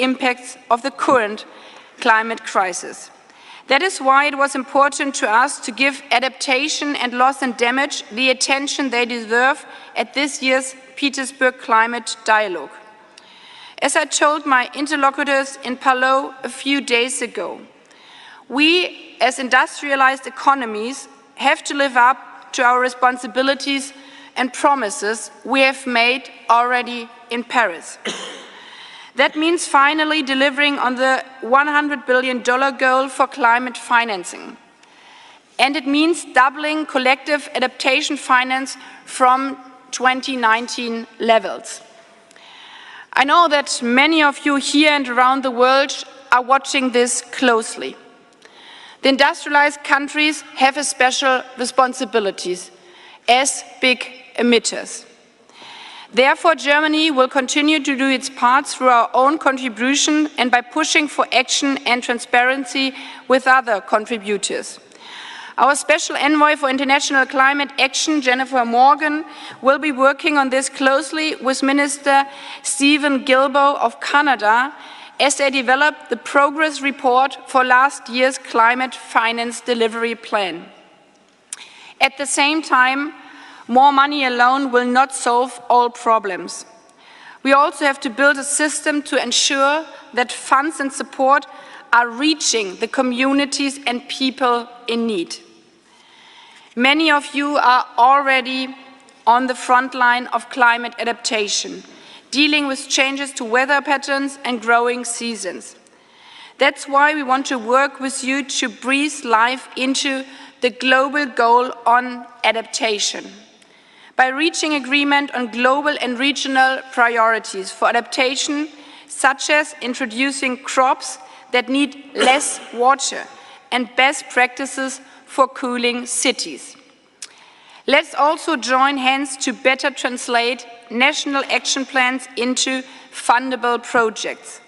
impacts of the current climate crisis. That is why it was important to us to give adaptation and loss and damage the attention they deserve at this year's Petersburg Climate Dialogue. As I told my interlocutors in Palau a few days ago, we, as industrialized economies, have to live up to our responsibilities and promises we have made already in Paris. That means finally delivering on the $100 billion goal for climate financing. And it means doubling collective adaptation finance from 2019 levels. I know that many of you here and around the world are watching this closely. The industrialized countries have a special responsibilities as big emitters. Therefore, Germany will continue to do its part through our own contribution and by pushing for action and transparency with other contributors. Our Special Envoy for International Climate Action, Jennifer Morgan, will be working on this closely with Minister Stephen Guilbeault of Canada as they develop the progress report for last year's Climate Finance Delivery Plan. At the same time, more money alone will not solve all problems. We also have to build a system to ensure that funds and support are reaching the communities and people in need. Many of you are already on the front line of climate adaptation, dealing with changes to weather patterns and growing seasons. That's why we want to work with you to breathe life into the global goal on adaptation. By reaching agreement on global and regional priorities for adaptation, such as introducing crops that need less water and best practices for cooling cities. Let's also join hands to better translate national action plans into fundable projects.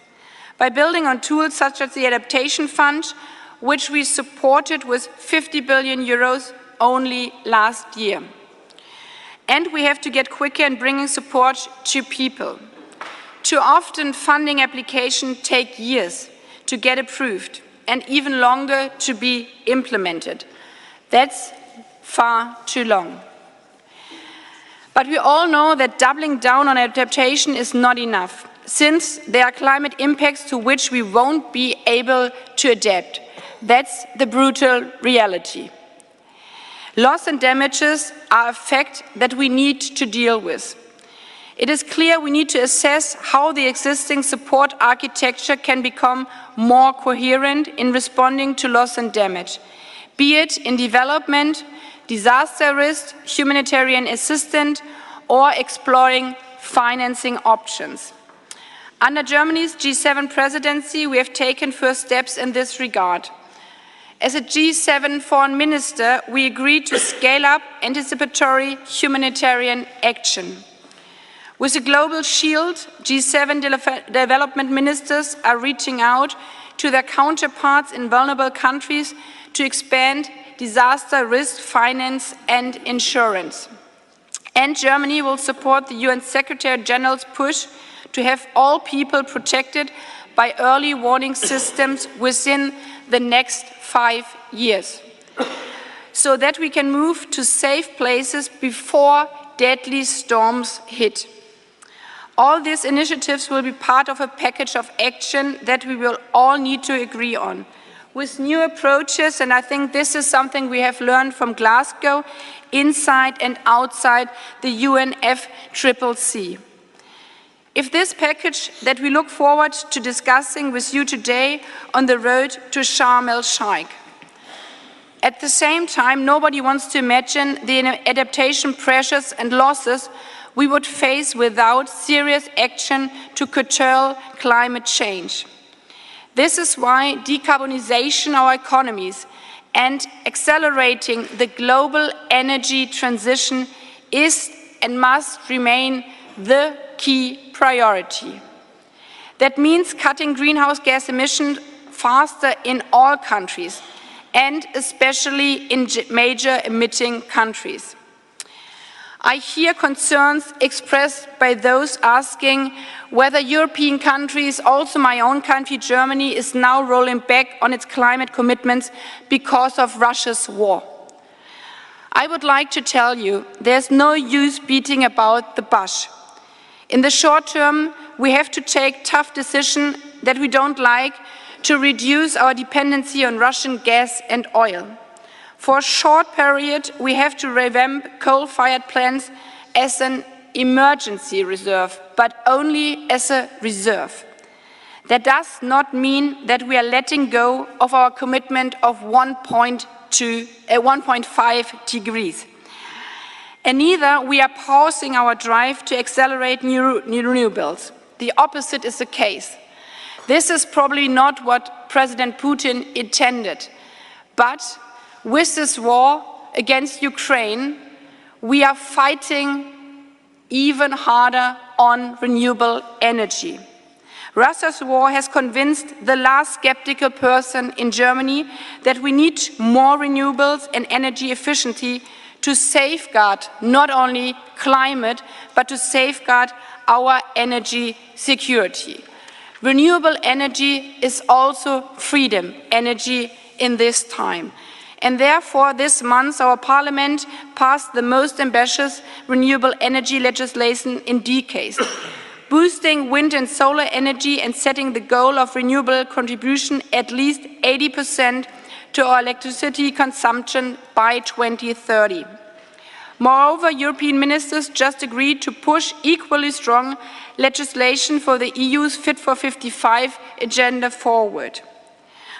By building on tools such as the Adaptation Fund, which we supported with 50 billion euros only last year. And we have to get quicker in bringing support to people. Too often, funding applications take years to get approved and even longer to be implemented. That's far too long. But we all know that doubling down on adaptation is not enough, since there are climate impacts to which we won't be able to adapt. That's the brutal reality. Loss and damages are a fact that we need to deal with. It is clear we need to assess how the existing support architecture can become more coherent in responding to loss and damage, be it in development, disaster risk, humanitarian assistance, or exploring financing options. Under Germany's G7 presidency, we have taken first steps in this regard. As a G7 foreign minister, we agreed to scale up anticipatory humanitarian action. With a global shield, G7 development ministers are reaching out to their counterparts in vulnerable countries to expand disaster risk finance and insurance. And Germany will support the UN Secretary General's push to have all people protected by early warning systems within the next 5 years, so that we can move to safe places before deadly storms hit. All these initiatives will be part of a package of action that we will all need to agree on, with new approaches, and I think this is something we have learned from Glasgow, inside and outside the UNFCCC. If this package that we look forward to discussing with you today on the road to Sharm el-Sheikh. At the same time, nobody wants to imagine the adaptation pressures and losses we would face without serious action to curtail climate change. This is why decarbonization of our economies and accelerating the global energy transition is and must remain the key priority. That means cutting greenhouse gas emissions faster in all countries, and especially in major emitting countries. I hear concerns expressed by those asking whether European countries, also my own country, Germany, is now rolling back on its climate commitments because of Russia's war. I would like to tell you there's no use beating about the bush. In the short term, we have to take tough decisions that we don't like to reduce our dependency on Russian gas and oil. For a short period, we have to revamp coal-fired plants as an emergency reserve, but only as a reserve. That does not mean that we are letting go of our commitment of 1.5 degrees. And neither we are pausing our drive to accelerate new renewables. The opposite is the case. This is probably not what President Putin intended, but with this war against Ukraine, we are fighting even harder on renewable energy. Russia's war has convinced the last skeptical person in Germany that we need more renewables and energy efficiency to safeguard not only climate, but to safeguard our energy security. Renewable energy is also freedom energy in this time. And therefore, this month, our Parliament passed the most ambitious renewable energy legislation in decades, boosting wind and solar energy and setting the goal of renewable contribution at least 80% to our electricity consumption by 2030. Moreover, European ministers just agreed to push equally strong legislation for the EU's Fit for 55 agenda forward.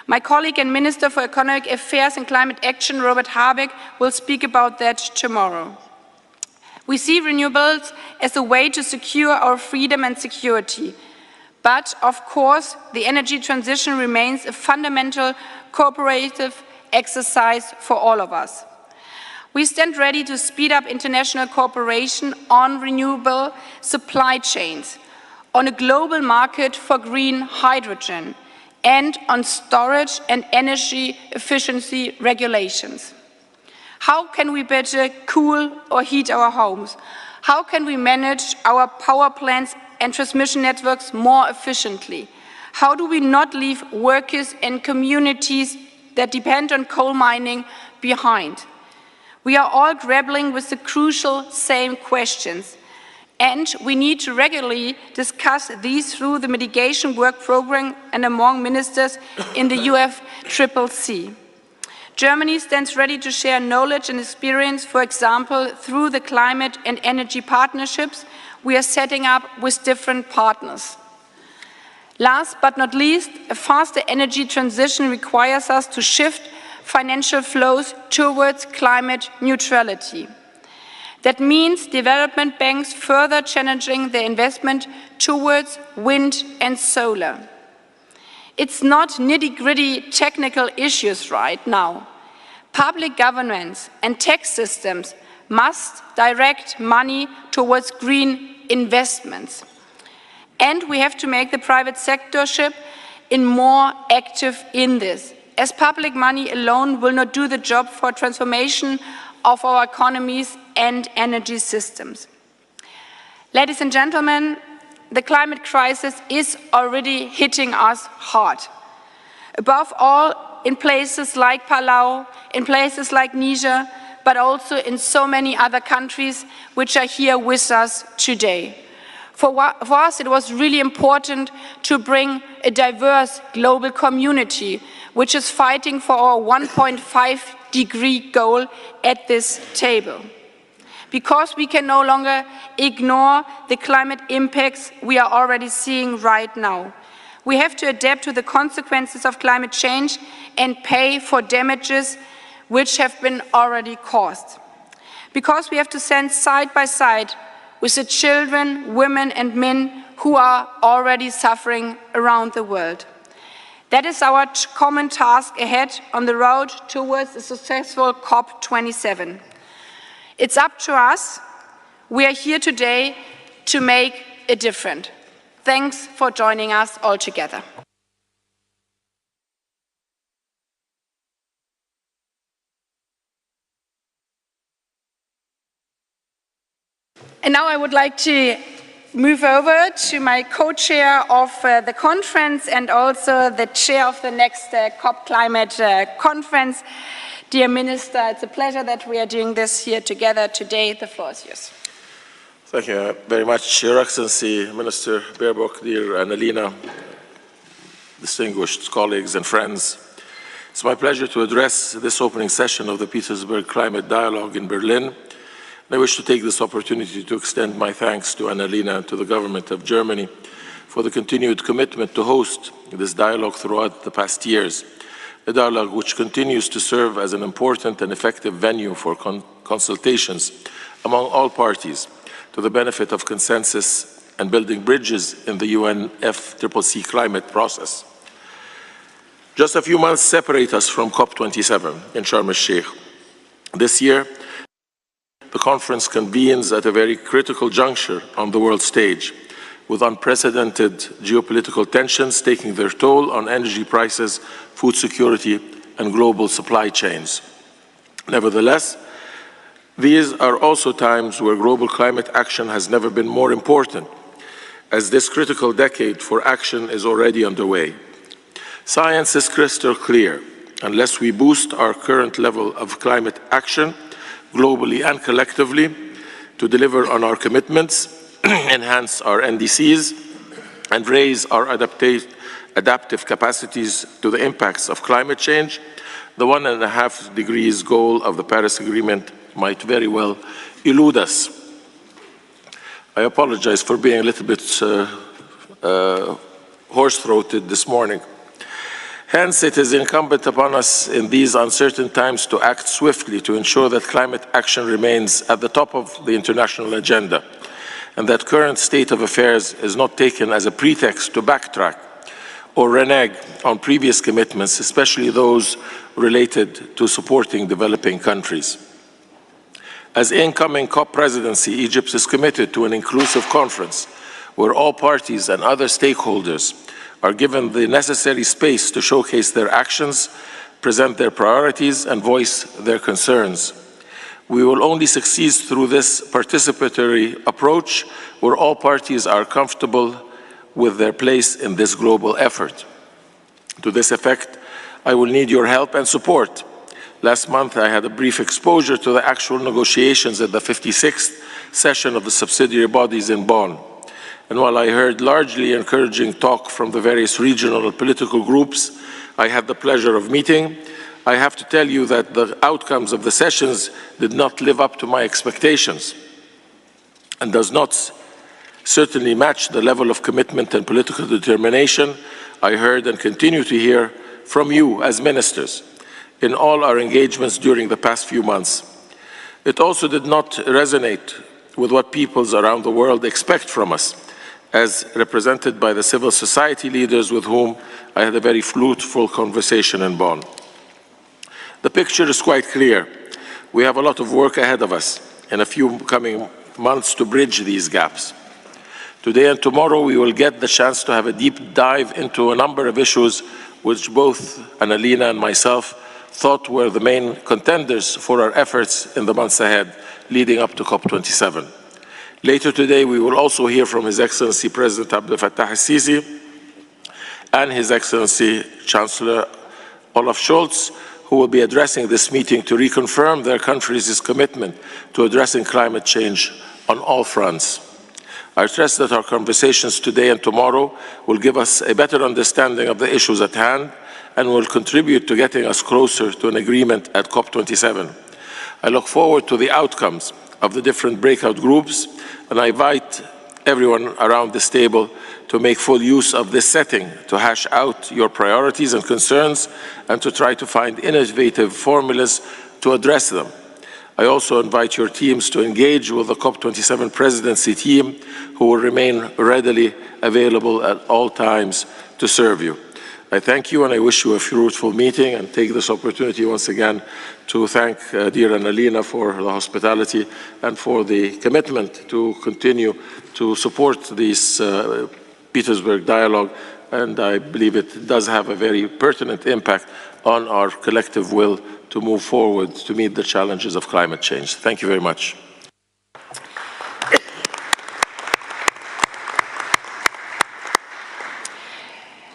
My colleague and Minister for Economic Affairs and Climate Action, Robert Habeck, will speak about that tomorrow. We see renewables as a way to secure our freedom and security. But, of course, the energy transition remains a fundamental cooperative exercise for all of us. We stand ready to speed up international cooperation on renewable supply chains, on a global market for green hydrogen, and on storage and energy efficiency regulations. How can we better cool or heat our homes? How can we manage our power plants and transmission networks more efficiently? How do we not leave workers and communities that depend on coal mining behind? We are all grappling with the crucial same questions, and we need to regularly discuss these through the mitigation work program and among ministers in the UFCCC. Germany stands ready to share knowledge and experience, for example, through the climate and energy partnerships we are setting up with different partners. Last but not least, a faster energy transition requires us to shift financial flows towards climate neutrality. That means development banks further challenging their investment towards wind and solar. It's not nitty-gritty technical issues right now. Public governments and tax systems must direct money towards green investments. And we have to make the private sectorship more active in this, as public money alone will not do the job for transformation of our economies and energy systems. Ladies and gentlemen, the climate crisis is already hitting us hard. Above all, in places like Palau, in places like Niger, but also in so many other countries which are here with us today. For us, it was really important to bring a diverse global community which is fighting for our 1.5-degree goal at this table. Because we can no longer ignore the climate impacts we are already seeing right now. We have to adapt to the consequences of climate change and pay for damages which have been already caused. Because we have to stand side by side with the children, women and men who are already suffering around the world. That is our common task ahead on the road towards a successful COP27. It's up to us. We are here today to make a difference. Thanks for joining us all together. And now I would like to move over to my co-chair of the conference and also the chair of the next COP Climate Conference. Dear Minister, it's a pleasure that we are doing this here together today. The floor is yours. Thank you very much, Your Excellency, Minister Baerbock, dear Annalena, distinguished colleagues and friends. It's my pleasure to address this opening session of the Petersburg Climate Dialogue in Berlin. I wish to take this opportunity to extend my thanks to Annalena and to the government of Germany for the continued commitment to host this dialogue throughout the past years, a dialogue which continues to serve as an important and effective venue for consultations among all parties to the benefit of consensus and building bridges in the UNFCCC climate process. Just a few months separate us from COP27 in Sharm el-Sheikh. This year, the conference convenes at a very critical juncture on the world stage, with unprecedented geopolitical tensions taking their toll on energy prices, food security, and global supply chains. Nevertheless, these are also times where global climate action has never been more important, as this critical decade for action is already underway. Science is crystal clear. Unless we boost our current level of climate action, globally and collectively, to deliver on our commitments, enhance our NDCs, and raise our adaptive capacities to the impacts of climate change, the 1.5 degrees goal of the Paris Agreement might very well elude us. I apologize for being a little bit hoarse-throated this morning. Hence, it is incumbent upon us in these uncertain times to act swiftly to ensure that climate action remains at the top of the international agenda, and that current state of affairs is not taken as a pretext to backtrack or renege on previous commitments, especially those related to supporting developing countries. As incoming COP presidency, Egypt is committed to an inclusive conference where all parties and other stakeholders are given the necessary space to showcase their actions, present their priorities, and voice their concerns. We will only succeed through this participatory approach where all parties are comfortable with their place in this global effort. To this effect, I will need your help and support. Last month, I had a brief exposure to the actual negotiations at the 56th session of the subsidiary bodies in Bonn. And while I heard largely encouraging talk from the various regional and political groups I had the pleasure of meeting, I have to tell you that the outcomes of the sessions did not live up to my expectations and does not certainly match the level of commitment and political determination I heard and continue to hear from you as ministers in all our engagements during the past few months. It also did not resonate with what peoples around the world expect from us, as represented by the civil society leaders with whom I had a very fruitful conversation in Bonn. The picture is quite clear. We have a lot of work ahead of us in a few coming months to bridge these gaps. Today and tomorrow, we will get the chance to have a deep dive into a number of issues which both Annalena and myself thought were the main contenders for our efforts in the months ahead, leading up to COP27. Later today, we will also hear from His Excellency President Abdel Fattah el-Sisi and His Excellency Chancellor Olaf Scholz, who will be addressing this meeting to reconfirm their countries' commitment to addressing climate change on all fronts. I trust that our conversations today and tomorrow will give us a better understanding of the issues at hand and will contribute to getting us closer to an agreement at COP27. I look forward to the outcomes of the different breakout groups, and I invite everyone around this table to make full use of this setting to hash out your priorities and concerns and to try to find innovative formulas to address them. I also invite your teams to engage with the COP27 presidency team, who will remain readily available at all times to serve you. I thank you and I wish you a fruitful meeting, and take this opportunity once again to thank dear Annalena for the hospitality and for the commitment to continue to support this Petersburg dialogue, and I believe it does have a very pertinent impact on our collective will to move forward to meet the challenges of climate change. Thank you very much.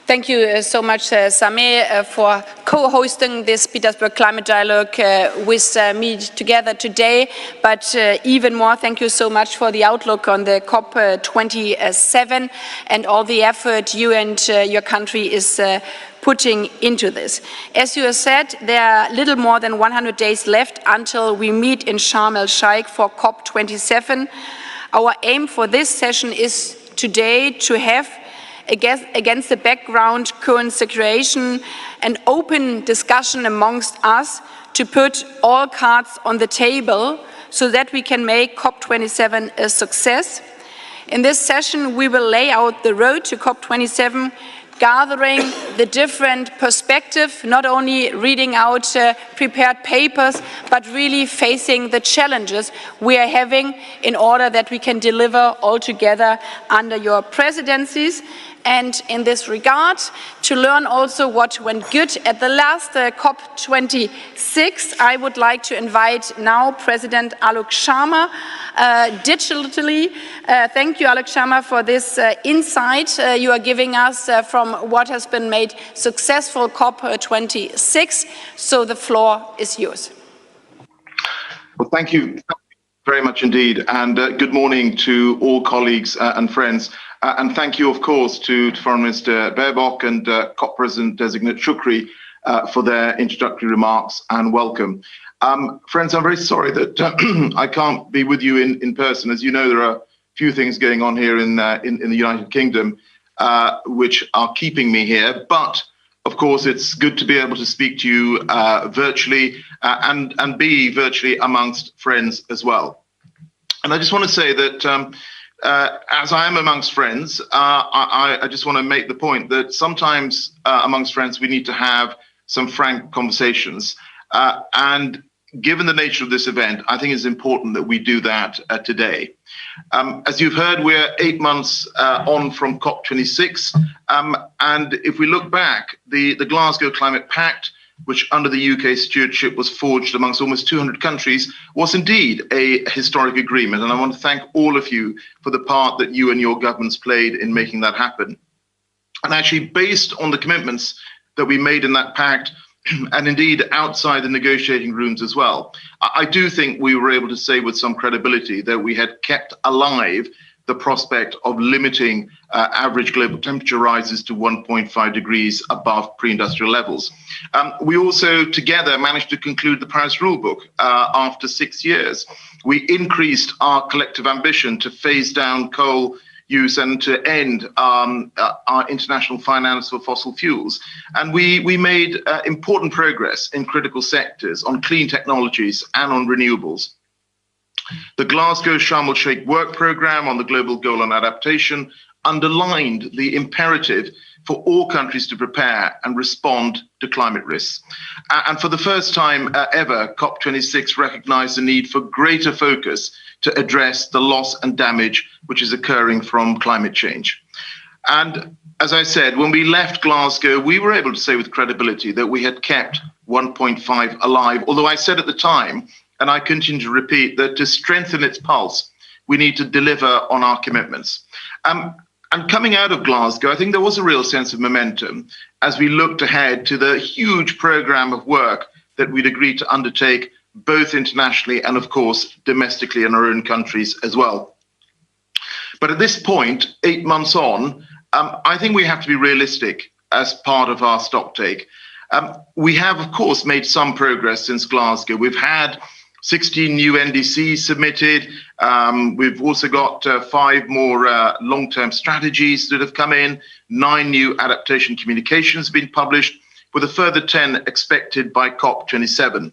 Thank you so much, Sameh, for co-hosting this Petersburg Climate Dialogue with me together today. But even more, thank you so much for the outlook on the COP27 and all the effort you and your country is putting into this. As you have said, there are little more than 100 days left until we meet in Sharm el-Sheikh for COP27. Our aim for this session is today to have, against the background current situation, an open discussion amongst us to put all cards on the table so that we can make COP27 a success. In this session, we will lay out the road to COP27, gathering the different perspectives, not only reading out prepared papers, but really facing the challenges we are having in order that we can deliver all together under your presidencies. And in this regard, to learn also what went good at the last COP26, I would like to invite now President Alok Sharma digitally. Thank you, Alok Sharma, for this insight you are giving us from what has been made successful COP26. So the floor is yours. Well, thank you very much indeed, and good morning to all colleagues and friends. And thank you, of course, to Foreign Minister Baerbock and COP President-designate Shukri for their introductory remarks and welcome. Friends, I'm very sorry that I can't be with you in person. As you know, there are a few things going on here in the United Kingdom which are keeping me here. But, of course, it's good to be able to speak to you virtually and be virtually amongst friends as well. And I just want to say that as I am amongst friends, I just want to make the point that sometimes amongst friends we need to have some frank conversations. And given the nature of this event, I think it's important that we do that today. As you've heard, we're 8 months on from COP26. And if we look back, the Glasgow Climate Pact, which under the UK stewardship was forged amongst almost 200 countries, was indeed a historic agreement. And I want to thank all of you for the part that you and your governments played in making that happen. And actually, based on the commitments that we made in that pact, and indeed outside the negotiating rooms as well, I do think we were able to say with some credibility that we had kept alive the prospect of limiting average global temperature rises to 1.5 degrees above pre-industrial levels. We also together managed to conclude the Paris Rulebook after 6 years. We increased our collective ambition to phase down coal use and to end our international finance for fossil fuels. And we made important progress in critical sectors on clean technologies and on renewables. The Glasgow Sharm el-Sheikh work programme on the global goal on adaptation underlined the imperative for all countries to prepare and respond to climate risks. And for the first time ever, COP26 recognised the need for greater focus to address the loss and damage which is occurring from climate change. And as I said, when we left Glasgow, we were able to say with credibility that we had kept 1.5 alive, although I said at the time, and I continue to repeat, that to strengthen its pulse, we need to deliver on our commitments. And coming out of Glasgow, I think there was a real sense of momentum as we looked ahead to the huge programme of work that we'd agreed to undertake, both internationally and, of course, domestically in our own countries as well. But at this point, 8 months on, I think we have to be realistic as part of our stocktake. We have, of course, made some progress since Glasgow. We've had 16 new NDCs submitted. We've also got 5 more long-term strategies that have come in, 9 new adaptation communications been published, with a further 10 expected by COP27.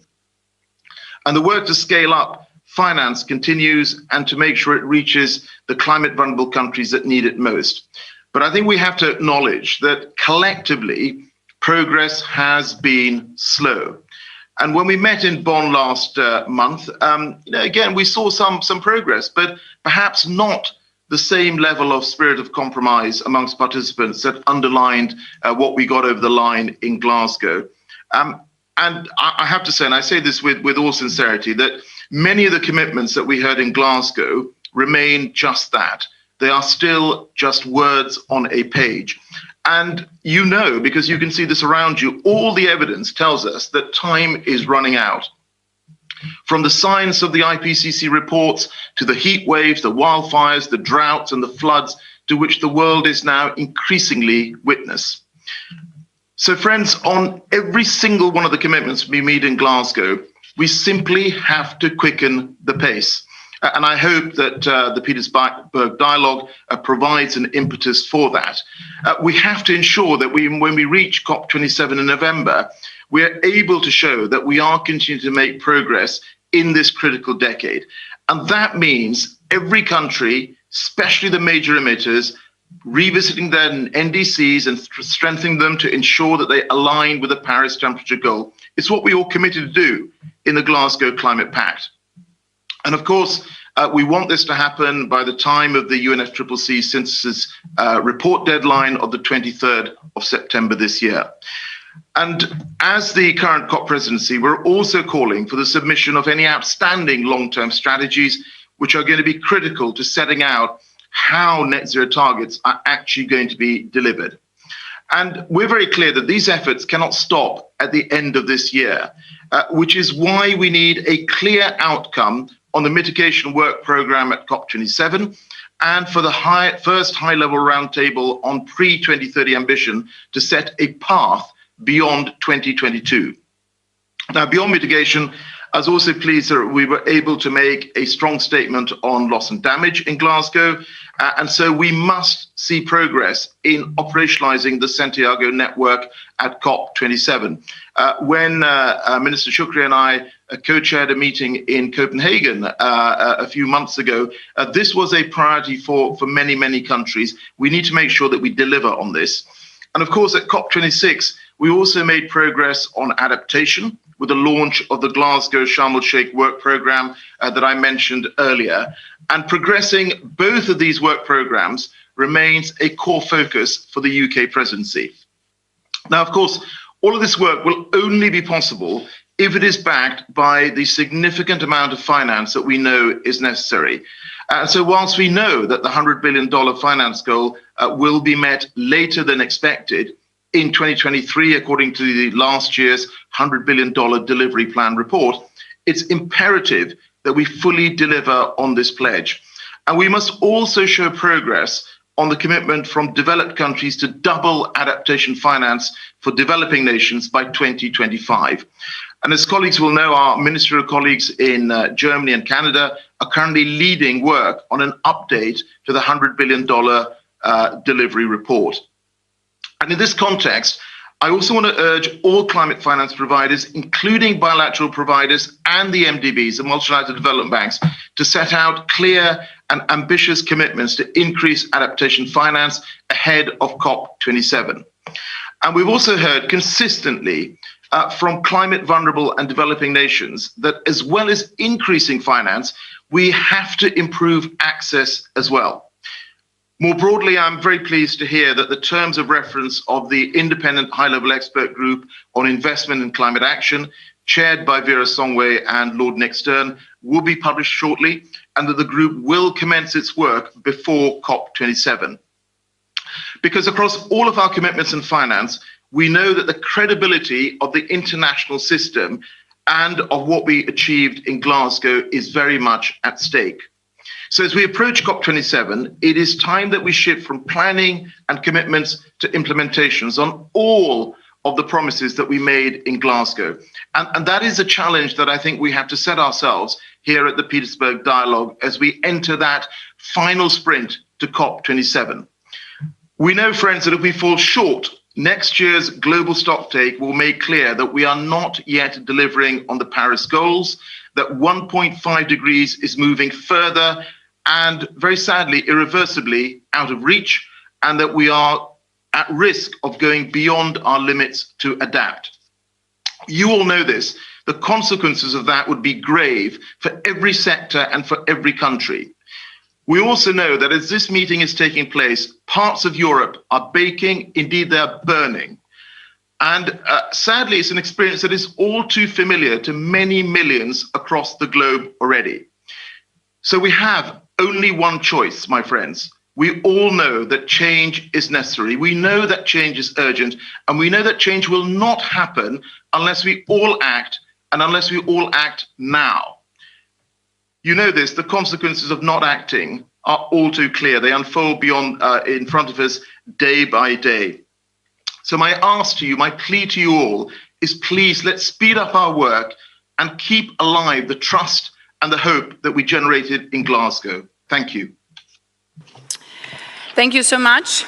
And the work to scale up finance continues and to make sure it reaches the climate vulnerable countries that need it most. But I think we have to acknowledge that collectively, progress has been slow. And when we met in Bonn last month, again, we saw some progress, but perhaps not the same level of spirit of compromise amongst participants that underlined what we got over the line in Glasgow. And I have to say, and I say this with all sincerity, that many of the commitments that we heard in Glasgow remain just that. They are still just words on a page. And you know, because you can see this around you, all the evidence tells us that time is running out. From the science of the IPCC reports to the heat waves, the wildfires, the droughts and the floods to which the world is now increasingly witness. So friends, on every single one of the commitments we made in Glasgow, we simply have to quicken the pace. And I hope that the Petersburg Dialogue provides an impetus for that. We have to ensure that when we reach COP27 in November, we are able to show that we are continuing to make progress in this critical decade. And that means every country, especially the major emitters, revisiting their NDCs and strengthening them to ensure that they align with the Paris temperature goal. It's what we all committed to do in the Glasgow Climate Pact. And of course, we want this to happen by the time of the UNFCCC synthesis report deadline of the 23rd of September this year. And as the current COP presidency, we're also calling for the submission of any outstanding long-term strategies, which are going to be critical to setting out how net zero targets are actually going to be delivered. And we're very clear that these efforts cannot stop at the end of this year, which is why we need a clear outcome on the mitigation work programme at COP27 and for the first high-level roundtable on pre-2030 ambition to set a path beyond 2022. Now, beyond mitigation, I was also pleased that we were able to make a strong statement on loss and damage in Glasgow. And so we must see progress in operationalizing the Santiago network at COP27. When Minister Shukri and I co-chaired a meeting in Copenhagen a few months ago, this was a priority for many, many countries. We need to make sure that we deliver on this. And of course, at COP26, we also made progress on adaptation with the launch of the Glasgow Sharm el-Sheikh work programme that I mentioned earlier. And progressing both of these work programmes remains a core focus for the UK presidency. Now, of course, all of this work will only be possible if it is backed by the significant amount of finance that we know is necessary. So whilst we know that the $100 billion finance goal will be met later than expected, in 2023, according to the last year's $100 billion delivery plan report, it's imperative that we fully deliver on this pledge. And we must also show progress on the commitment from developed countries to double adaptation finance for developing nations by 2025. And as colleagues will know, our ministerial colleagues in Germany and Canada are currently leading work on an update to the $100 billion delivery report. And in this context, I also want to urge all climate finance providers, including bilateral providers and the MDBs, the multilateral development banks, to set out clear and ambitious commitments to increase adaptation finance ahead of COP27. And we've also heard consistently from climate vulnerable and developing nations that as well as increasing finance, we have to improve access as well. More broadly, I'm very pleased to hear that the terms of reference of the independent high-level expert group on investment and climate action, chaired by Vera Songway and Lord Nick Stern, will be published shortly, and that the group will commence its work before COP27. Because across all of our commitments and finance, we know that the credibility of the international system and of what we achieved in Glasgow is very much at stake. So as we approach COP27, it is time that we shift from planning and commitments to implementations on all of the promises that we made in Glasgow. And that is a challenge that I think we have to set ourselves here at the Petersburg Dialogue as we enter that final sprint to COP27. We know, friends, that if we fall short, next year's global stocktake will make clear that we are not yet delivering on the Paris goals, that 1.5 degrees is moving further and very sadly, irreversibly out of reach, and that we are at risk of going beyond our limits to adapt. You all know this. The consequences of that would be grave for every sector and for every country. We also know that as this meeting is taking place, parts of Europe are baking, indeed they're burning. And sadly, it's an experience that is all too familiar to many millions across the globe already. So we have only one choice, my friends. We all know that change is necessary. We know that change is urgent, and we know that change will not happen unless we all act, and unless we all act now. You know this, the consequences of not acting are all too clear. They unfold in front of us day by day. So my ask to you, my plea to you all is, please, let's speed up our work and keep alive the trust and the hope that we generated in Glasgow. Thank you. Thank you so much.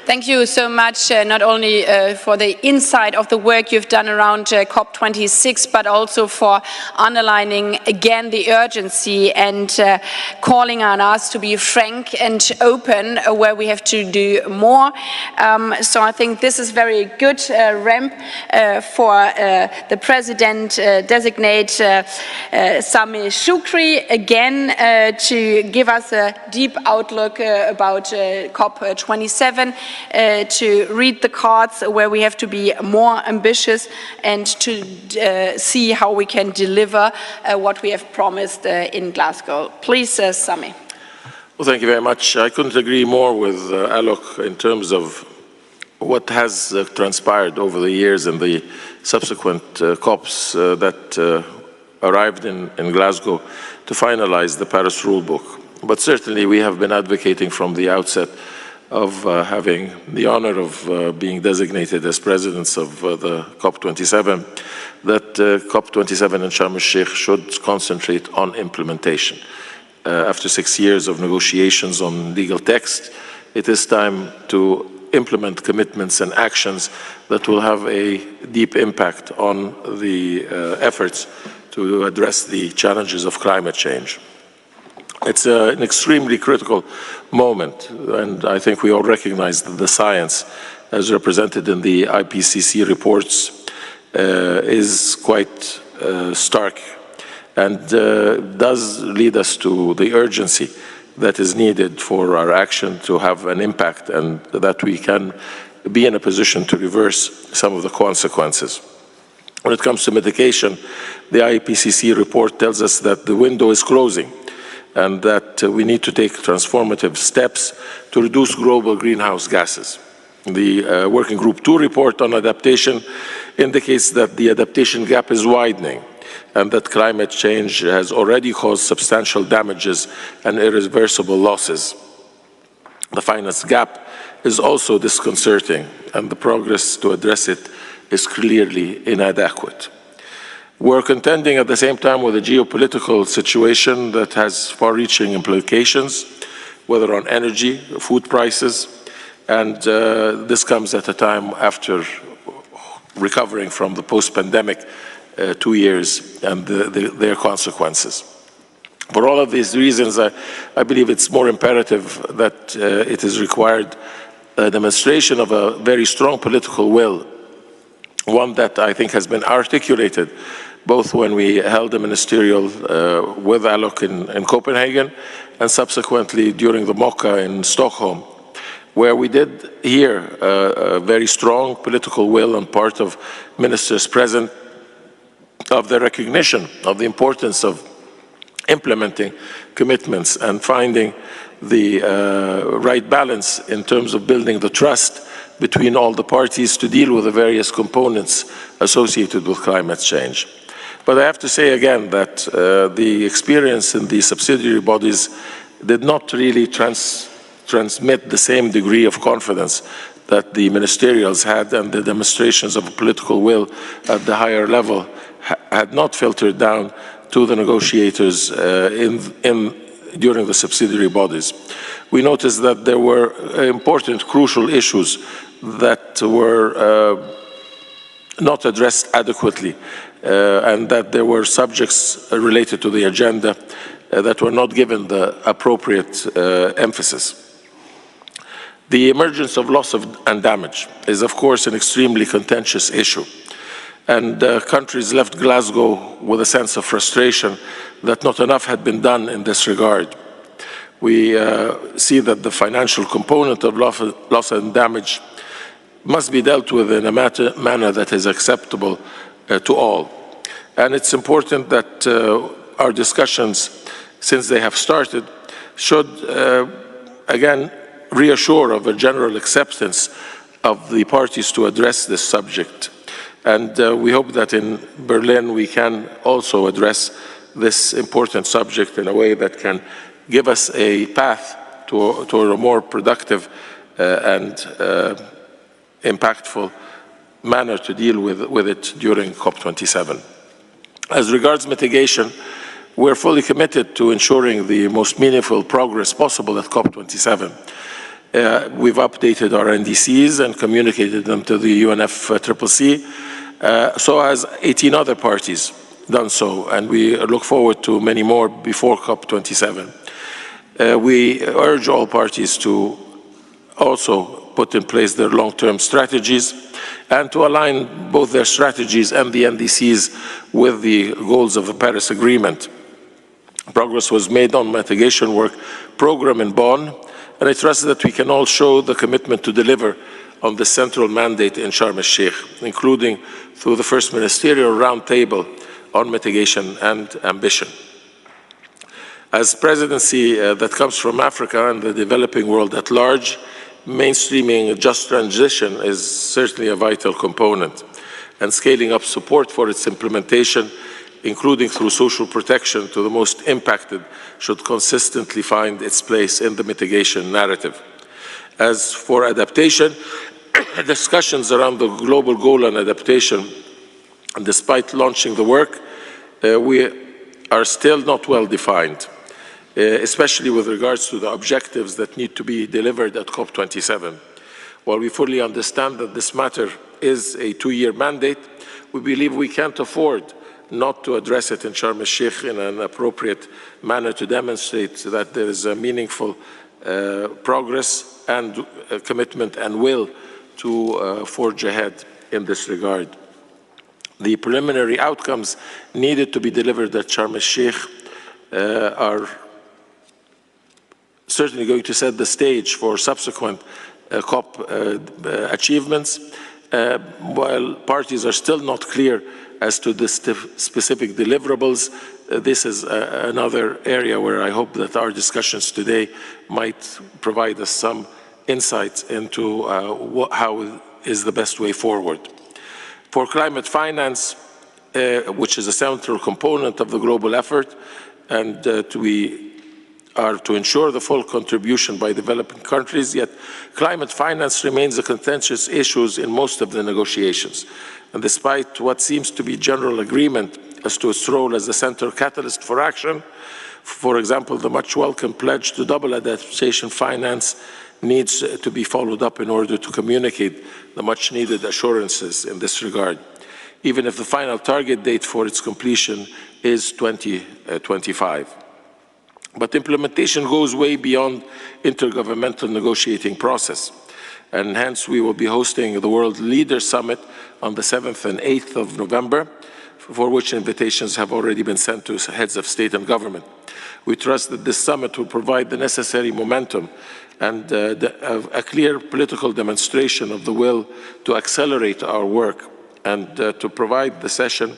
Thank you so much, not only for the insight of the work you've done around COP26, but also for underlining again the urgency and calling on us to be frank and open where we have to do more. So I think this is very good ramp for the President-designate Sameh Shoukry again to give us a deep outlook about COP27. To read the cards where we have to be more ambitious and to see how we can deliver what we have promised in Glasgow. Please, Sameh. Well, thank you very much. I couldn't agree more with Alok in terms of what has transpired over the years and the subsequent COPs that arrived in Glasgow to finalize the Paris rulebook. But certainly we have been advocating from the outset of having the honor of being designated as presidents of the COP27, that COP27 in Sharm el-Sheikh should concentrate on implementation. After 6 years of negotiations on legal text, it is time to implement commitments and actions that will have a deep impact on the efforts to address the challenges of climate change. It's an extremely critical moment, and I think we all recognize that the science, as represented in the IPCC reports, is quite stark and does lead us to the urgency that is needed for our action to have an impact and that we can be in a position to reverse some of the consequences. When it comes to mitigation, the IPCC report tells us that the window is closing and that we need to take transformative steps to reduce global greenhouse gases. The Working Group 2 report on adaptation indicates that the adaptation gap is widening and that climate change has already caused substantial damages and irreversible losses. The finance gap is also disconcerting, and the progress to address it is clearly inadequate. We're contending at the same time with a geopolitical situation that has far-reaching implications, whether on energy, food prices, and this comes at a time after recovering from the post-pandemic 2 years and their consequences. For all of these reasons, I believe it's more imperative that it is required a demonstration of a very strong political will, one that I think has been articulated both when we held a ministerial with Alok in Copenhagen and subsequently during the MOCA in Stockholm, where we did hear a very strong political will on part of ministers present of the recognition of the importance of implementing commitments and finding the right balance in terms of building the trust between all the parties to deal with the various components associated with climate change. But I have to say again that the experience in the subsidiary bodies did not really transmit the same degree of confidence that the ministerials had, and the demonstrations of political will at the higher level had not filtered down to the negotiators during the subsidiary bodies. We noticed that there were important, crucial issues that were not addressed adequately, and that there were subjects related to the agenda that were not given the appropriate emphasis. The emergence of loss and damage is, of course, an extremely contentious issue, and countries left Glasgow with a sense of frustration that not enough had been done in this regard. We see that the financial component of loss and damage must be dealt with in a manner that is acceptable to all. And it's important that our discussions, since they have started, should again reassure of a general acceptance of the parties to address this subject. And we hope that in Berlin we can also address this important subject in a way that can give us a path to a more productive and impactful manner to deal with it during COP27. As regards mitigation, we're fully committed to ensuring the most meaningful progress possible at COP27. We've updated our NDCs and communicated them to the UNFCCC, so has 18 other parties done so, and we look forward to many more before COP27. We urge all parties to also put in place their long-term strategies and to align both their strategies and the NDCs with the goals of the Paris Agreement. Progress was made on mitigation work program in Bonn, and I trust that we can all show the commitment to deliver on the central mandate in Sharm el-Sheikh, including through the first ministerial roundtable on mitigation and ambition. As presidency that comes from Africa and the developing world at large, mainstreaming just transition is certainly a vital component, and scaling up support for its implementation, including through social protection to the most impacted, should consistently find its place in the mitigation narrative. As for adaptation, discussions around the global goal on adaptation, despite launching the work, we are still not well defined, especially with regards to the objectives that need to be delivered at COP27. While we fully understand that this matter is a 2-year mandate, we believe we can't afford not to address it in Sharm el-Sheikh in an appropriate manner to demonstrate that there is a meaningful progress and commitment and will to forge ahead in this regard. The preliminary outcomes needed to be delivered at Sharm el-Sheikh are certainly going to set the stage for subsequent COP achievements, while parties are still not clear as to the specific deliverables. This is another area where I hope that our discussions today might provide us some insights into how is the best way forward. For climate finance, which is a central component of the global effort, and we are to ensure the full contribution by developing countries, yet climate finance remains a contentious issue in most of the negotiations. And despite what seems to be general agreement as to its role as a central catalyst for action, for example, the much welcome pledge to double adaptation finance needs to be followed up in order to communicate the much needed assurances in this regard, even if the final target date for its completion is 2025. But implementation goes way beyond intergovernmental negotiating process, and hence we will be hosting the World Leaders Summit on the 7th and 8th of November, for which invitations have already been sent to heads of state and government. We trust that this summit will provide the necessary momentum and a clear political demonstration of the will to accelerate our work, and to provide the session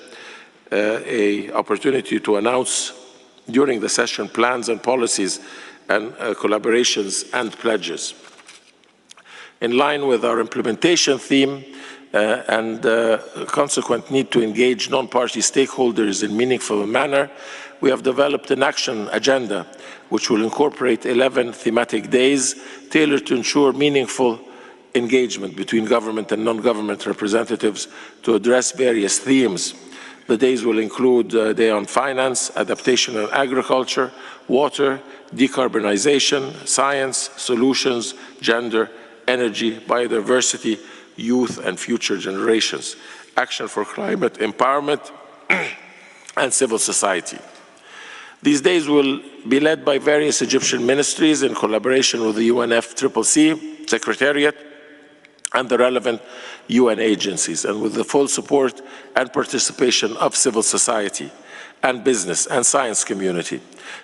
an opportunity to announce during the session plans and policies and collaborations and pledges. In line with our implementation theme and consequent need to engage non-party stakeholders in meaningful manner, we have developed an action agenda which will incorporate 11 thematic days tailored to ensure meaningful engagement between government and non-government representatives to address various themes. The days will include a day on finance, adaptation and agriculture, water, decarbonization, science, solutions, gender, energy, biodiversity, youth and future generations, action for climate empowerment, and civil society. These days will be led by various Egyptian ministries in collaboration with the UNFCCC Secretariat and the relevant UN agencies, and with the full support and participation of civil society and business and science community,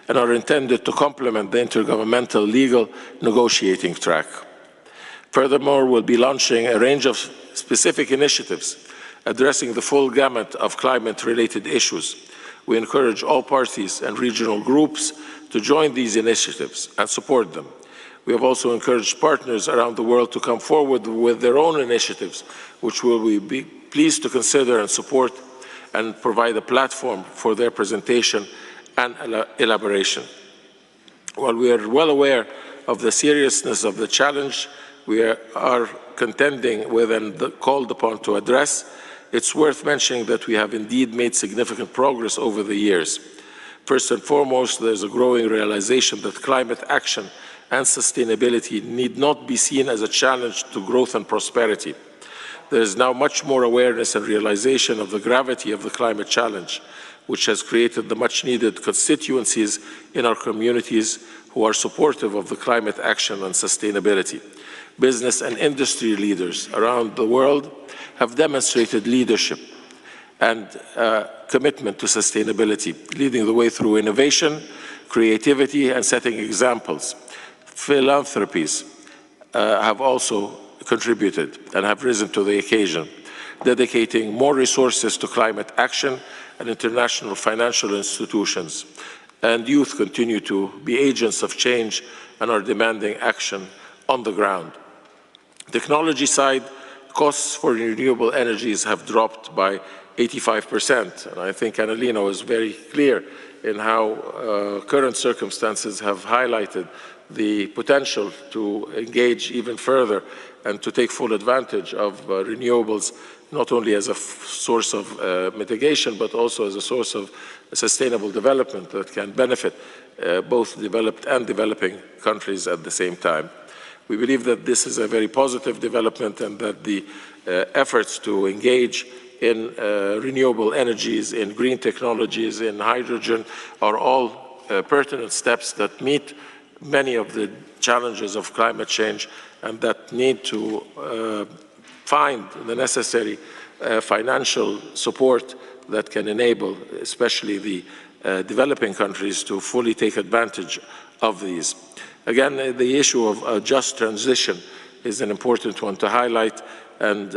and are intended to complement the intergovernmental legal negotiating track. Furthermore, we'll be launching a range of specific initiatives addressing the full gamut of climate-related issues, We encourage all parties and regional groups to join these initiatives and support them. We have also encouraged partners around the world to come forward with their own initiatives, which we will be pleased to consider and support and provide a platform for their presentation and elaboration. While we are well aware of the seriousness of the challenge we are contending with and called upon to address, it's worth mentioning that we have indeed made significant progress over the years. First and foremost, there's a growing realization that climate action and sustainability need not be seen as a challenge to growth and prosperity. There is now much more awareness and realization of the gravity of the climate challenge, which has created the much-needed constituencies in our communities who are supportive of the climate action and sustainability. Business and industry leaders around the world have demonstrated leadership and commitment to sustainability, leading the way through innovation, creativity, and setting examples. Philanthropies have also contributed and have risen to the occasion, dedicating more resources to climate action and international financial institutions. And youth continue to be agents of change and are demanding action on the ground. Technology side, costs for renewable energies have dropped by 85%. And I think Annalena was very clear in how current circumstances have highlighted the potential to engage even further and to take full advantage of renewables, not only as a source of mitigation, but also as a source of sustainable development that can benefit both developed and developing countries at the same time. We believe that this is a very positive development and that the efforts to engage in renewable energies, in green technologies, in hydrogen are all pertinent steps that meet many of the challenges of climate change and that need to find the necessary financial support that can enable, especially the developing countries, to fully take advantage of these. Again, the issue of a just transition is an important one to highlight, and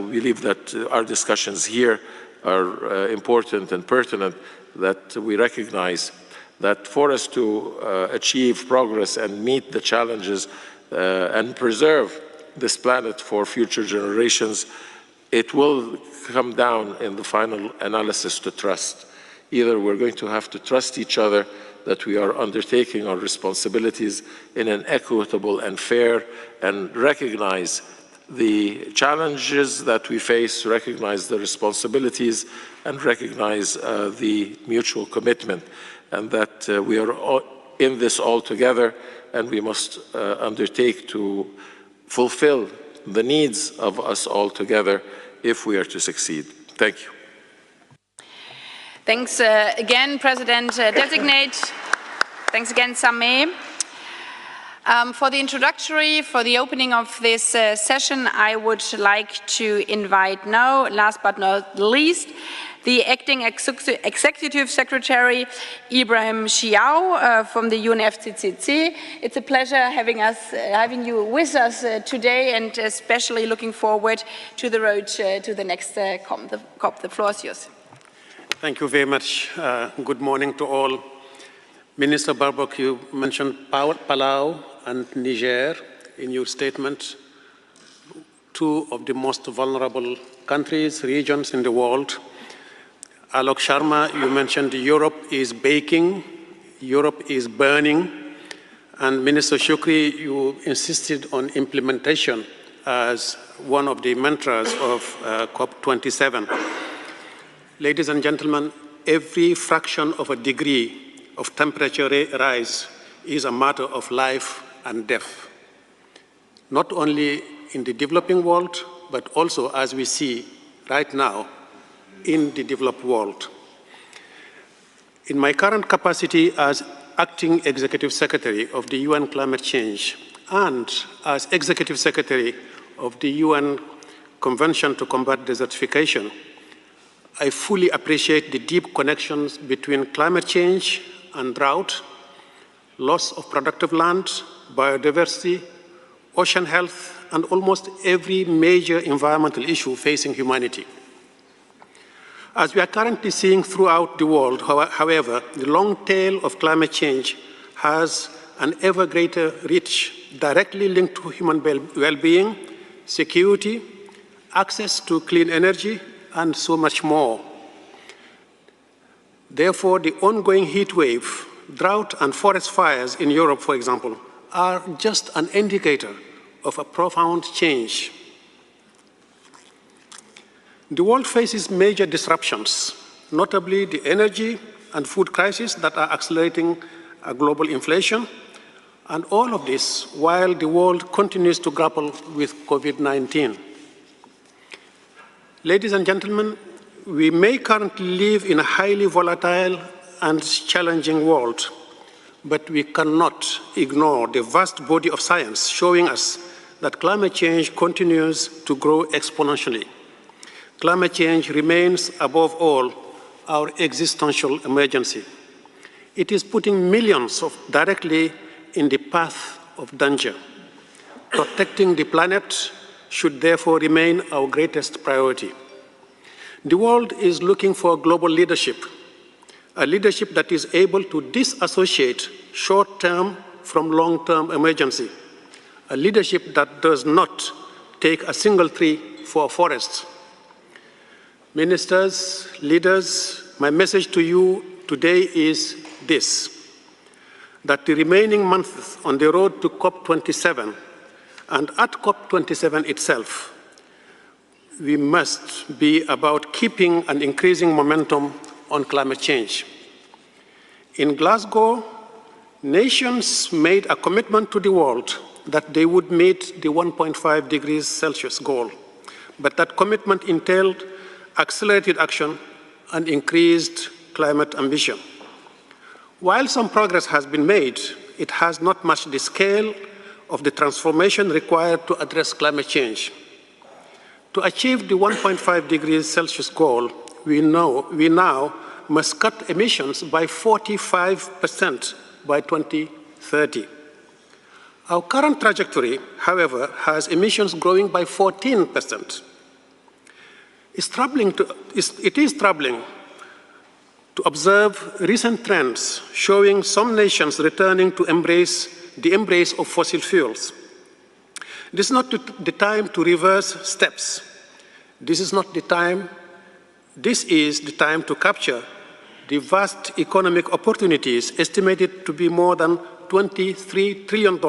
we believe that our discussions here are important and pertinent, that we recognize that for us to achieve progress and meet the challenges and preserve this planet for future generations, it will come down in the final analysis to trust. Either we're going to have to trust each other that we are undertaking our responsibilities in an equitable and fair, and recognize the challenges that we face, recognize the responsibilities, and recognize the mutual commitment, and that we are all in this all together, and we must undertake to fulfill the needs of us all together if we are to succeed. Thank you. Thanks again, President-designate. Thanks again, Sameh. For the opening of this session, I would like to invite now, last but not least, the Acting Executive Secretary, Ibrahim Chiao from the UNFCCC. It's a pleasure having you with us today, and especially looking forward to the road to the next COP. The floor is yours. Thank you very much. Good morning to all. Minister Barbok, you mentioned Palau and Niger in your statement, two of the most vulnerable countries, regions in the world. Alok Sharma, you mentioned Europe is baking, Europe is burning, and Minister Shukri, you insisted on implementation as one of the mantras of COP27. Ladies and gentlemen, every fraction of a degree of temperature rise is a matter of life and death, not only in the developing world, but also, as we see right now, in the developed world. In my current capacity as Acting Executive Secretary of the UN Climate Change and as Executive Secretary of the UN Convention to Combat Desertification, I fully appreciate the deep connections between climate change and drought, loss of productive land, biodiversity, ocean health, and almost every major environmental issue facing humanity. As we are currently seeing throughout the world, however, the long tail of climate change has an ever greater reach directly linked to human well-being, security, access to clean energy, and so much more. Therefore, the ongoing heat wave, drought, and forest fires in Europe, for example, are just an indicator of a profound change. The world faces major disruptions, notably the energy and food crisis that are accelerating global inflation, and all of this while the world continues to grapple with COVID-19. Ladies and gentlemen, we may currently live in a highly volatile and challenging world, but we cannot ignore the vast body of science showing us that climate change continues to grow exponentially. Climate change remains, above all, our existential emergency. It is putting millions directly in the path of danger. Protecting the planet should therefore remain our greatest priority. The world is looking for global leadership, a leadership that is able to disassociate short-term from long-term emergency, a leadership that does not take a single tree for a forest. Ministers, leaders, my message to you today is this, that the remaining months on the road to COP27 and at COP27 itself, we must be about keeping and increasing momentum on climate change. In Glasgow, nations made a commitment to the world that they would meet the 1.5 degrees Celsius goal, but that commitment entailed accelerated action and increased climate ambition. While some progress has been made, it has not matched the scale of the transformation required to address climate change. To achieve the 1.5 degrees Celsius goal, we now must cut emissions by 45% by 2030. Our current trajectory, however, has emissions growing by 14%. It is troubling to observe recent trends showing some nations returning to the embrace of fossil fuels. This is not the time to reverse steps. This is the time to capture the vast economic opportunities estimated to be more than $23 trillion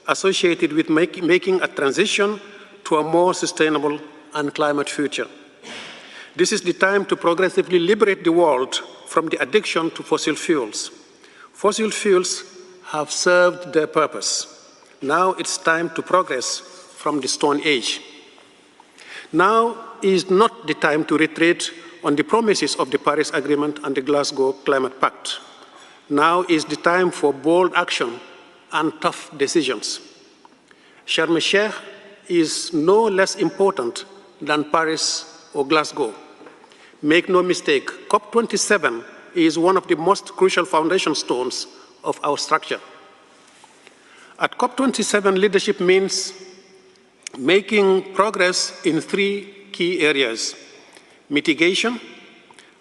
associated with making a transition to a more sustainable and climate future. This is the time to progressively liberate the world from the addiction to fossil fuels. Fossil fuels have served their purpose. Now it's time to progress from the Stone Age. Now is not the time to retreat on the promises of the Paris Agreement and the Glasgow Climate Pact. Now is the time for bold action and tough decisions. Sharm el-Sheikh is no less important than Paris or Glasgow. Make no mistake, COP27 is one of the most crucial foundation stones of our structure. At COP27, leadership means making progress in three key areas: mitigation,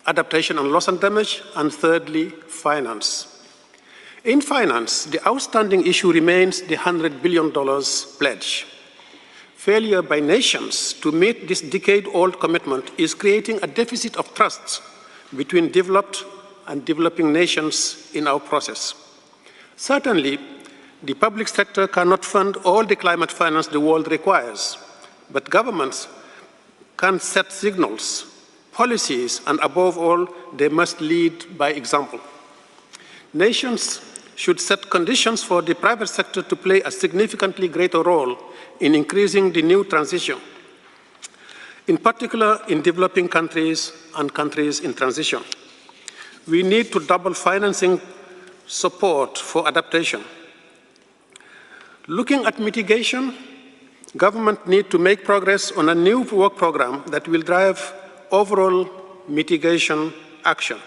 adaptation and loss and damage, and thirdly, finance. In finance, the outstanding issue remains the $100 billion pledge. Failure by nations to meet this decade-old commitment is creating a deficit of trust between developed and developing nations in our process. Certainly, the public sector cannot fund all the climate finance the world requires, but governments can set signals, policies, and above all, they must lead by example. Nations should set conditions for the private sector to play a significantly greater role in increasing the new transition, in particular in developing countries and countries in transition. We need to double financing support for adaptation. Looking at mitigation, government need to make progress on a new work program that will drive overall mitigation action.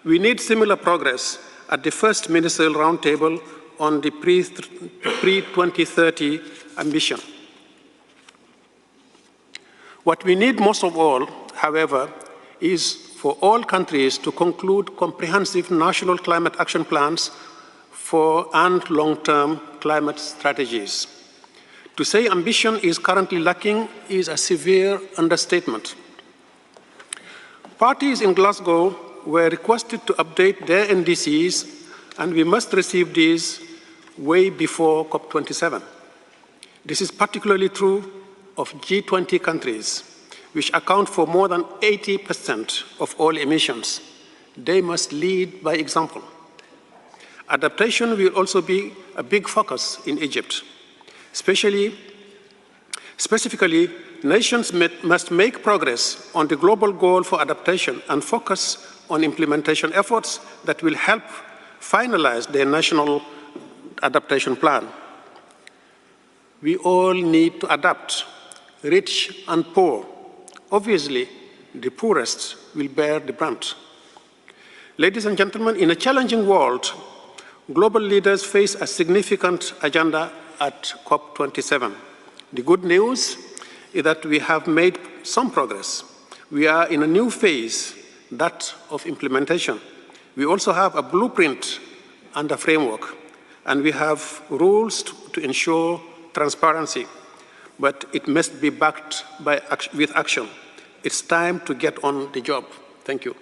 We need similar progress at the first ministerial roundtable on the pre-2030 ambition. What we need most of all, however, is for all countries to conclude comprehensive national climate action plans and long-term climate strategies. To say ambition is currently lacking is a severe understatement. Parties in Glasgow were requested to update their NDCs, and we must receive these way before COP27. This is particularly true of G20 countries, which account for more than 80% of all emissions. They must lead by example. Adaptation will also be a big focus in Egypt. Specifically, nations must make progress on the global goal for adaptation and focus on implementation efforts that will help finalize their national adaptation plan. We all need to adapt, rich and poor. Obviously, the poorest will bear the brunt. Ladies and gentlemen, in a challenging world, global leaders face a significant agenda at COP27. The good news is that we have made some progress. We are in a new phase, that of implementation. We also have a blueprint and a framework, and we have rules to ensure transparency, but it must be backed with action. It's time to get on the job. Thank you.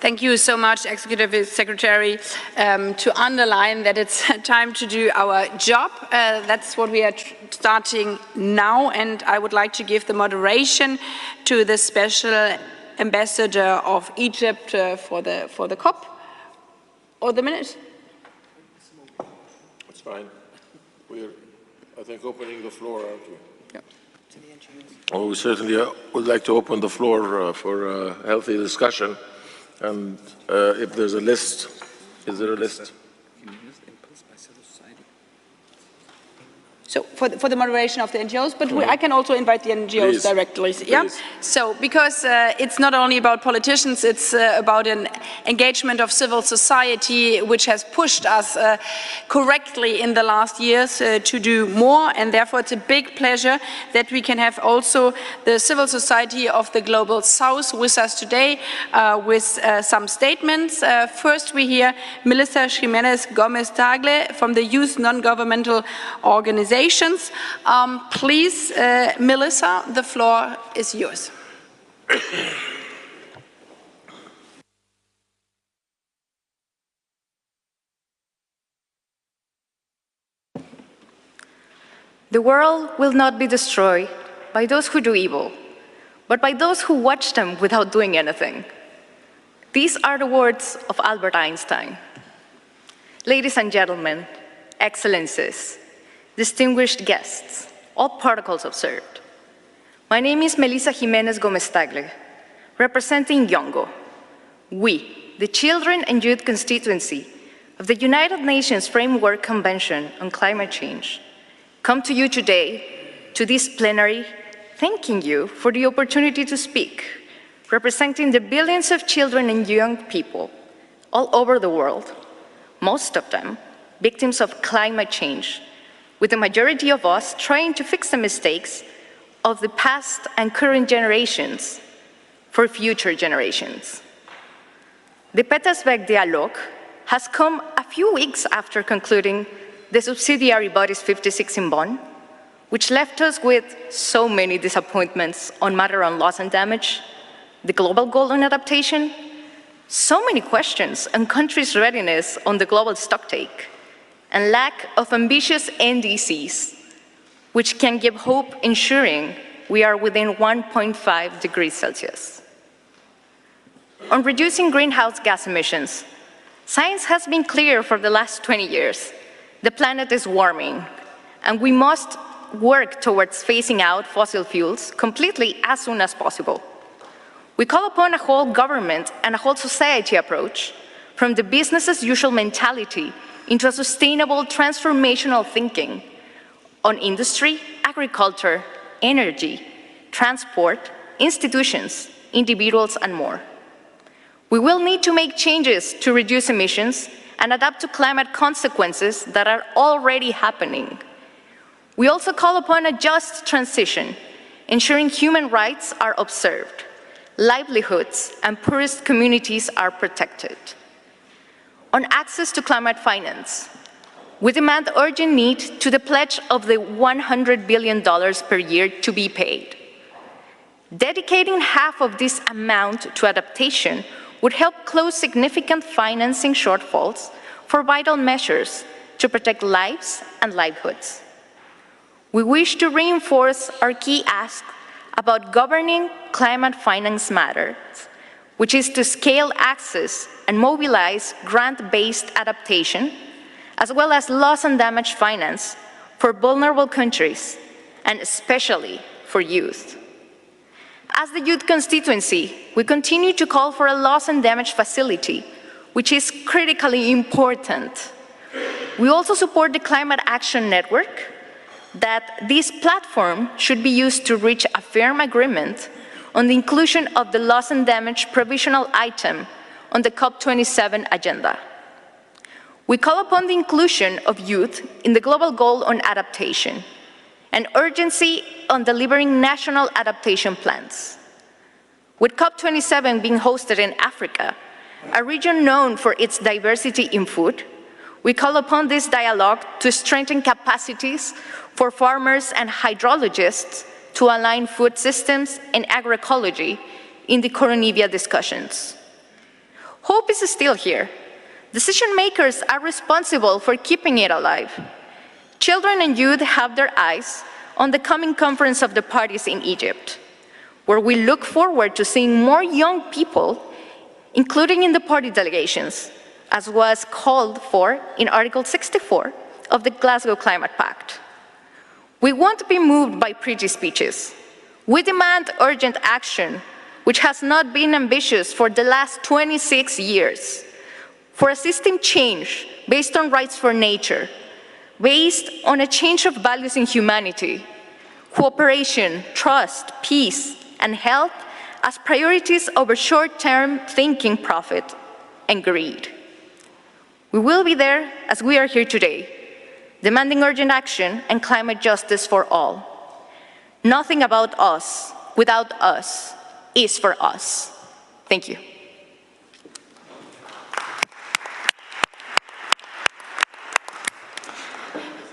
Thank you so much, Executive Secretary, to underline that it's time to do our job. That's what we are starting now, and I would like to give the moderation to the Special Ambassador of Egypt for the COP. Or the minute? That's fine. We're, I think, opening the floor, aren't we? Yeah. Well, we certainly would like to open the floor for a healthy discussion. And if there's a list, is there a list? So for the moderation of the NGOs, but I can also invite the NGOs directly. Yeah. So because it's not only about politicians, it's about an engagement of civil society, which has pushed us correctly in the last years to do more, and therefore it's a big pleasure that we can have also the civil society of the Global South with us today with some statements. First, we hear Melissa Jimenez Gomez-Tagle from the Youth Non-Governmental Organization. Please, Melissa, the floor is yours. The world will not be destroyed by those who do evil, but by those who watch them without doing anything. These are the words of Albert Einstein. Ladies and gentlemen, excellencies, distinguished guests, all protocols observed. My name is Melissa Jimenez Gomez-Tagle, representing YONGO. We, the Children and Youth Constituency of the United Nations Framework Convention on Climate Change, come to you today, to this plenary, thanking you for the opportunity to speak, representing the billions of children and young people all over the world, most of them victims of climate change, with the majority of us trying to fix the mistakes of the past and current generations for future generations. The Petersberg Dialogue has come a few weeks after concluding the subsidiary bodies 56 in Bonn, which left us with so many disappointments on matter on loss and damage, the global goal on adaptation, so many questions on countries' readiness on the global stocktake, and lack of ambitious NDCs, which can give hope ensuring we are within 1.5 degrees Celsius. On reducing greenhouse gas emissions, science has been clear for the last 20 years. The planet is warming, and we must work towards phasing out fossil fuels completely as soon as possible. We call upon a whole government and a whole society approach from the business as usual mentality into a sustainable transformational thinking on industry, agriculture, energy, transport, institutions, individuals, and more. We will need to make changes to reduce emissions and adapt to climate consequences that are already happening. We also call upon a just transition, ensuring human rights are observed, livelihoods and poorest communities are protected. On access to climate finance, we demand urgent need to the pledge of the $100 billion per year to be paid. Dedicating half of this amount to adaptation would help close significant financing shortfalls for vital measures to protect lives and livelihoods. We wish to reinforce our key ask about governing climate finance matters, which is to scale access and mobilize grant-based adaptation, as well as loss and damage finance for vulnerable countries, and especially for youth. As the youth constituency, we continue to call for a loss and damage facility, which is critically important. We also support the Climate Action Network, that this platform should be used to reach a firm agreement on the inclusion of the loss and damage provisional item on the COP27 agenda. We call upon the inclusion of youth in the global goal on adaptation and urgency on delivering national adaptation plans. With COP27 being hosted in Africa, a region known for its diversity in food, we call upon this dialogue to strengthen capacities for farmers and hydrologists to align food systems and agroecology in the Coronivia discussions. Hope is still here. Decision makers are responsible for keeping it alive. Children and youth have their eyes on the coming conference of the parties in Egypt, where we look forward to seeing more young people, including in the party delegations, as was called for in Article 64 of the Glasgow Climate Pact. We won't be moved by pretty speeches. We demand urgent action, which has not been ambitious for the last 26 years, for a system change based on rights for nature, based on a change of values in humanity, cooperation, trust, peace, and health as priorities over short-term thinking, profit, and greed. We will be there as we are here today, demanding urgent action and climate justice for all. Nothing about us without us is for us. Thank you.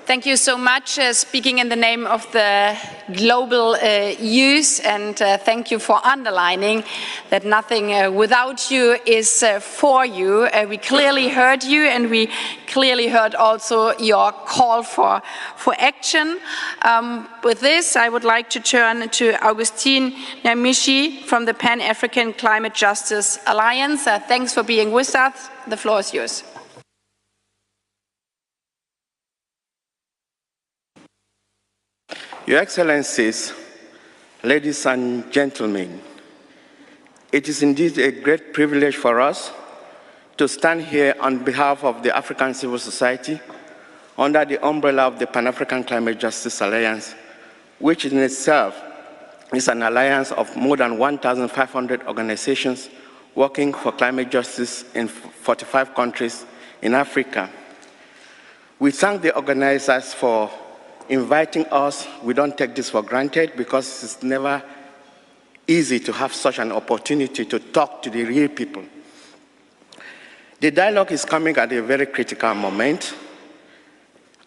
Thank you so much, speaking in the name of the global youth, and thank you for underlining that nothing without you is for you. We clearly heard you, and we clearly heard also your call for action. With this, I would like to turn to Augustine Nyamishi from the Pan-African Climate Justice Alliance. Thanks for being with us. The floor is yours. Your Excellencies, ladies and gentlemen, it is indeed a great privilege for us to stand here on behalf of the African civil society under the umbrella of the Pan-African Climate Justice Alliance, which in itself is an alliance of more than 1,500 organizations working for climate justice in 45 countries in Africa. We thank the organizers for inviting us. We don't take this for granted because it's never easy to have such an opportunity to talk to the real people. The dialogue is coming at a very critical moment,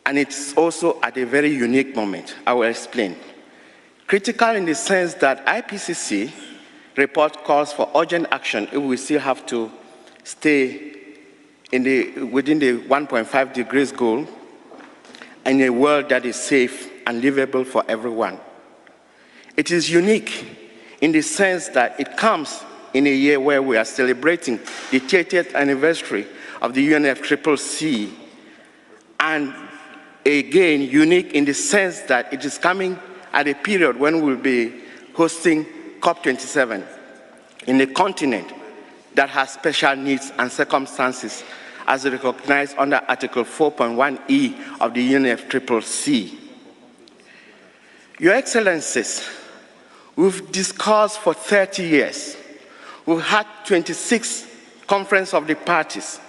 and it's also at a very unique moment. I will explain. Critical in the sense that IPCC report calls for urgent action if we still have to stay within the 1.5 degrees goal in a world that is safe and livable for everyone. It is unique in the sense that it comes in a year where we are celebrating the 30th anniversary of the UNFCCC, and again, unique in the sense that it is coming at a period when we'll be hosting COP27 in a continent that has special needs and circumstances as recognized under Article 4.1e of the UNFCCC. Your Excellencies, we've discussed for 30 years. We've had 26 conferences of the parties.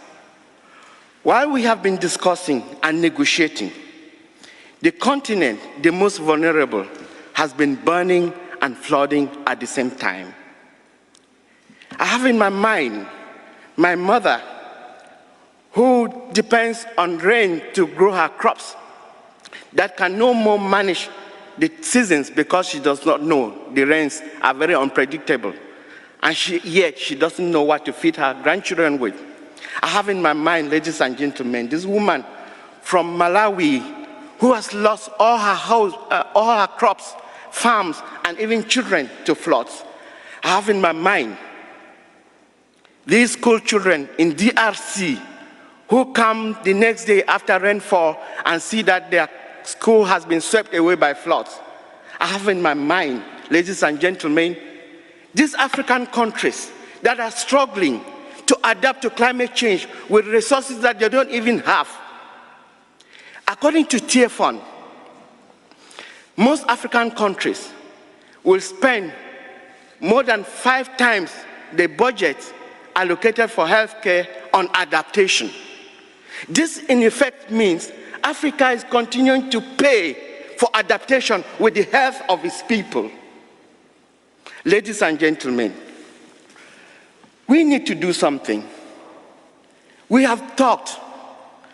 While we have been discussing and negotiating, The continent, the most vulnerable, has been burning and flooding at the same time. I have in my mind my mother, who depends on rain to grow her crops, that can no more manage the seasons because she does not know. The rains are very unpredictable. And yet she doesn't know what to feed her grandchildren with. I have in my mind, ladies and gentlemen, this woman from Malawi who has lost all her house, all her crops, farms, and even children to floods. I have in my mind these school children in DRC who come the next day after rainfall and see that their school has been swept away by floods. I have in my mind, ladies and gentlemen, these African countries that are struggling to adapt to climate change with resources that they don't even have. According to TAIPEI, most African countries will spend more than 5 times the budget allocated for healthcare on adaptation. This, in effect, means Africa is continuing to pay for adaptation with the health of its people. Ladies and gentlemen, we need to do something. We have talked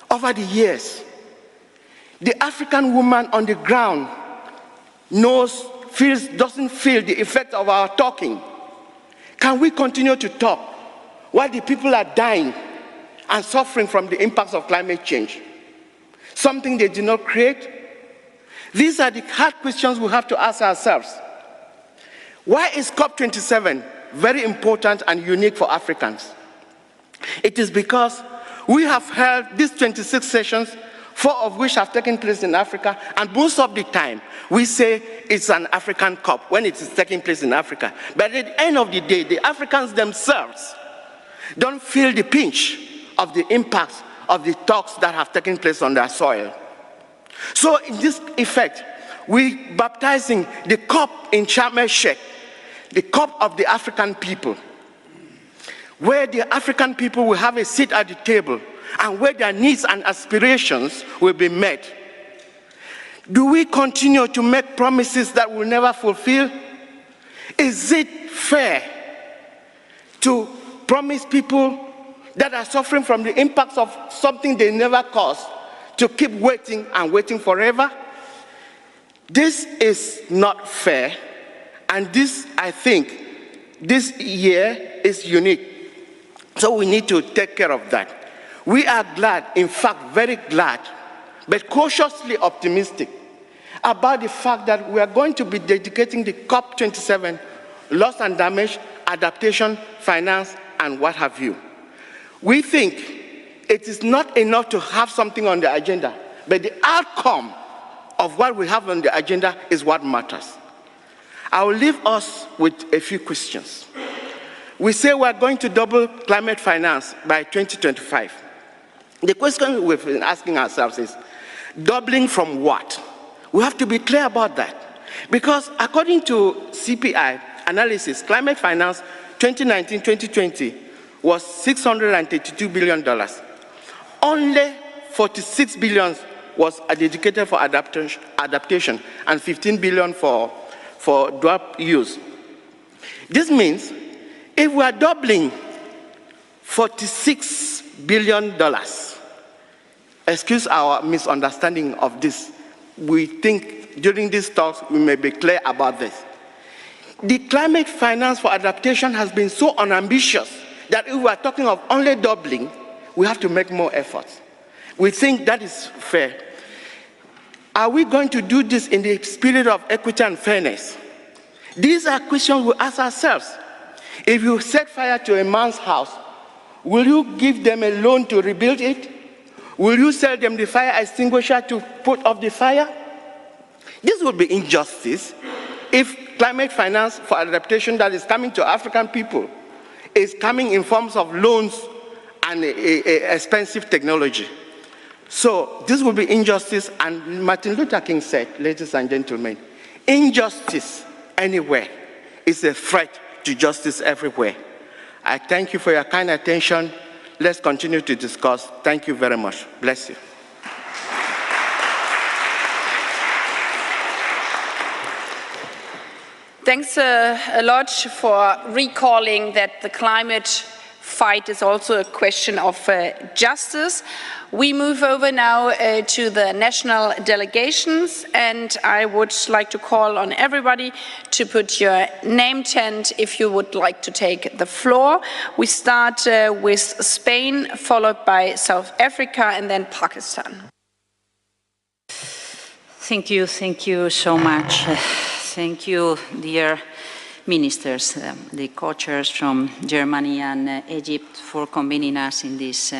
over the years. The African woman on the ground doesn't feel the effect of our talking. Can we continue to talk while the people are dying and suffering from the impacts of climate change? Something they did not create? These are the hard questions we have to ask ourselves. Why is COP27 very important and unique for Africans? It is because we have held these 26 sessions, 4 of which have taken place in Africa, and most of the time we say it's an African COP when it is taking place in Africa. But at the end of the day, the Africans themselves don't feel the pinch of the impacts of the talks that have taken place on their soil. So in this effect, we're baptizing the COP in Sharm el-Sheikh, the COP of the African people, where the African people will have a seat at the table and where their needs and aspirations will be met. Do we continue to make promises that we'll never fulfill? Is it fair to promise people that are suffering from the impacts of something they never caused to keep waiting and waiting forever? This is not fair, and this, I think, this year is unique. So we need to take care of that. We are glad, in fact, very glad, but cautiously optimistic about the fact that we are going to be dedicating the COP27 loss and damage, adaptation, finance, and what have you. We think it is not enough to have something on the agenda, but the outcome of what we have on the agenda is what matters. I will leave us with a few questions. We say we are going to double climate finance by 2025. The question we've been asking ourselves is, doubling from what? We have to be clear about that. Because according to CPI analysis, climate finance 2019-2020 was $632 billion. Only $46 billion was dedicated for adaptation and $15 billion for drought use. This means if we are doubling $46 billion, excuse our misunderstanding of this, we think during these talks we may be clear about this. The climate finance for adaptation has been so unambitious that if we are talking of only doubling, we have to make more efforts. We think that is fair. Are we going to do this in the spirit of equity and fairness? These are questions we ask ourselves. If you set fire to a man's house, will you give them a loan to rebuild it? Will you sell them the fire extinguisher to put off the fire? This would be injustice if climate finance for adaptation that is coming to African people is coming in forms of loans and expensive technology. So this will be injustice, and Martin Luther King said, ladies and gentlemen, injustice anywhere is a threat to justice everywhere. I thank you for your kind attention. Let's continue to discuss. Thank you very much. Bless you. Thanks a lot for recalling that the climate fight is also a question of justice. We move over now to the national delegations, and I would like to call on everybody to put your name tag if you would like to take the floor. We start with Spain, followed by South Africa, and then Pakistan. Thank you so much. Thank you, dear ministers, the co-chairs from Germany and Egypt, for convening us in this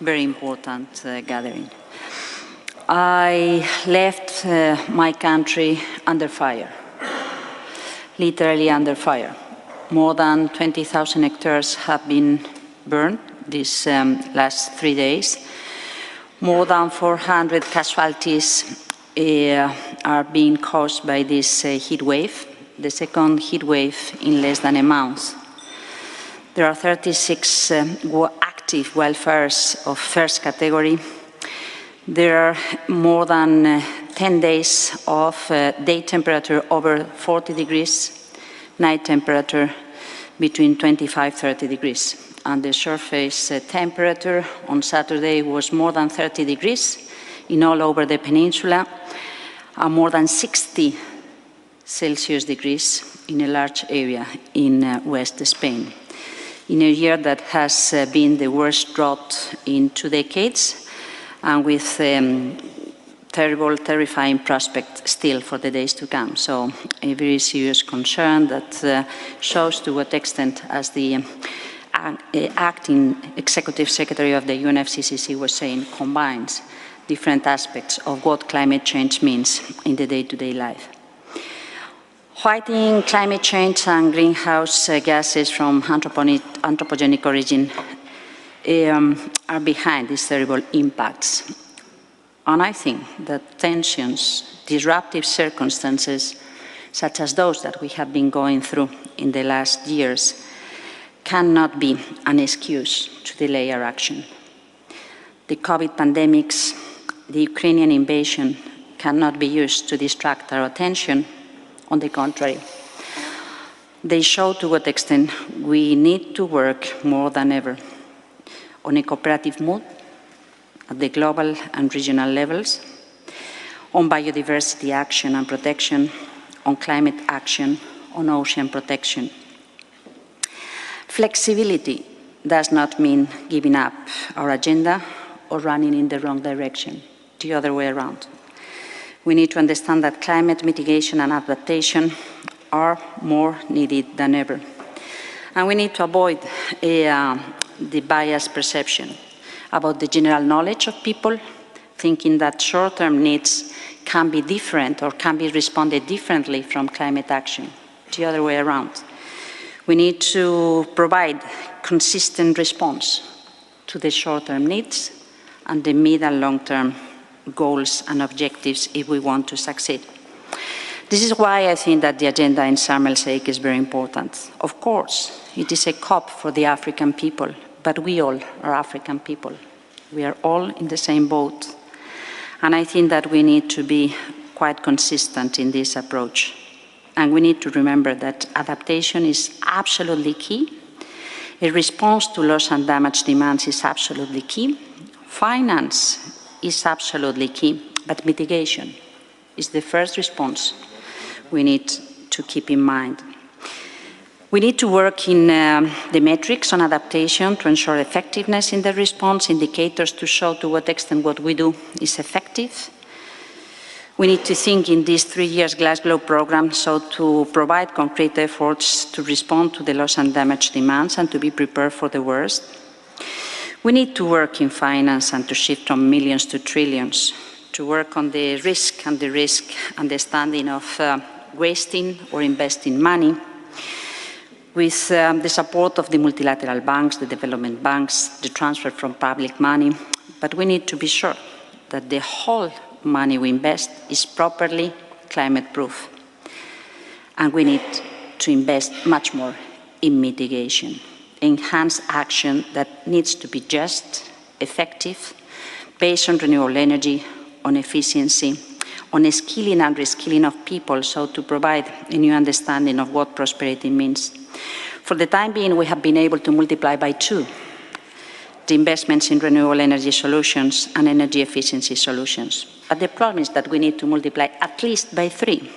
very important gathering. I left my country under fire, literally under fire. More than 20,000 hectares have been burned these last 3 days. More than 400 casualties are being caused by this heat wave, the second heat wave in less than a month. There are 36 active wildfires of first category. There are more than 10 days of day temperature over 40 degrees, night temperature between 25-30 degrees. And the surface temperature on Saturday was more than 30 degrees in all over the peninsula, more than 60 Celsius degrees in a large area in West Spain, in a year that has been the worst drought in 2 decades, and with terrible, terrifying prospect still for the days to come. So a very serious concern that shows to what extent, as the acting executive secretary of the UNFCCC was saying, combines different aspects of what climate change means in the day-to-day life. Fighting climate change and greenhouse gases from anthropogenic origin are behind these terrible impacts. And I think that tensions, disruptive circumstances, such as those that we have been going through in the last years, cannot be an excuse to delay our action. The COVID pandemics, the Ukrainian invasion cannot be used to distract our attention. On the contrary, they show to what extent we need to work more than ever on a cooperative mood at the global and regional levels, on biodiversity action and protection, on climate action, on ocean protection. Flexibility does not mean giving up our agenda or running in the wrong direction, the other way around. We need to understand that climate mitigation and adaptation are more needed than ever. And we need to avoid the biased perception about the general knowledge of people, thinking that short-term needs can be different or can be responded differently from climate action, the other way around. We need to provide consistent response to the short-term needs and the mid and long-term goals and objectives if we want to succeed. This is why I think that the agenda in Sharm el-Sheikh is very important. Of course, it is a COP for the African people, but we all are African people. We are all in the same boat. And I think that we need to be quite consistent in this approach. And we need to remember that adaptation is absolutely key. A response to loss and damage demands is absolutely key. Finance is absolutely key, but mitigation is the first response we need to keep in mind. We need to work in the metrics on adaptation to ensure effectiveness in the response, indicators to show to what extent what we do is effective. We need to think in this 3 years Glasgow program so to provide concrete efforts to respond to the loss and damage demands and to be prepared for the worst. We need to work in finance and to shift from millions to trillions, to work on the risk understanding of wasting or investing money, with the support of the multilateral banks, the development banks, the transfer from public money. But we need to be sure that the whole money we invest is properly climate-proof. And we need to invest much more in mitigation. Enhanced action that needs to be just, effective, based on renewable energy, on efficiency, on skilling and reskilling of people, so to provide a new understanding of what prosperity means. For the time being, we have been able to multiply by 2 the investments in renewable energy solutions and energy efficiency solutions. But the problem is that we need to multiply at least by 3.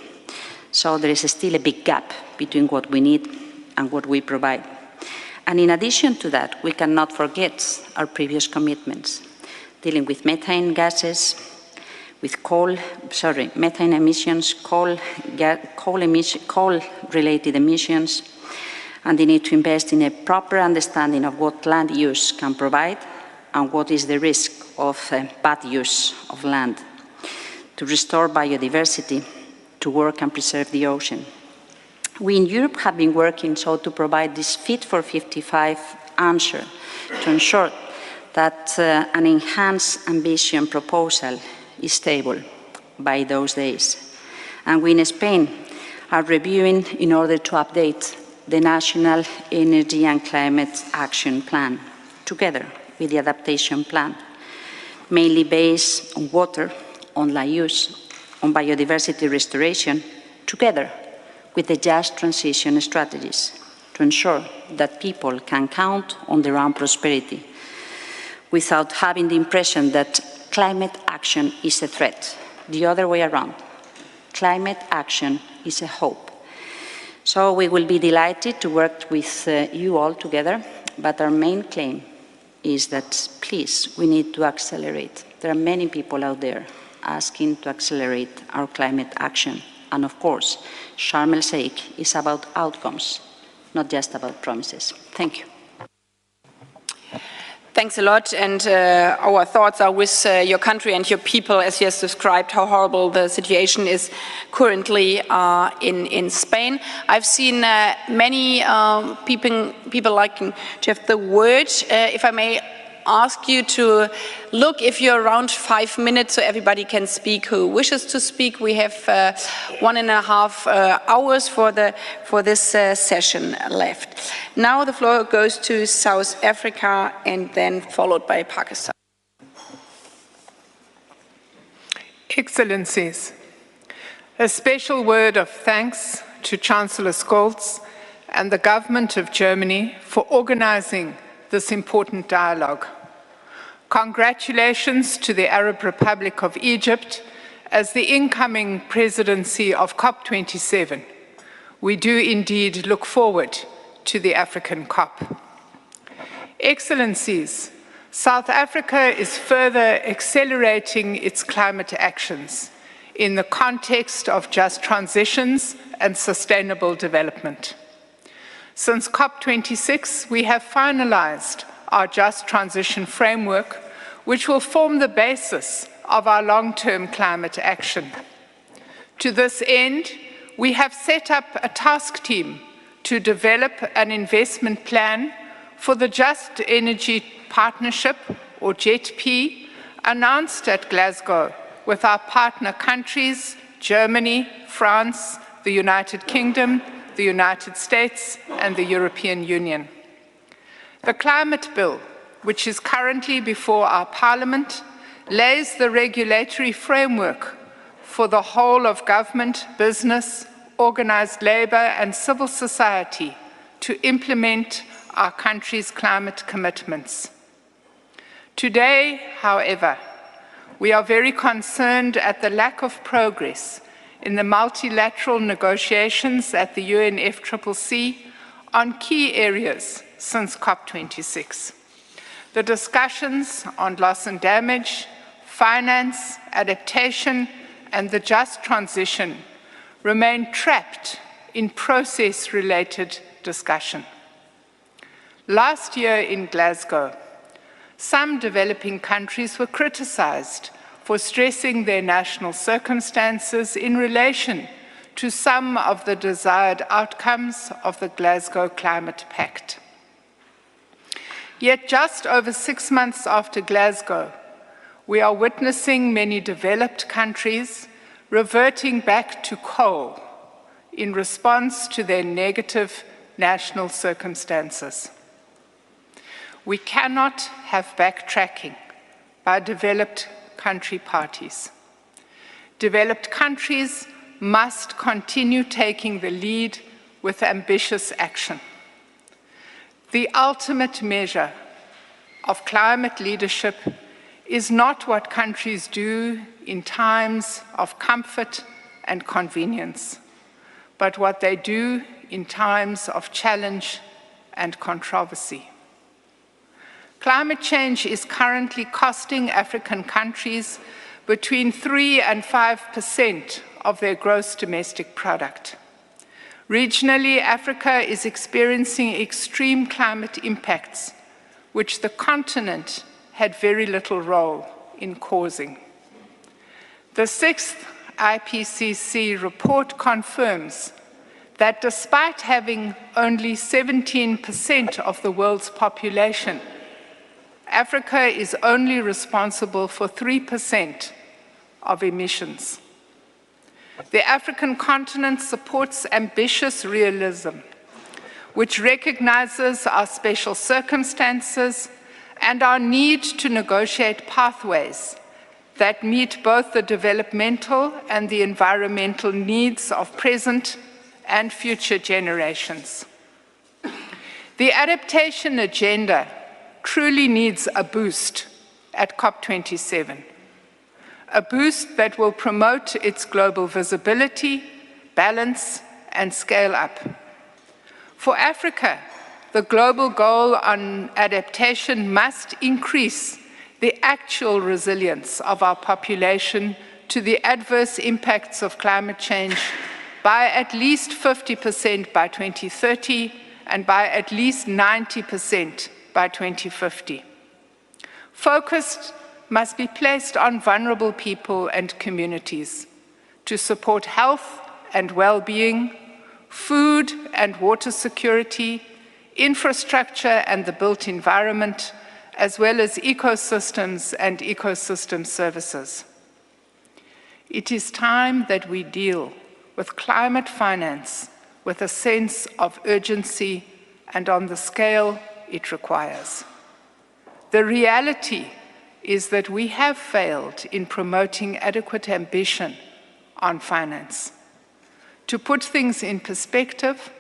So there is still a big gap between what we need and what we provide. And in addition to that, we cannot forget our previous commitments, dealing with methane gases, with methane emissions, coal-related emissions, and the need to invest in a proper understanding of what land use can provide and what is the risk of bad use of land, to restore biodiversity, to work and preserve the ocean. We in Europe have been working so to provide this Fit for 55 answer to ensure that an enhanced ambition proposal is stable by those days. And we in Spain are reviewing in order to update the National Energy and Climate Action Plan, together with the adaptation plan, mainly based on water, on land use, on biodiversity restoration, together with the just transition strategies, to ensure that people can count on their own prosperity without having the impression that climate action is a threat. The other way around. Climate action is a hope. So we will be delighted to work with you all together, but our main claim is that, please, we need to accelerate. There are many people out there asking to accelerate our climate action. And of course, Sharm el-Sheikh is about outcomes, not just about promises. Thank you. Thanks a lot, and our thoughts are with your country and your people, as you have described how horrible the situation is currently in Spain. I've seen many people liking to have the word. If I may ask you to look if you're around 5 minutes so everybody can speak who wishes to speak. We have 1.5 hours for this session left. Now the floor goes to South Africa and then followed by Pakistan. Excellencies, a special word of thanks to Chancellor Scholz and the government of Germany for organizing this important dialogue. Congratulations to the Arab Republic of Egypt as the incoming presidency of COP27. We do indeed look forward to the African COP. Excellencies, South Africa is further accelerating its climate actions in the context of just transitions and sustainable development. Since COP26, we have finalized our just transition framework, which will form the basis of our long-term climate action. To this end, we have set up a task team to develop an investment plan for the Just Energy Partnership, or JETP, announced at Glasgow with our partner countries, Germany, France, the United Kingdom, the United States, and the European Union. The climate bill, which is currently before our Parliament, lays the regulatory framework for the whole of government, business, organized labor, and civil society to implement our country's climate commitments. Today, however, we are very concerned at the lack of progress in the multilateral negotiations at the UNFCCC on key areas since COP26. The discussions on loss and damage, finance, adaptation, and the just transition remain trapped in process-related discussion. Last year in Glasgow, some developing countries were criticized for stressing their national circumstances in relation to some of the desired outcomes of the Glasgow Climate Pact. Yet just over 6 months after Glasgow, we are witnessing many developed countries reverting back to coal in response to their negative national circumstances. We cannot have backtracking by developed country parties. Developed countries must continue taking the lead with ambitious action. The ultimate measure of climate leadership is not what countries do in times of comfort and convenience, but what they do in times of challenge and controversy. Climate change is currently costing African countries between 3 and 5% of their gross domestic product. Regionally, Africa is experiencing extreme climate impacts, which the continent had very little role in causing. The 6th IPCC report confirms that despite having only 17% of the world's population, Africa is only responsible for 3% of emissions. The African continent supports ambitious realism, which recognizes our special circumstances and our need to negotiate pathways that meet both the developmental and the environmental needs of present and future generations. The adaptation agenda truly needs a boost at COP27, a boost that will promote its global visibility, balance, and scale up. For Africa, the global goal on adaptation must increase the actual resilience of our population to the adverse impacts of climate change by at least 50% by 2030 and by at least 90% by 2050. Focus must be placed on vulnerable people and communities to support health and well-being, food and water security, infrastructure and the built environment, as well as ecosystems and ecosystem services. It is time that we deal with climate finance with a sense of urgency and on the scale it requires. The reality is that we have failed in promoting adequate ambition on finance. To put things in perspective,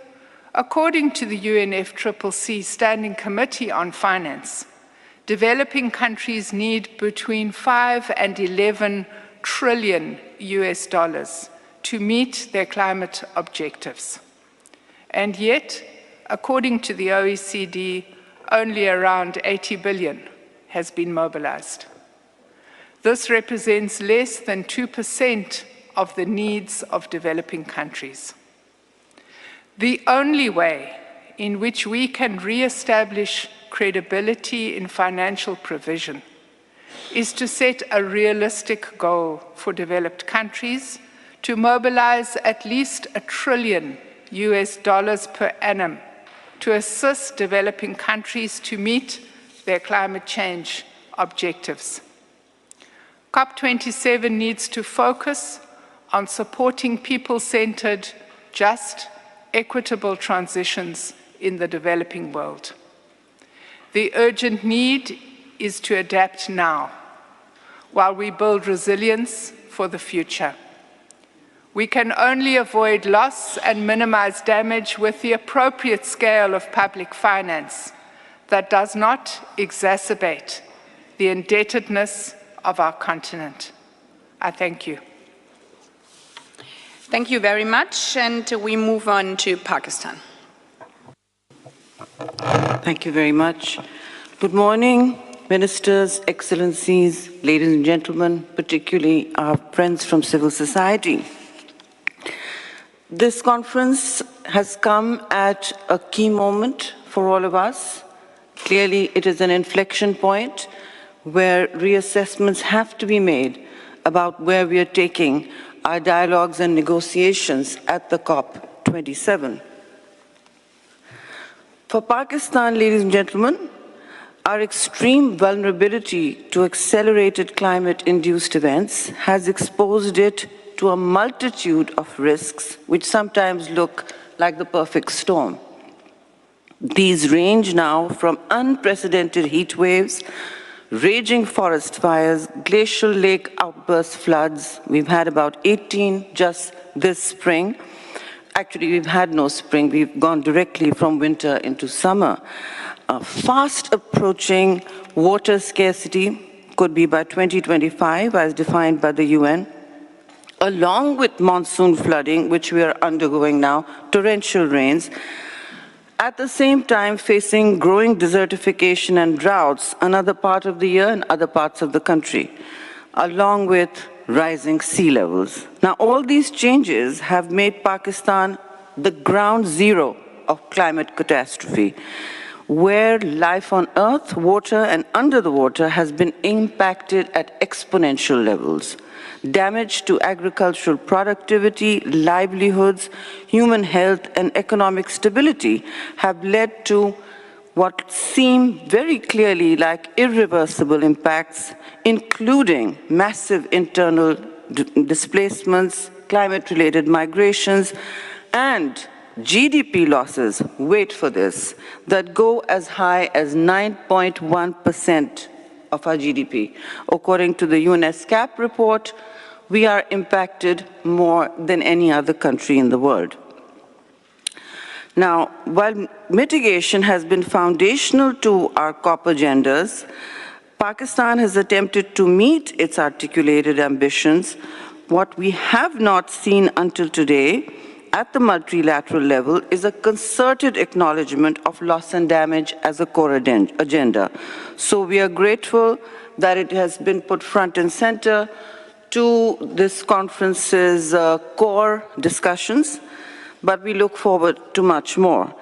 according to the UNFCCC Standing Committee on Finance, developing countries need between 5 and 11 trillion US dollars to meet their climate objectives. And yet, according to the OECD, only around 80 billion has been mobilized. This represents less than 2% of the needs of developing countries. The only way in which we can re-establish credibility in financial provision is to set a realistic goal for developed countries to mobilize at least $1 trillion US per annum to assist developing countries to meet their climate change objectives. COP27 needs to focus on supporting people-centered, just, equitable transitions in the developing world. The urgent need is to adapt now, while we build resilience for the future. We can only avoid loss and minimize damage with the appropriate scale of public finance that does not exacerbate the indebtedness of our continent. I thank you. Thank you very much, and we move on to Pakistan. Thank you very much. Good morning, ministers, excellencies, ladies and gentlemen, particularly our friends from civil society. This conference has come at a key moment for all of us. Clearly, it is an inflection point where reassessments have to be made about where we are taking our dialogues and negotiations at the COP27. For Pakistan, ladies and gentlemen, our extreme vulnerability to accelerated climate-induced events has exposed it to a multitude of risks which sometimes look like the perfect storm. These range now from unprecedented heat waves raging forest fires, glacial lake outburst floods. We've had about 18 just this spring. Actually, we've had no spring. We've gone directly from winter into summer. Fast approaching water scarcity, could be by 2025 as defined by the UN, along with monsoon flooding, which we are undergoing now, torrential rains, at the same time facing growing desertification and droughts another part of the year in other parts of the country, along with rising sea levels. Now, all these changes have made Pakistan the ground zero of climate catastrophe, where life on earth, water, and under the water has been impacted at exponential levels. Damage to agricultural productivity, livelihoods, human health, and economic stability have led to what seem very clearly like irreversible impacts, including massive internal displacements, climate-related migrations, and GDP losses, wait for this, that go as high as 9.1% of our GDP. According to the UNESCAP report, we are impacted more than any other country in the world. Now, while mitigation has been foundational to our COP agendas, Pakistan has attempted to meet its articulated ambitions. What we have not seen until today at the multilateral level is a concerted acknowledgement of loss and damage as a core agenda. So we are grateful that it has been put front and center to this conference's core discussions, but we look forward to much more.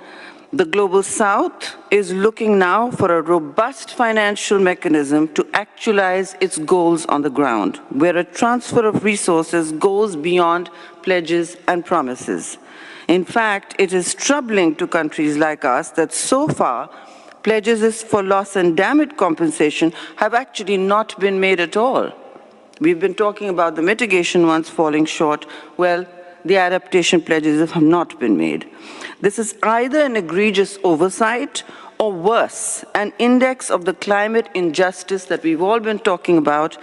The Global South is looking now for a robust financial mechanism to actualize its goals on the ground, where a transfer of resources goes beyond pledges and promises. In fact, it is troubling to countries like us that so far, pledges for loss and damage compensation have actually not been made at all. We've been talking about the mitigation ones falling short. Well, the adaptation pledges have not been made. This is either an egregious oversight or worse, an index of the climate injustice that we've all been talking about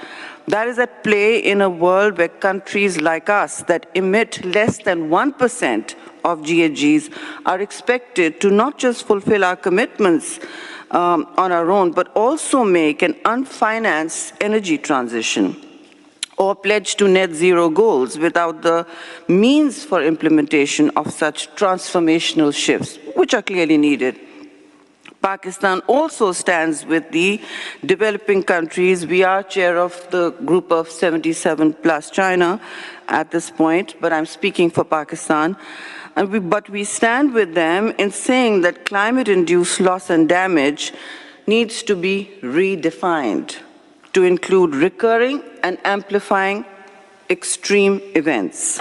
that is at play in a world where countries like us that emit less than 1% of GHGs are expected to not just fulfill our commitments on our own, but also make an unfinanced energy transition, or pledge to net zero goals without the means for implementation of such transformational shifts, which are clearly needed. Pakistan also stands with the developing countries. We are chair of the group of 77 plus China at this point, but I'm speaking for Pakistan. But we stand with them in saying that climate-induced loss and damage needs to be redefined to include recurring and amplifying extreme events.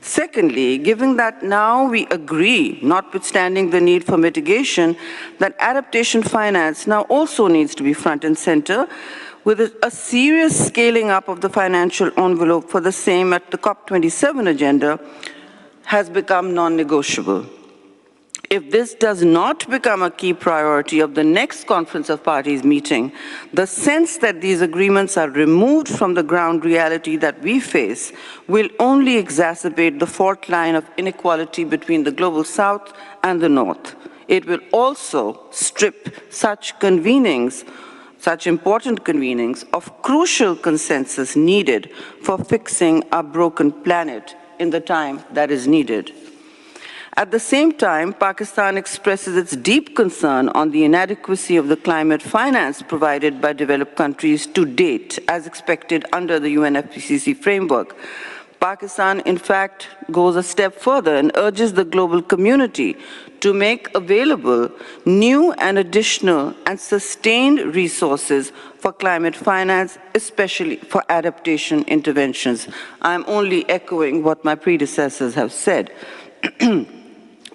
Secondly, given that now we agree, notwithstanding the need for mitigation, that adaptation finance now also needs to be front and center, with a serious scaling up of the financial envelope for the same at the COP27 agenda has become non-negotiable. If this does not become a key priority of the next Conference of Parties meeting, the sense that these agreements are removed from the ground reality that we face will only exacerbate the fault line of inequality between the Global South and the North. It will also strip such convenings, such important convenings, of crucial consensus needed for fixing our broken planet in the time that is needed. At the same time, Pakistan expresses its deep concern on the inadequacy of the climate finance provided by developed countries to date, as expected under the UNFCCC framework. Pakistan, in fact, goes a step further and urges the global community to make available new and additional and sustained resources for climate finance, especially for adaptation interventions. I'm only echoing what my predecessors have said.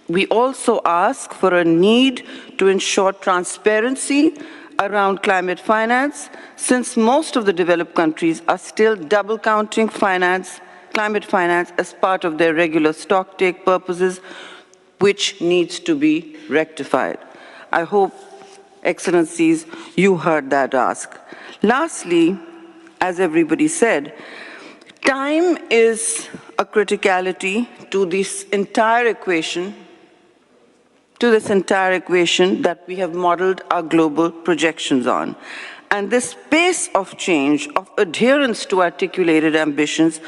We also ask for a need to ensure transparency around climate finance, since most of the developed countries are still double counting climate finance as part of their regular stocktake purposes, which needs to be rectified. I hope Excellencies, you heard that ask. Lastly, as everybody said, time is a criticality to this entire equation that we have modeled our global projections on. And this pace of change, of adherence to articulated ambitions,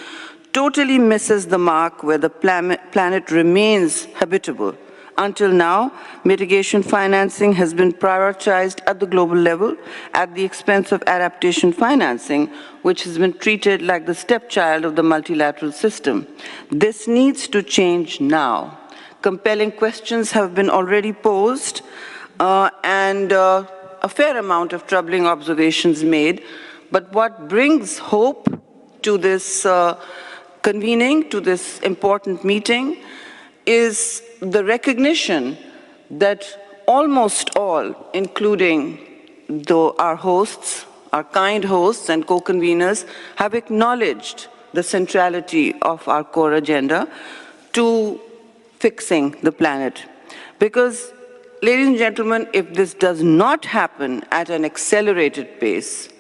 totally misses the mark where the planet remains habitable. Until now, mitigation financing has been prioritized at the global level at the expense of adaptation financing, which has been treated like the stepchild of the multilateral system. This needs to change now. Compelling questions have been already posed and a fair amount of troubling observations made. But what brings hope to this convening, to this important meeting, is the recognition that almost all, including our hosts, our kind hosts and co-conveners, have acknowledged the centrality of our core agenda to fixing the planet. Because, ladies and gentlemen, if this does not happen at an accelerated pace,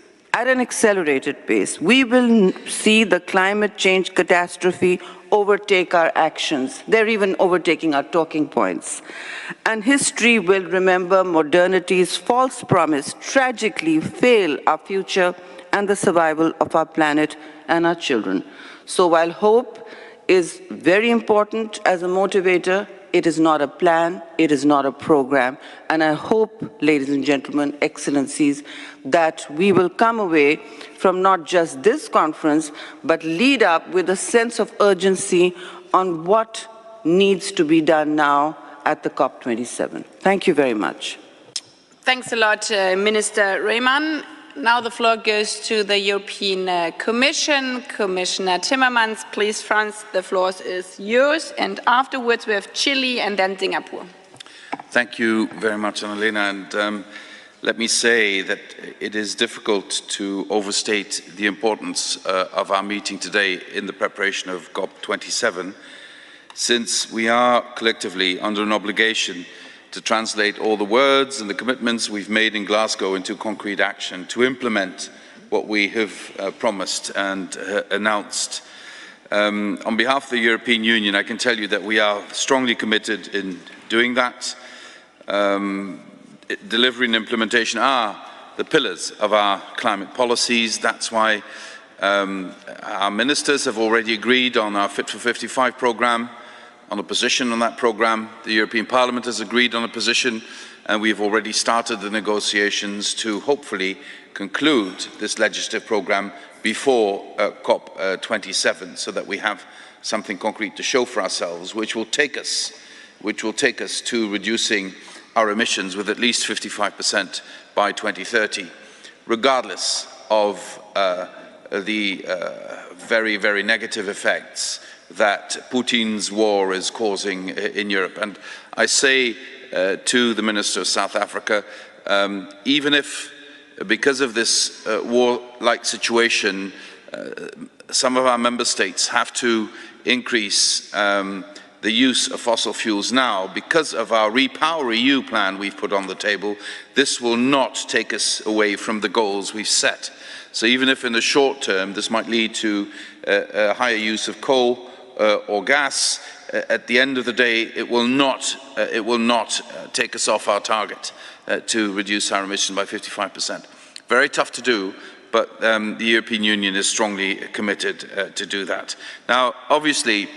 we will see the climate change catastrophe overtake our actions. They're even overtaking our talking points. And history will remember modernity's false promise tragically fail our future and the survival of our planet and our children. So while hope is very important as a motivator, it is not a plan, it is not a program. And I hope, ladies and gentlemen, excellencies, that we will come away from not just this conference, but lead up with a sense of urgency on what needs to be done now at the COP27. Thank you very much. Thanks a lot, Minister Rehmann. Now the floor goes to the European Commission. Commissioner Timmermans, please, Franz, the floor is yours. And afterwards we have Chile and then Singapore. Thank you very much, Annalena. And let me say that it is difficult to overstate the importance of our meeting today in the preparation of COP27, since we are collectively under an obligation to translate all the words and the commitments we've made in Glasgow into concrete action to implement what we have promised and announced. On behalf of the European Union, I can tell you that we are strongly committed in doing that. Delivery and implementation are the pillars of our climate policies. That's why our ministers have already agreed on our Fit for 55 programme, on a position on that programme. The European Parliament has agreed on a position, and we have already started the negotiations to hopefully conclude this legislative programme before COP27, so that we have something concrete to show for ourselves, which will take us to reducing our emissions with at least 55% by 2030, regardless of the very, very negative effects that Putin's war is causing in Europe. And I say to the Minister of South Africa, even if, because of this war-like situation, some of our member states have to increase the use of fossil fuels now, because of our Repower EU plan we've put on the table, this will not take us away from the goals we've set. So even if in the short term this might lead to a higher use of coal or gas, at the end of the day it will not take us off our target to reduce our emission by 55%. Very tough to do, but the European Union is strongly committed to do that. Now, obviously,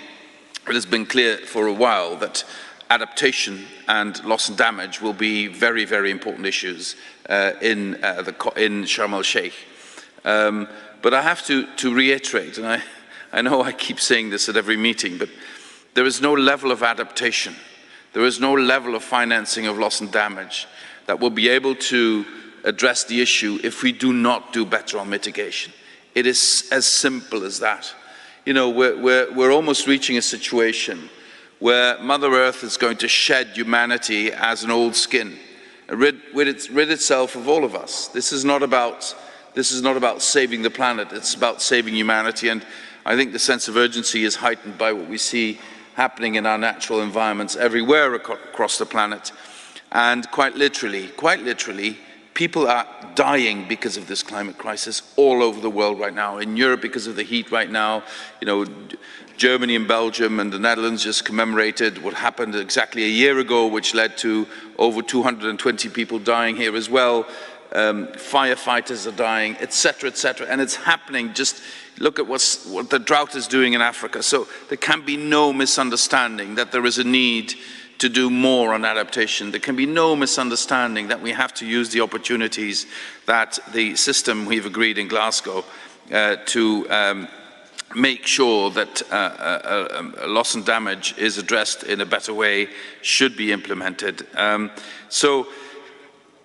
it has been clear for a while that adaptation and loss and damage will be very, very important issues in Sharm el-Sheikh. But I have to reiterate, and I know I keep saying this at every meeting, but there is no level of adaptation, there is no level of financing of loss and damage that will be able to address the issue if we do not do better on mitigation. It is as simple as that. You know, we're almost reaching a situation where Mother Earth is going to shed humanity as an old skin, and rid itself of all of us. This is not about saving the planet, it's about saving humanity, and I think the sense of urgency is heightened by what we see happening in our natural environments everywhere across the planet. And quite literally, people are dying because of this climate crisis all over the world right now. In Europe, because of the heat right now, Germany and Belgium and the Netherlands just commemorated what happened exactly a year ago, which led to over 220 people dying here as well. Firefighters are dying, etc., etc. And it's happening. Just look at what the drought is doing in Africa. So there can be no misunderstanding that there is a need to do more on adaptation. There can be no misunderstanding that we have to use the opportunities that the system we've agreed in Glasgow to make sure that loss and damage is addressed in a better way should be implemented. So,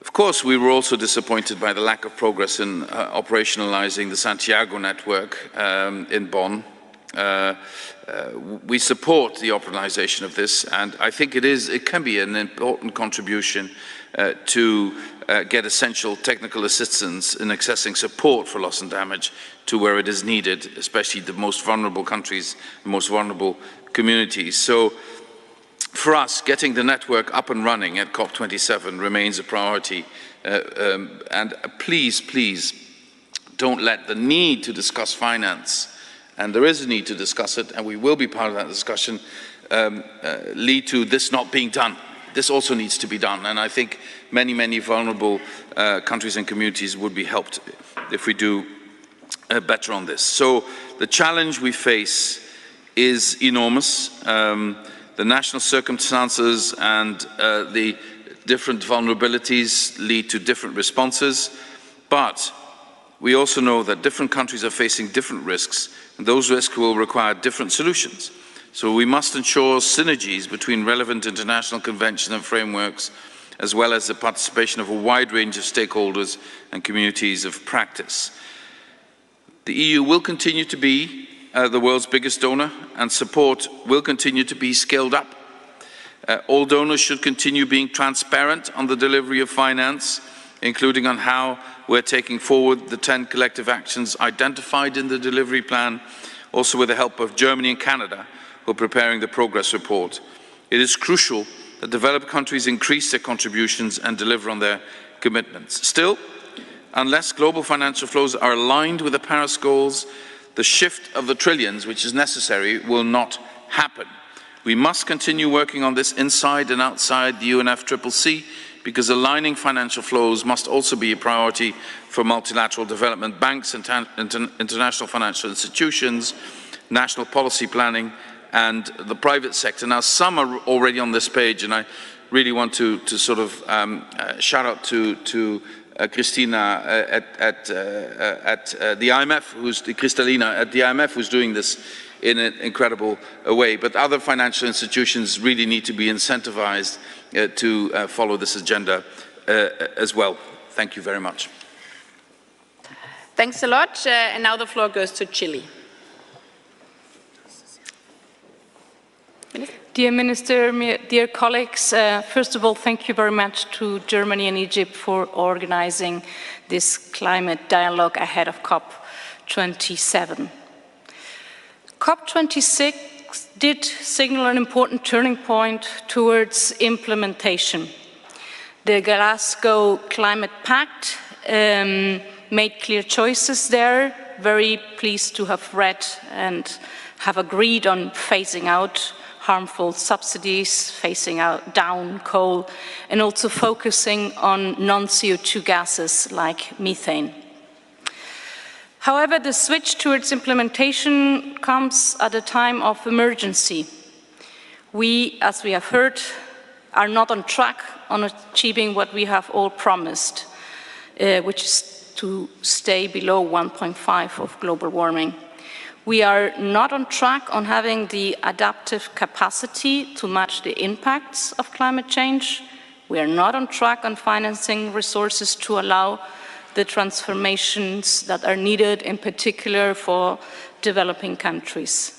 of course, we were also disappointed by the lack of progress in operationalizing the Santiago network in Bonn. We support the operationalization of this, and I think it can be an important contribution to get essential technical assistance in accessing support for loss and damage to where it is needed, especially the most vulnerable countries, the most vulnerable communities. So for us, getting the network up and running at COP27 remains a priority. And please, don't let the need to discuss finance, and there is a need to discuss it, and we will be part of that discussion, lead to this not being done. This also needs to be done, and I think many vulnerable countries and communities would be helped if we do better on this. So the challenge we face is enormous. The national circumstances and the different vulnerabilities lead to different responses, but we also know that different countries are facing different risks, and those risks will require different solutions. So we must ensure synergies between relevant international conventions and frameworks, as well as the participation of a wide range of stakeholders and communities of practice. The EU will continue to be the world's biggest donor, and support will continue to be scaled up. All donors should continue being transparent on the delivery of finance, including on how we're taking forward the 10 collective actions identified in the delivery plan, also with the help of Germany and Canada, who are preparing the progress report. It is crucial that developed countries increase their contributions and deliver on their commitments. Still, unless global financial flows are aligned with the Paris goals, the shift of the trillions, which is necessary, will not happen. We must continue working on this inside and outside the UNFCCC, because aligning financial flows must also be a priority for multilateral development banks, international financial institutions, national policy planning, and the private sector. Now, some are already on this page, and I really want to sort of shout out to Christina at the IMF, Kristalina at the IMF, who's doing this in an incredible way. But other financial institutions really need to be incentivized to follow this agenda as well. Thank you very much. Thanks a lot. And now the floor goes to Chile. Dear Minister, dear colleagues, first of all, thank you very much to Germany and Egypt for organizing this climate dialogue ahead of COP27. COP26 did signal an important turning point towards implementation. The Glasgow Climate Pact made clear choices there. Very pleased to have read and have agreed on phasing out harmful subsidies, phasing down coal, and also focusing on non-CO2 gases like methane. However, the switch towards implementation comes at a time of emergency. We, as we have heard, are not on track on achieving what we have all promised, which is to stay below 1.5 of global warming. We are not on track on having the adaptive capacity to match the impacts of climate change. We are not on track on financing resources to allow the transformations that are needed, in particular for developing countries.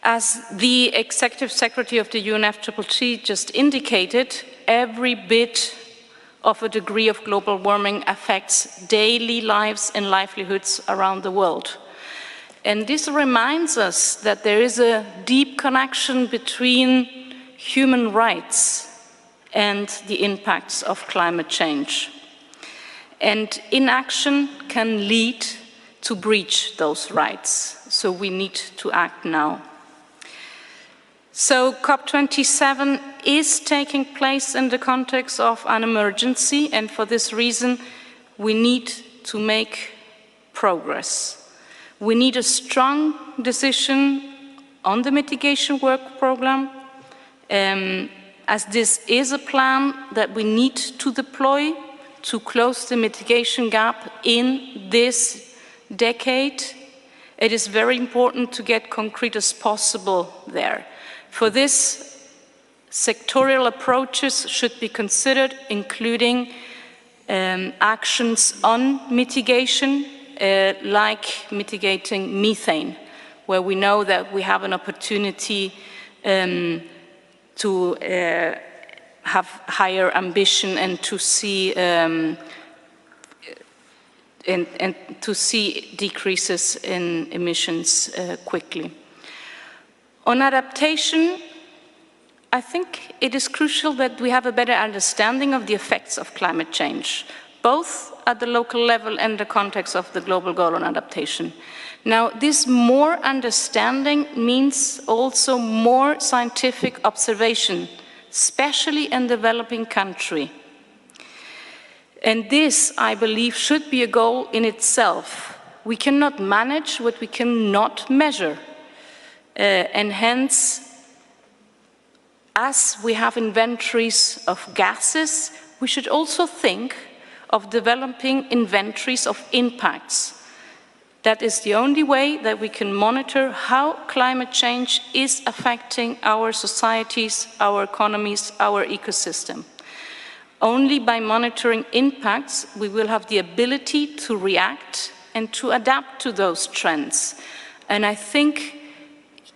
As the Executive Secretary of the UNFCCC just indicated, every bit of a degree of global warming affects daily lives and livelihoods around the world. And this reminds us that there is a deep connection between human rights and the impacts of climate change. And inaction can lead to breach those rights, so we need to act now. So COP27 is taking place in the context of an emergency, and for this reason we need to make progress. We need a strong decision on the mitigation work program, as this is a plan that we need to deploy to close the mitigation gap in this decade. It is very important to get concrete as possible there. For this, sectorial approaches should be considered, including actions on mitigation, like mitigating methane, where we know that we have an opportunity to have higher ambition and to see to see decreases in emissions quickly. On adaptation, I think it is crucial that we have a better understanding of the effects of climate change, both at the local level and the context of the global goal on adaptation. Now, this more understanding means also more scientific observation, especially in developing countries. And this, I believe, should be a goal in itself. We cannot manage what we cannot measure. And hence, as we have inventories of gases, we should also think of developing inventories of impacts. That is the only way that we can monitor how climate change is affecting our societies, our economies, our ecosystem. Only by monitoring impacts, we will have the ability to react and to adapt to those trends. And I think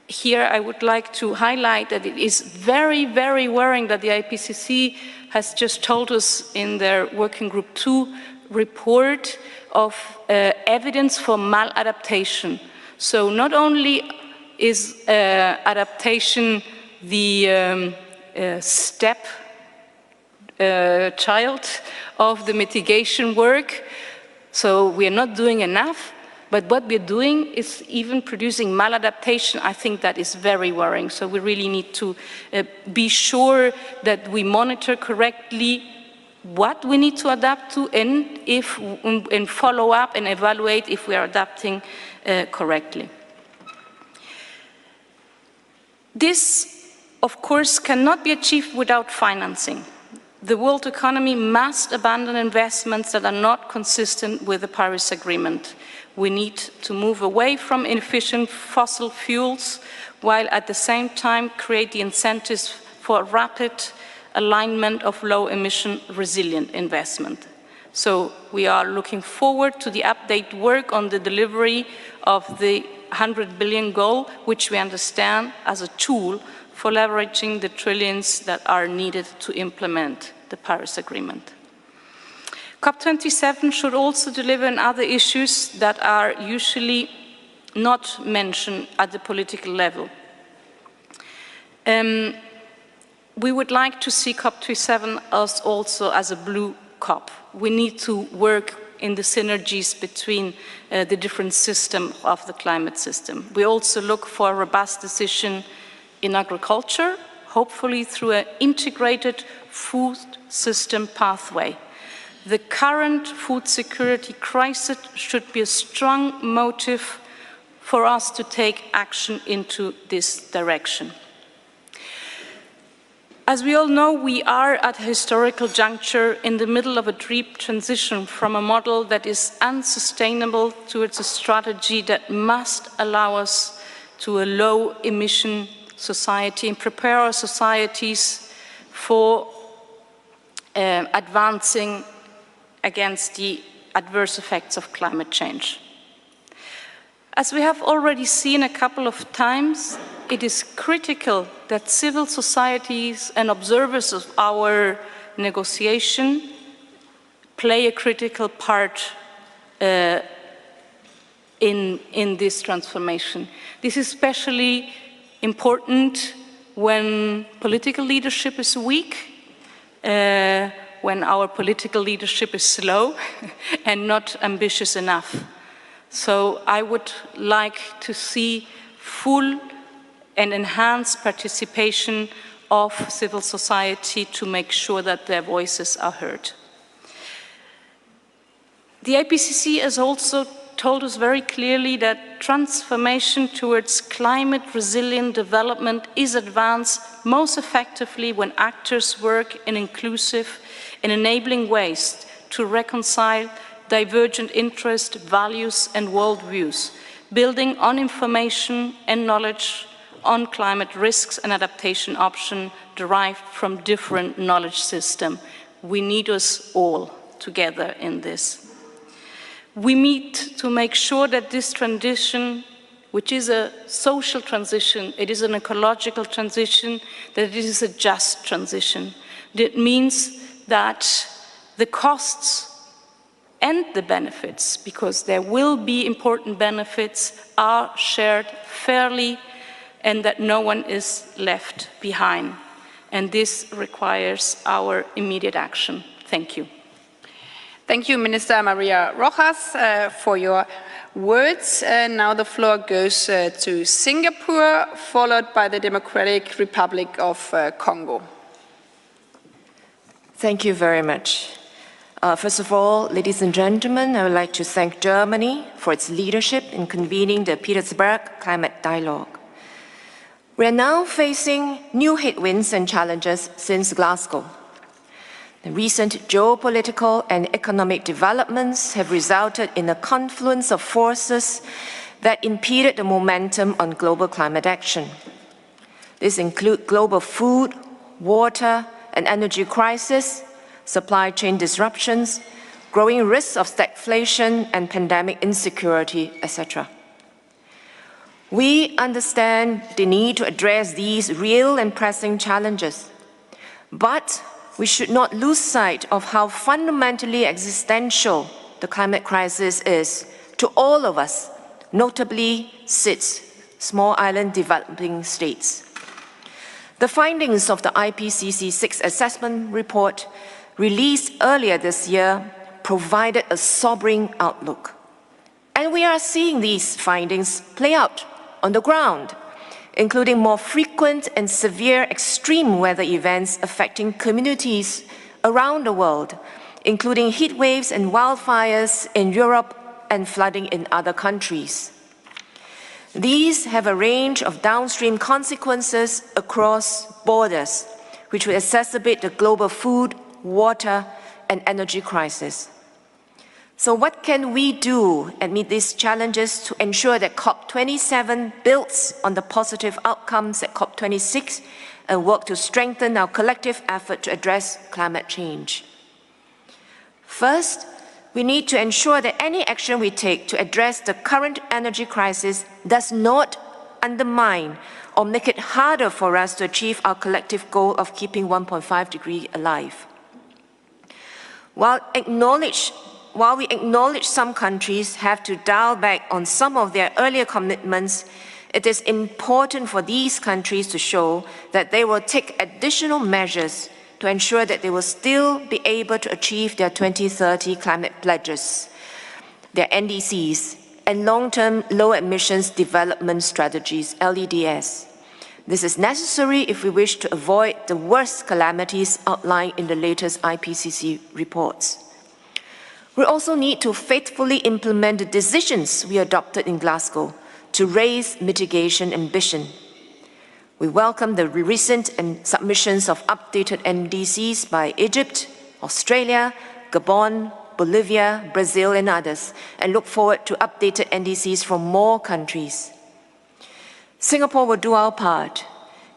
here I would like to highlight that it is very, very worrying that the IPCC has just told us in their Working Group 2 report of evidence for maladaptation. So not only is adaptation the step child of the mitigation work, so we are not doing enough, but what we're doing is even producing maladaptation. I think that is very worrying. So we really need to be sure that we monitor correctly what we need to adapt to and follow up and evaluate if we are adapting correctly. This, of course, cannot be achieved without financing. The world economy must abandon investments that are not consistent with the Paris Agreement. We need to move away from inefficient fossil fuels while at the same time create the incentives for rapid alignment of low-emission resilient investment. So we are looking forward to the update work on the delivery of the 100 billion goal, which we understand as a tool for leveraging the trillions that are needed to implement the Paris Agreement. COP27 should also deliver on other issues that are usually not mentioned at the political level. We would like to see COP27 also as a blue COP. We need to work in the synergies between the different systems of the climate system. We also look for a robust decision in agriculture, hopefully through an integrated food system pathway. The current food security crisis should be a strong motive for us to take action into this direction. As we all know, we are at a historical juncture in the middle of a deep transition from a model that is unsustainable towards a strategy that must allow us to a low-emission society and prepare our societies for advancing against the adverse effects of climate change. As we have already seen a couple of times, it is critical that civil societies and observers of our negotiation play a critical part in this transformation. This is especially important when political leadership is weak, when our political leadership is slow and not ambitious enough. So I would like to see full and enhanced participation of civil society to make sure that their voices are heard. The IPCC has also told us very clearly that transformation towards climate-resilient development is advanced most effectively when actors work in inclusive and enabling ways to reconcile divergent interests, values, and worldviews, building on information and knowledge on climate risks and adaptation options derived from different knowledge systems. We need us all together in this. We need to make sure that this transition, which is a social transition, it is an ecological transition, that it is a just transition. That means that the costs and the benefits, because there will be important benefits, are shared fairly and that no one is left behind. And this requires our immediate action. Thank you. Thank you, Minister Maria Rojas, for your words. Now the floor goes to Singapore, followed by the Democratic Republic of Congo. Thank you very much. First of all, ladies and gentlemen, I would like to thank Germany for its leadership in convening the Petersberg Climate Dialogue. We are now facing new headwinds and challenges since Glasgow. The recent geopolitical and economic developments have resulted in a confluence of forces that impeded the momentum on global climate action. These include global food, water, and energy crisis, supply chain disruptions, growing risks of stagflation and pandemic insecurity, etc. We understand the need to address these real and pressing challenges, but we should not lose sight of how fundamentally existential the climate crisis is to all of us, notably SIDS, Small Island Developing States. The findings of the IPCC 6th Assessment Report released earlier this year provided a sobering outlook. And we are seeing these findings play out on the ground, including more frequent and severe extreme weather events affecting communities around the world, including heat waves and wildfires in Europe and flooding in other countries. These have a range of downstream consequences across borders, which will exacerbate the global food, water, and energy crisis. So what can we do amid these challenges to ensure that COP27 builds on the positive outcomes at COP26 and work to strengthen our collective effort to address climate change? First, we need to ensure that any action we take to address the current energy crisis does not undermine or make it harder for us to achieve our collective goal of keeping 1.5 degrees alive. While we acknowledge some countries have to dial back on some of their earlier commitments, it is important for these countries to show that they will take additional measures to ensure that they will still be able to achieve their 2030 climate pledges, their NDCs, and long-term low emissions development strategies, LEDS. This is necessary if we wish to avoid the worst calamities outlined in the latest IPCC reports. We also need to faithfully implement the decisions we adopted in Glasgow to raise mitigation ambition. We welcome the recent submissions of updated NDCs by Egypt, Australia, Gabon, Bolivia, Brazil, and others, and look forward to updated NDCs from more countries. Singapore will do our part.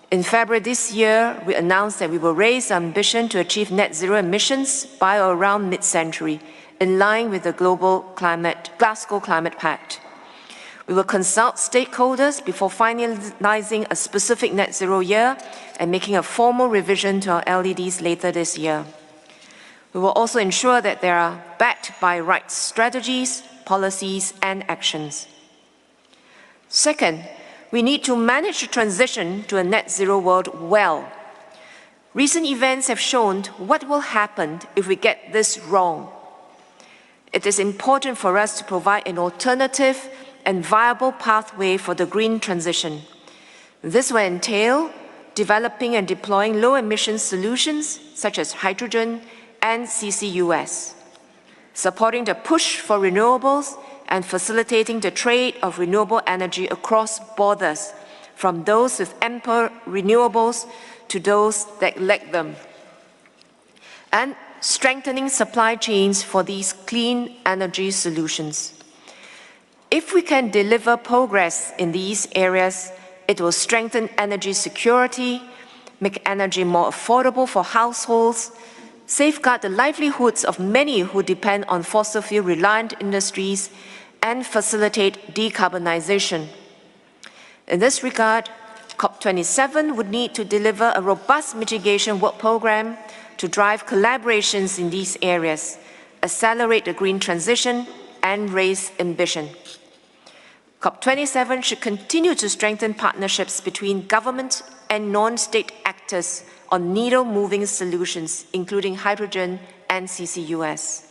In February this year, we announced that we will raise our ambition to achieve net zero emissions by or around mid-century, in line with the Glasgow Climate Pact. We will consult stakeholders before finalizing a specific net zero year and making a formal revision to our LEDs later this year. We will also ensure that they are backed by right strategies, policies, and actions. Second, we need to manage the transition to a net zero world well. Recent events have shown what will happen if we get this wrong. It is important for us to provide an alternative and viable pathway for the green transition. This will entail developing and deploying low-emission solutions such as hydrogen and CCUS, supporting the push for renewables and facilitating the trade of renewable energy across borders, from those with ample renewables to those that lack them, and strengthening supply chains for these clean energy solutions. If we can deliver progress in these areas, it will strengthen energy security, make energy more affordable for households, safeguard the livelihoods of many who depend on fossil fuel-reliant industries, and facilitate decarbonization. In this regard, COP27 would need to deliver a robust mitigation work program to drive collaborations in these areas, accelerate the green transition, and raise ambition. COP27 should continue to strengthen partnerships between government and non-state actors on needle-moving solutions, including hydrogen and CCUS.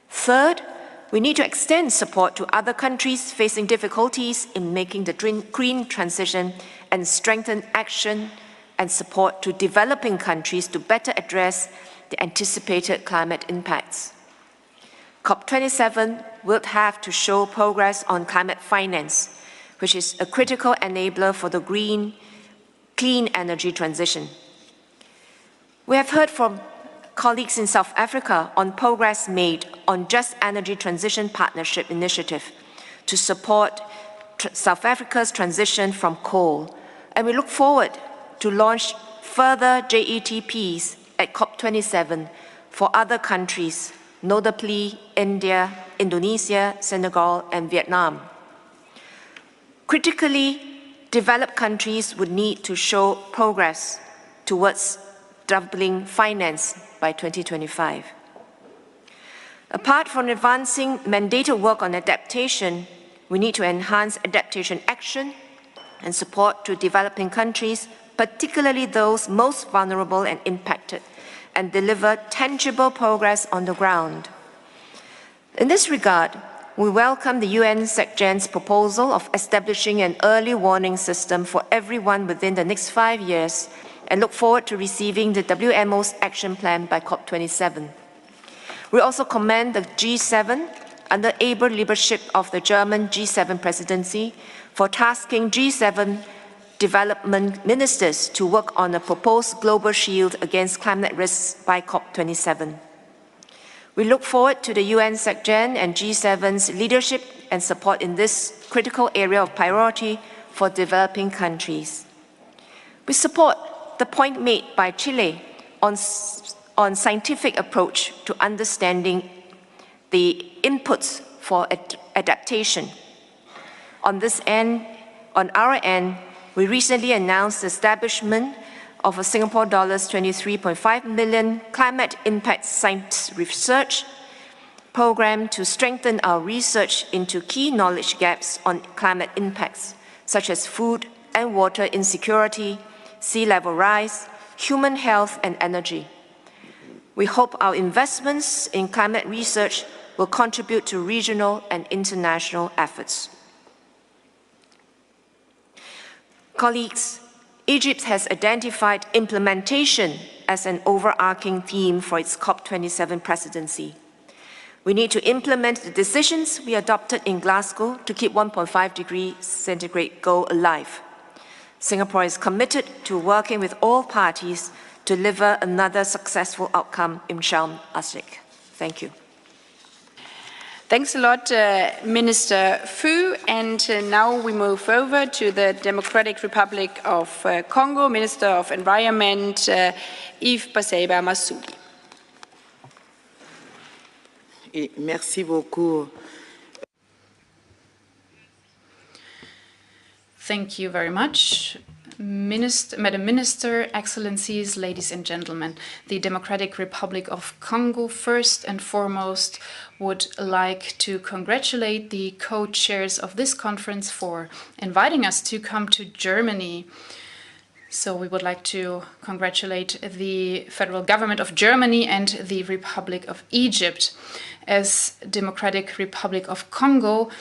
Third, we need to extend support to other countries facing difficulties in making the green transition and strengthen action and support to developing countries to better address the anticipated climate impacts. COP27 will have to show progress on climate finance, which is a critical enabler for the green, clean energy transition. We have heard from colleagues in South Africa on progress made on Just Energy Transition Partnership Initiative to support South Africa's transition from coal, and we look forward to launch further JETPs at COP27 for other countries, notably India, Indonesia, Senegal, and Vietnam. Critically, developed countries would need to show progress towards doubling finance by 2025. Apart from advancing mandated work on adaptation, we need to enhance adaptation action and support to developing countries, particularly those most vulnerable and impacted, and deliver tangible progress on the ground. In this regard, we welcome the UN CHANG's proposal of establishing an early warning system for everyone within the next 5 years and look forward to receiving the WMO's action plan by COP27. We also commend the G7 under able leadership of the German G7 presidency for tasking G7 development ministers to work on a proposed global shield against climate risks by COP27. We look forward to the UN CHANG and G7's leadership and support in this critical area of priority for developing countries. We support the point made by Chile on scientific approach to understanding the inputs for adaptation. On this end, on our end, we recently announced the establishment of a Singapore dollars 23.5 million climate impact science research program to strengthen our research into key knowledge gaps on climate impacts, such as food and water insecurity, sea level rise, human health, and energy. We hope our investments in climate research will contribute to regional and international efforts. Colleagues, Egypt has identified implementation as an overarching theme for its COP27 presidency. We need to implement the decisions we adopted in Glasgow to keep 1.5 degrees centigrade goal alive. Singapore is committed to working with all parties to deliver another successful outcome in Sharm el-Sheikh. Thank you. Thanks a lot, Minister Fu. And now we move over to the Democratic Republic of Congo, Minister of Environment, Yves Baseba Massoudi. Merci beaucoup. Thank you very much. Madam Minister, Excellencies, ladies and gentlemen, the Democratic Republic of Congo first and foremost would like to congratulate the co-chairs of this conference for inviting us to come to Germany. So we would like to congratulate the federal government of Germany and the Republic of Egypt. As Democratic Republic of Congo,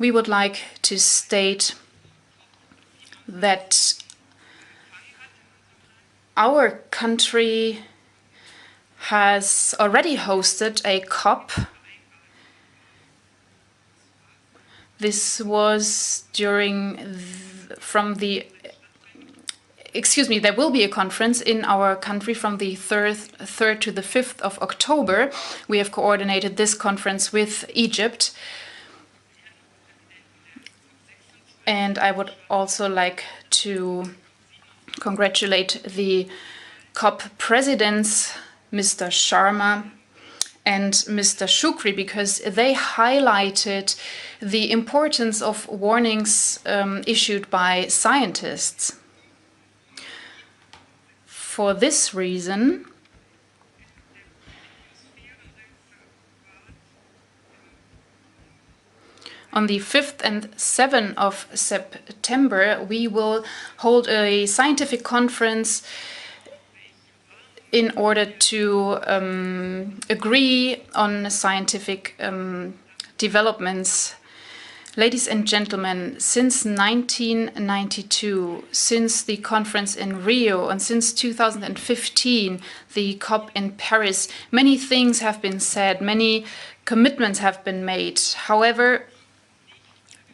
we would like to state that our country has already hosted a COP. This was there will be a conference in our country from the 3rd to the 5th of October. We have coordinated this conference with Egypt. And I would also like to congratulate the COP presidents, Mr. Sharma and Mr. Shukri, because they highlighted the importance of warnings issued by scientists. For this reason, on the 5th and 7th of September, we will hold a scientific conference in order to agree on scientific developments. Ladies and gentlemen, since 1992, since the conference in Rio, and since 2015, the COP in Paris, many things have been said, many commitments have been made. However,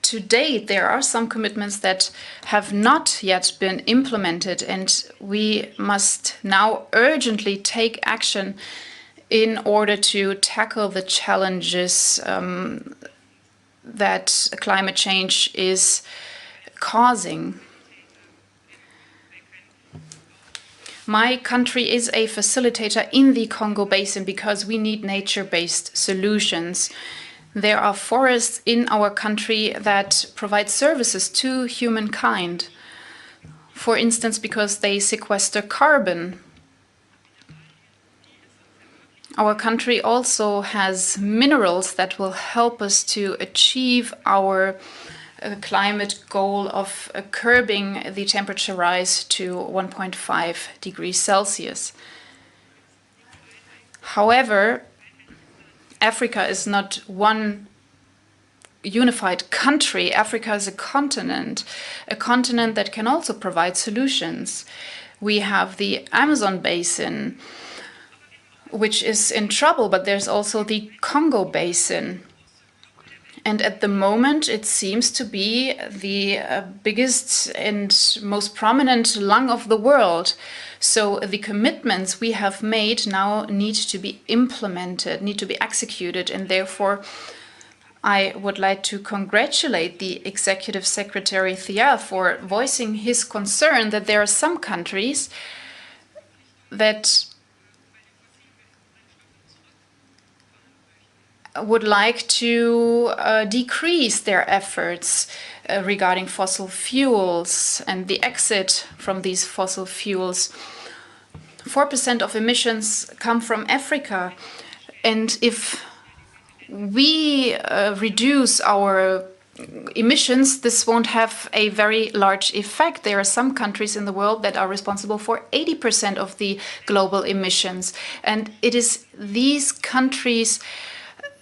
to date, there are some commitments that have not yet been implemented, and we must now urgently take action in order to tackle the challenges that climate change is causing. My country is a facilitator in the Congo Basin because we need nature-based solutions. There are forests in our country that provide services to humankind. For instance, because they sequester carbon. Our country also has minerals that will help us to achieve our climate goal of curbing the temperature rise to 1.5 degrees Celsius. However, Africa is not one unified country. Africa is a continent that can also provide solutions. We have the Amazon basin, which is in trouble, but there's also the Congo basin. And at the moment, it seems to be the biggest and most prominent lung of the world. So the commitments we have made now need to be implemented, need to be executed, and therefore I would like to congratulate the Executive Secretary Thia for voicing his concern that there are some countries that would like to decrease their efforts regarding fossil fuels and the exit from these fossil fuels. 4% of emissions come from Africa, and if we reduce our emissions, this won't have a very large effect. There are some countries in the world that are responsible for 80% of the global emissions, and it is these countries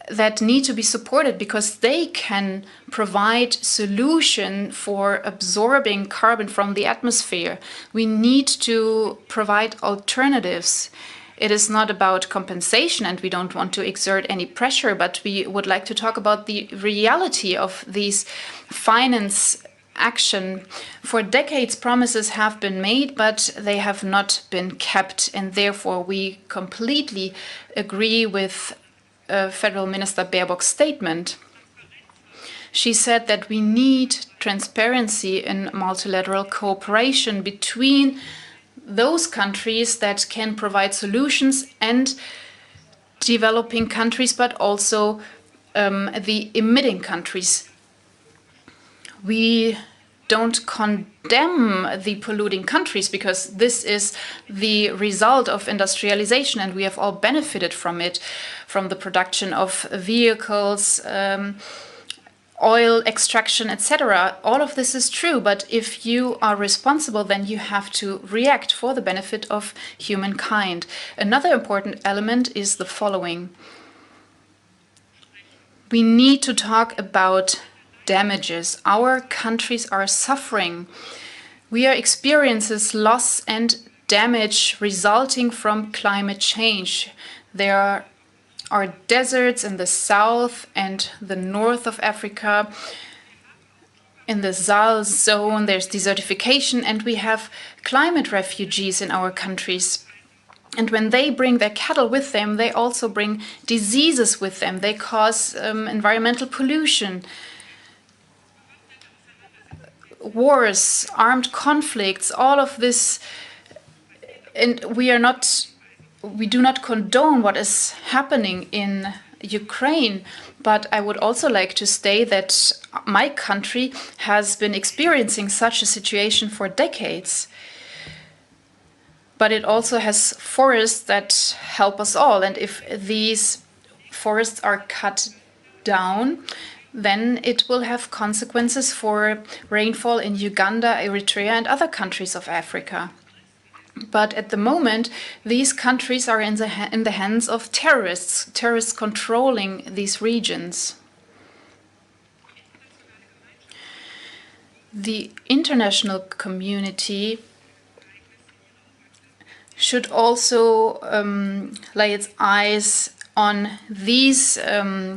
that need to be supported because they can provide solution for absorbing carbon from the atmosphere. We need to provide alternatives. It is not about compensation, and we don't want to exert any pressure, but we would like to talk about the reality of these finance action. For decades, promises have been made, but they have not been kept, and therefore we completely agree with Federal Minister Baerbock's statement. She said that we need transparency in multilateral cooperation between those countries that can provide solutions and developing countries, but also the emitting countries. We don't condemn the polluting countries because this is the result of industrialization, and we have all benefited from it, from the production of vehicles, oil extraction, etc. All of this is true, but if you are responsible, then you have to react for the benefit of humankind. Another important element is the following. We need to talk about damages. Our countries are suffering. We are experiencing loss and damage resulting from climate change. There are deserts in the south and the north of Africa. In the Sahel zone, there's desertification, and we have climate refugees in our countries. And when they bring their cattle with them, they also bring diseases with them. They cause environmental pollution, wars, armed conflicts, all of this. And we do not condone what is happening in Ukraine, but I would also like to state that my country has been experiencing such a situation for decades. But it also has forests that help us all, and if these forests are cut down, then it will have consequences for rainfall in Uganda, Eritrea, and other countries of Africa. But at the moment, these countries are in the hands of terrorists controlling these regions. The international community should also lay its eyes on these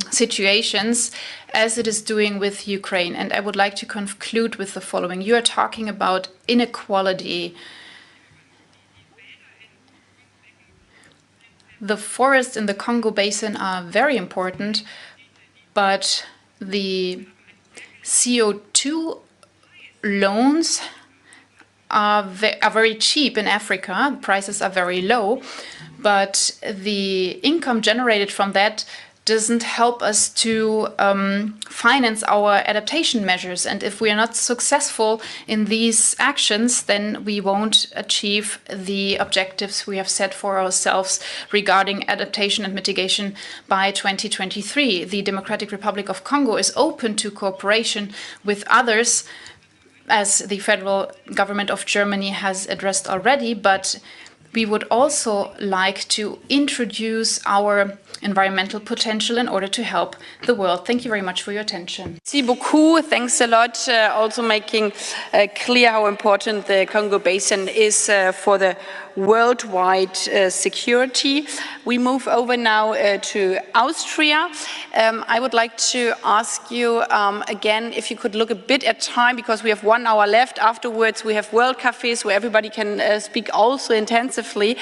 situations as it is doing with Ukraine. And I would like to conclude with the following. You are talking about inequality. The forests in the Congo Basin are very important, but the CO2 loans are very cheap in Africa. Prices are very low, but the income generated from that doesn't help us to finance our adaptation measures. And if we are not successful in these actions, then we won't achieve the objectives we have set for ourselves regarding adaptation and mitigation by 2023. The Democratic Republic of Congo is open to cooperation with others, as the federal government of Germany has addressed already, but we would also like to introduce our environmental potential in order to help the world. Thank you very much for your attention. Merci beaucoup. Thanks a lot. Also making clear how important the Congo Basin is for the worldwide security. We move over now to Austria. I would like to ask you again if you could look a bit at time, because we have 1 hour left. Afterwards we have World Cafes where everybody can speak also intensively,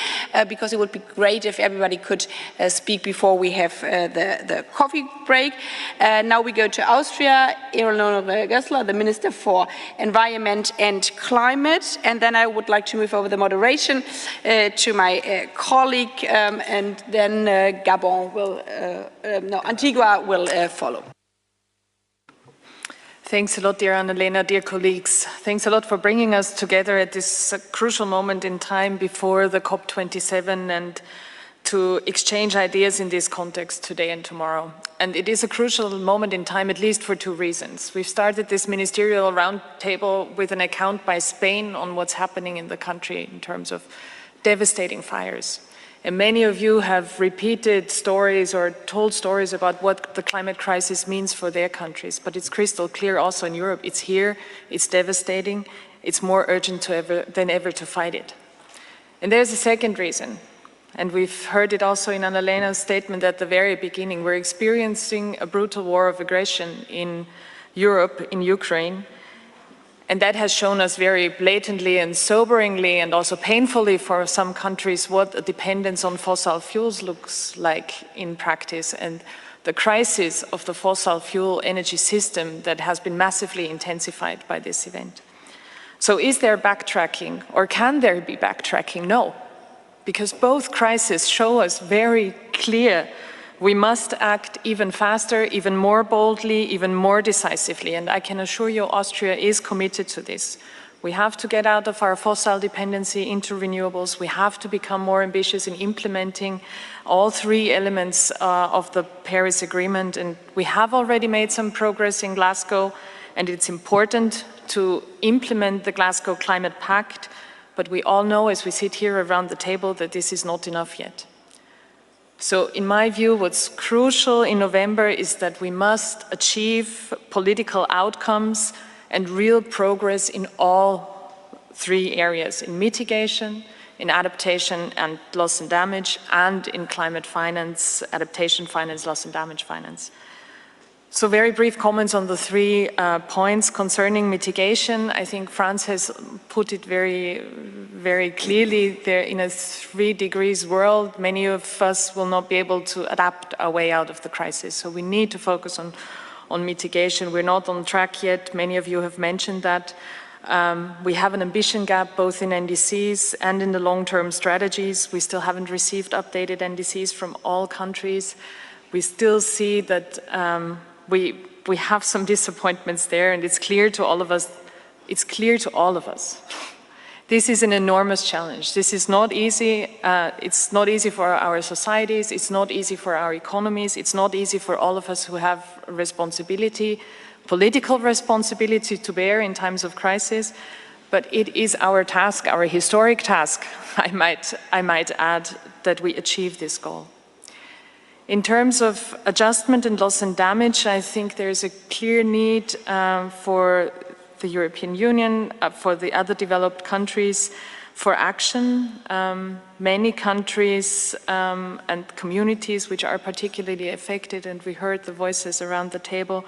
because it would be great if everybody could speak before we have the coffee break. Now we go to Austria. Eleonore Gössler, the Minister for Environment and Climate, and then I would like to move over the moderation to my colleague, and then Gabon will, Antigua will follow. Thanks a lot, dear Annalena, dear colleagues. Thanks a lot for bringing us together at this crucial moment in time before the COP27 and to exchange ideas in this context today and tomorrow. And it is a crucial moment in time, at least for 2 reasons. We've started this ministerial roundtable with an account by Spain on what's happening in the country in terms of devastating fires. And many of you have repeated stories or told stories about what the climate crisis means for their countries. But it's crystal clear also in Europe. It's here, it's devastating, it's more urgent than ever to fight it. And there's a second reason. And we've heard it also in Annalena's statement at the very beginning. We're experiencing a brutal war of aggression in Europe, in Ukraine. And that has shown us very blatantly and soberingly and also painfully for some countries what a dependence on fossil fuels looks like in practice, and the crisis of the fossil fuel energy system that has been massively intensified by this event. So is there backtracking, or can there be backtracking? No. Because both crises show us very clear we must act even faster, even more boldly, even more decisively. And I can assure you Austria is committed to this. We have to get out of our fossil dependency into renewables. We have to become more ambitious in implementing all three elements of the Paris Agreement. And we have already made some progress in Glasgow, and it's important to implement the Glasgow Climate Pact. But we all know, as we sit here around the table, that this is not enough yet. So in my view, what's crucial in November is that we must achieve political outcomes and real progress in all three areas: in mitigation, in adaptation and loss and damage, and in climate finance, adaptation finance, loss and damage finance. So very brief comments on the 3 points concerning mitigation. I think France has put it very clearly. There, in a 3 degrees world, many of us will not be able to adapt our way out of the crisis. So we need to focus on mitigation. We're not on track yet. Many of you have mentioned that. We have an ambition gap both in NDCs and in the long-term strategies. We still haven't received updated NDCs from all countries. We still see that we have some disappointments there, and it's clear to all of us. It's clear to all of us. This is an enormous challenge. This is not easy. It's not easy for our societies. It's not easy for our economies. It's not easy for all of us who have responsibility, political responsibility to bear in times of crisis. But it is our task, our historic task, I might add, that we achieve this goal. In terms of adjustment and loss and damage, I think there is a clear need for the European Union, for the other developed countries, for action. Many countries and communities which are particularly affected, and we heard the voices around the table,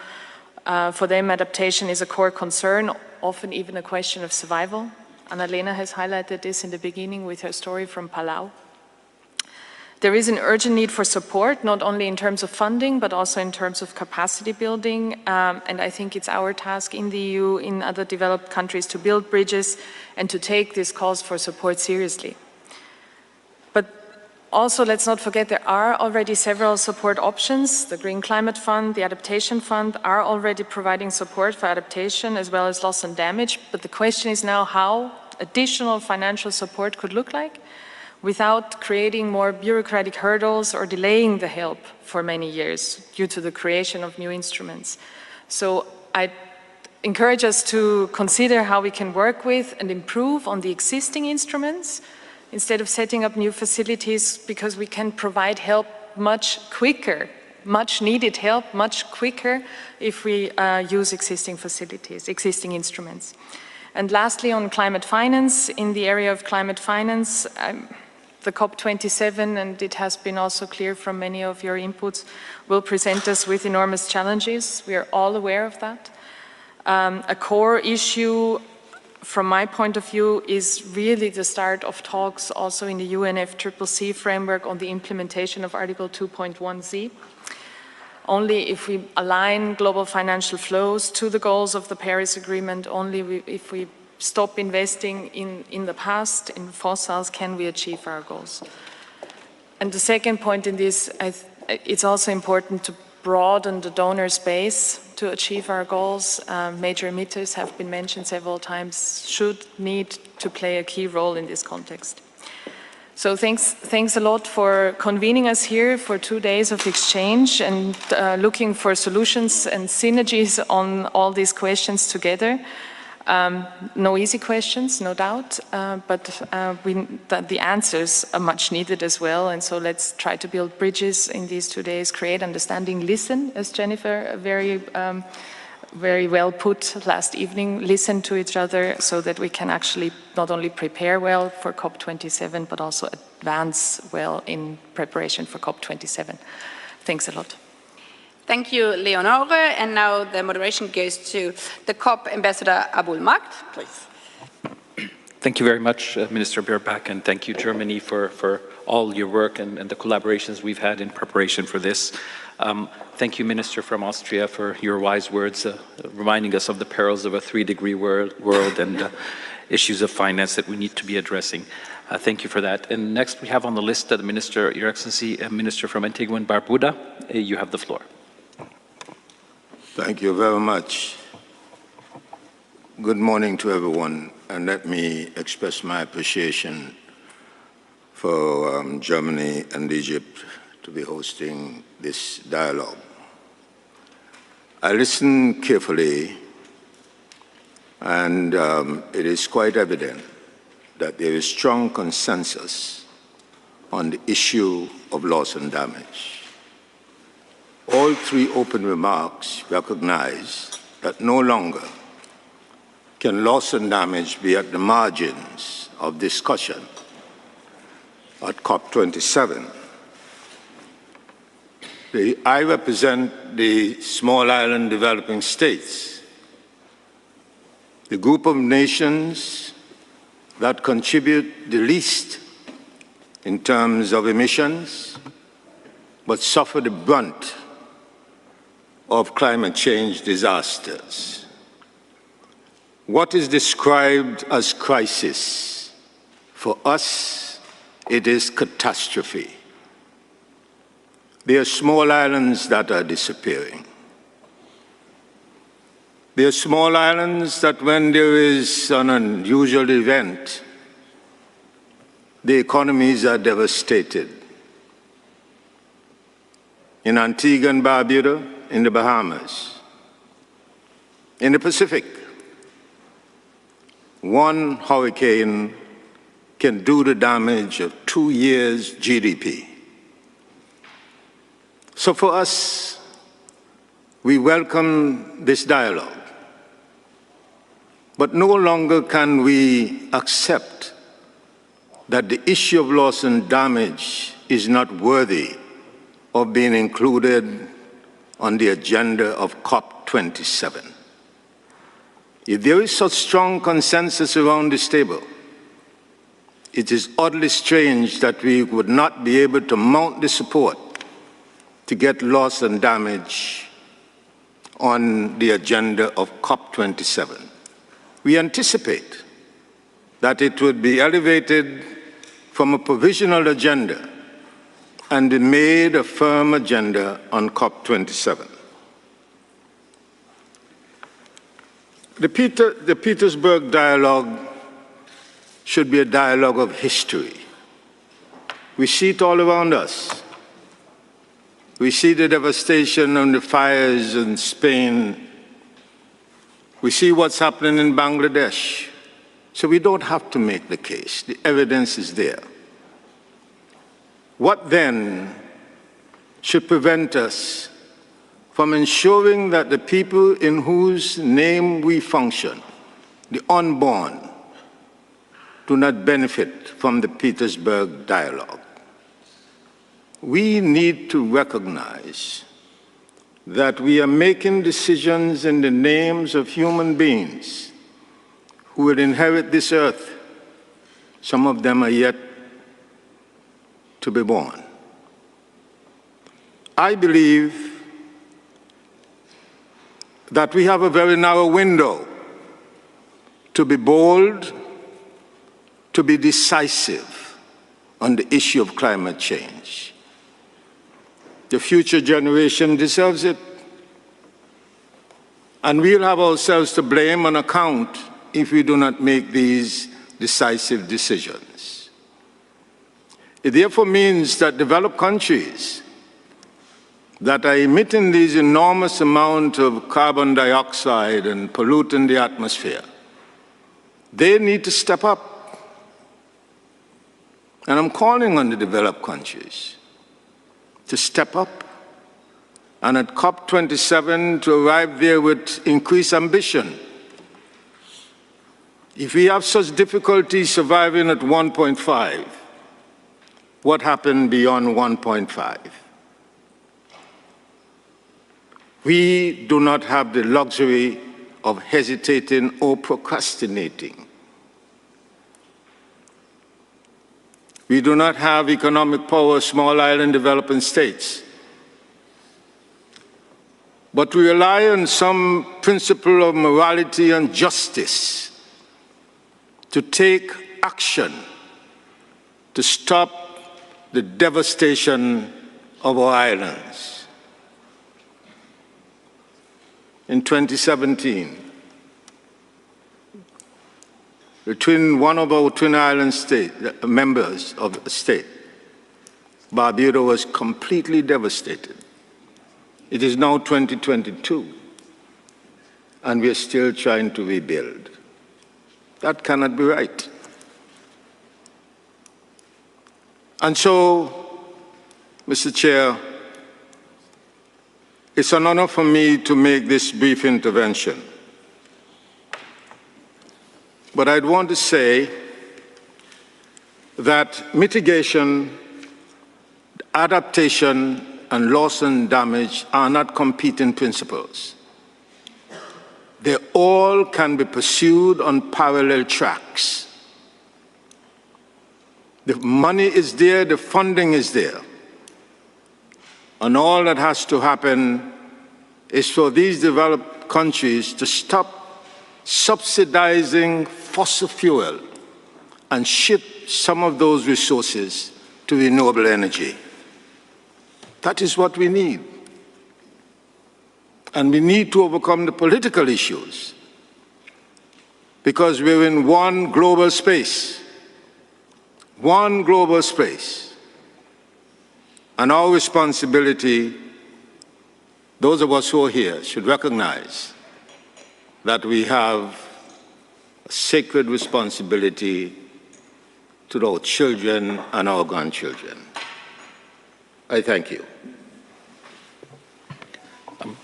for them adaptation is a core concern, often even a question of survival. Annalena has highlighted this in the beginning with her story from Palau. There is an urgent need for support, not only in terms of funding, but also in terms of capacity building. And I think it's our task in the EU, in other developed countries, to build bridges and to take this calls for support seriously. But also, let's not forget, there are already several support options. The Green Climate Fund, the Adaptation Fund are already providing support for adaptation as well as loss and damage. But the question is now how additional financial support could look like, without creating more bureaucratic hurdles or delaying the help for many years due to the creation of new instruments. So I encourage us to consider how we can work with and improve on the existing instruments instead of setting up new facilities, because we can provide help much quicker, much needed help much quicker if we use existing facilities, existing instruments. And lastly, on climate finance, in the area of climate finance, the COP27, and it has been also clear from many of your inputs, will present us with enormous challenges. We are all aware of that. A core issue, from my point of view, is really the start of talks also in the UNFCCC framework on the implementation of Article 2.1z. Only if we align global financial flows to the goals of the Paris Agreement, only if we stop investing in the past, in fossils, can we achieve our goals. And the second point in this, it's also important to broaden the donor space to achieve our goals. Major emitters have been mentioned several times, should need to play a key role in this context. So thanks a lot for convening us here for 2 days of exchange and looking for solutions and synergies on all these questions together. No easy questions, no doubt, but the answers are much needed as well. And so let's try to build bridges in these 2 days, create understanding, listen, as Jennifer very well put last evening, listen to each other so that we can actually not only prepare well for COP27, but also advance well in preparation for COP27. Thanks a lot. Thank you, Leonore. And now the moderation goes to the COP Ambassador Abul Makt, please. Thank you very much, Minister Baerbock, and thank you, Germany, for all your work and the collaborations we've had in preparation for this. Thank you, Minister from Austria, for your wise words, reminding us of the perils of a 3-degree world and issues of finance that we need to be addressing. Thank you for that. And next we have on the list the Minister, Your Excellency, Minister from Antigua and Barbuda. You have the floor. Thank you very much. Good morning to everyone, and let me express my appreciation for Germany and Egypt to be hosting this dialogue. I listened carefully, and it is quite evident that there is strong consensus on the issue of loss and damage. All three open remarks recognize that no longer can loss and damage be at the margins of discussion at COP27. I represent the small island developing states, the group of nations that contribute the least in terms of emissions, but suffer the brunt of climate change disasters. What is described as crisis, for us, it is catastrophe. There are small islands that are disappearing. There are small islands that when there is an unusual event, the economies are devastated. In Antigua and Barbuda, in the Bahamas, in the Pacific, one hurricane can do the damage of 2 years' GDP. So for us, we welcome this dialogue, but no longer can we accept that the issue of loss and damage is not worthy of being included on the agenda of COP27. If there is such strong consensus around this table, it is oddly strange that we would not be able to mount the support to get loss and damage on the agenda of COP27. We anticipate that it would be elevated from a provisional agenda and be made a firm agenda on COP27. The Petersburg dialogue should be a dialogue of history. We see it all around us. We see the devastation and the fires in Spain. We see what's happening in Bangladesh. So we don't have to make the case. The evidence is there. What then should prevent us from ensuring that the people in whose name we function, the unborn, do not benefit from the Petersburg dialogue? We need to recognize that we are making decisions in the names of human beings who will inherit this earth. Some of them are yet to be born. I believe that we have a very narrow window to be bold, to be decisive on the issue of climate change. The future generation deserves it. And we'll have ourselves to blame on account if we do not make these decisive decisions. It therefore means that developed countries that are emitting these enormous amounts of carbon dioxide and polluting the atmosphere, they need to step up. And I'm calling on the developed countries to step up and at COP27 to arrive there with increased ambition. If we have such difficulty surviving at 1.5, what happened beyond 1.5? We do not have the luxury of hesitating or procrastinating. We do not have economic power, small island developing states. But we rely on some principle of morality and justice to take action to stop the devastation of our islands. In 2017, between one of our twin island members of the state, Barbuda, was completely devastated. It is now 2022, and we are still trying to rebuild. That cannot be right. And so, Mr. Chair, it's an honor for me to make this brief intervention. But I'd want to say that mitigation, adaptation, and loss and damage are not competing principles. They all can be pursued on parallel tracks. The money is there, the funding is there. And all that has to happen is for these developed countries to stop subsidizing fossil fuel and shift some of those resources to renewable energy. That is what we need. And we need to overcome the political issues because we're in one global space. One global space. And our responsibility, those of us who are here should recognize that we have a sacred responsibility to our children and our grandchildren. I thank you.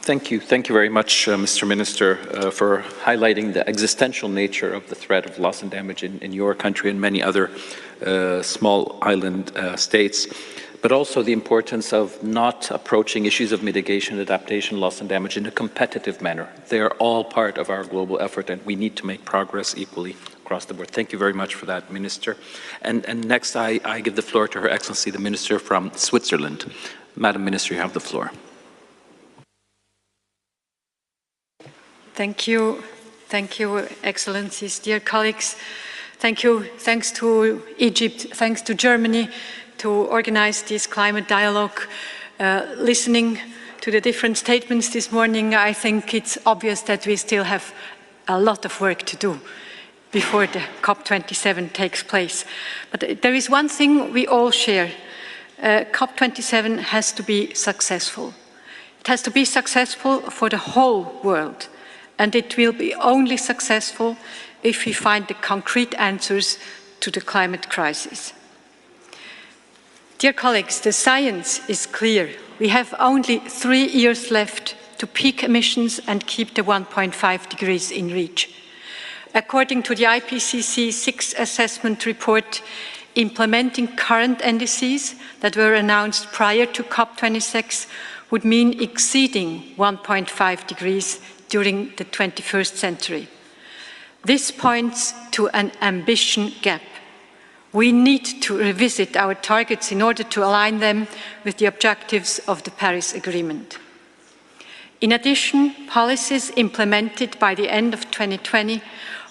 Thank you. Thank you very much, Mr. Minister, for highlighting the existential nature of the threat of loss and damage in your country and many other small island states, but also the importance of not approaching issues of mitigation, adaptation, loss and damage in a competitive manner. They are all part of our global effort, and we need to make progress equally across the board. Thank you very much for that, Minister. And next, I give the floor to Her Excellency, the Minister from Switzerland. Madam Minister, you have the floor. Thank you. Thank you, Excellencies, dear colleagues. Thank you. Thanks to Egypt, thanks to Germany to organize this climate dialogue. Listening to the different statements this morning, I think it's obvious that we still have a lot of work to do before the COP27 takes place. But there is one thing we all share. COP27 has to be successful. It has to be successful for the whole world. And it will be only successful if we find the concrete answers to the climate crisis. Dear colleagues, the science is clear. We have only 3 years left to peak emissions and keep the 1.5 degrees in reach. According to the IPCC 6th assessment report, implementing current NDCs that were announced prior to COP26 would mean exceeding 1.5 degrees during the 21st century. This points to an ambition gap. We need to revisit our targets in order to align them with the objectives of the Paris Agreement. In addition, policies implemented by the end of 2020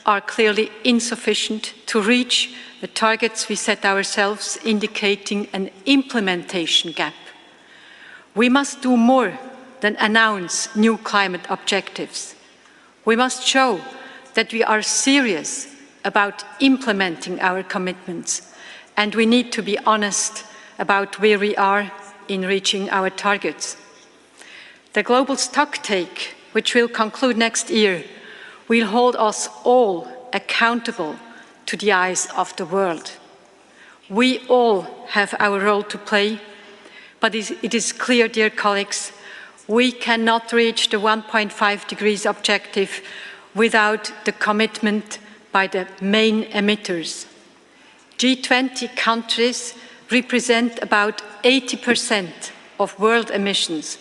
are clearly insufficient to reach the targets we set ourselves, indicating an implementation gap. We must do more than announce new climate objectives. We must show that we are serious about implementing our commitments, and we need to be honest about where we are in reaching our targets. The global stocktake, which will conclude next year, will hold us all accountable to the eyes of the world. We all have our role to play, but it is clear, dear colleagues, we cannot reach the 1.5 degrees objective without the commitment by the main emitters. G20 countries represent about 80% of world emissions.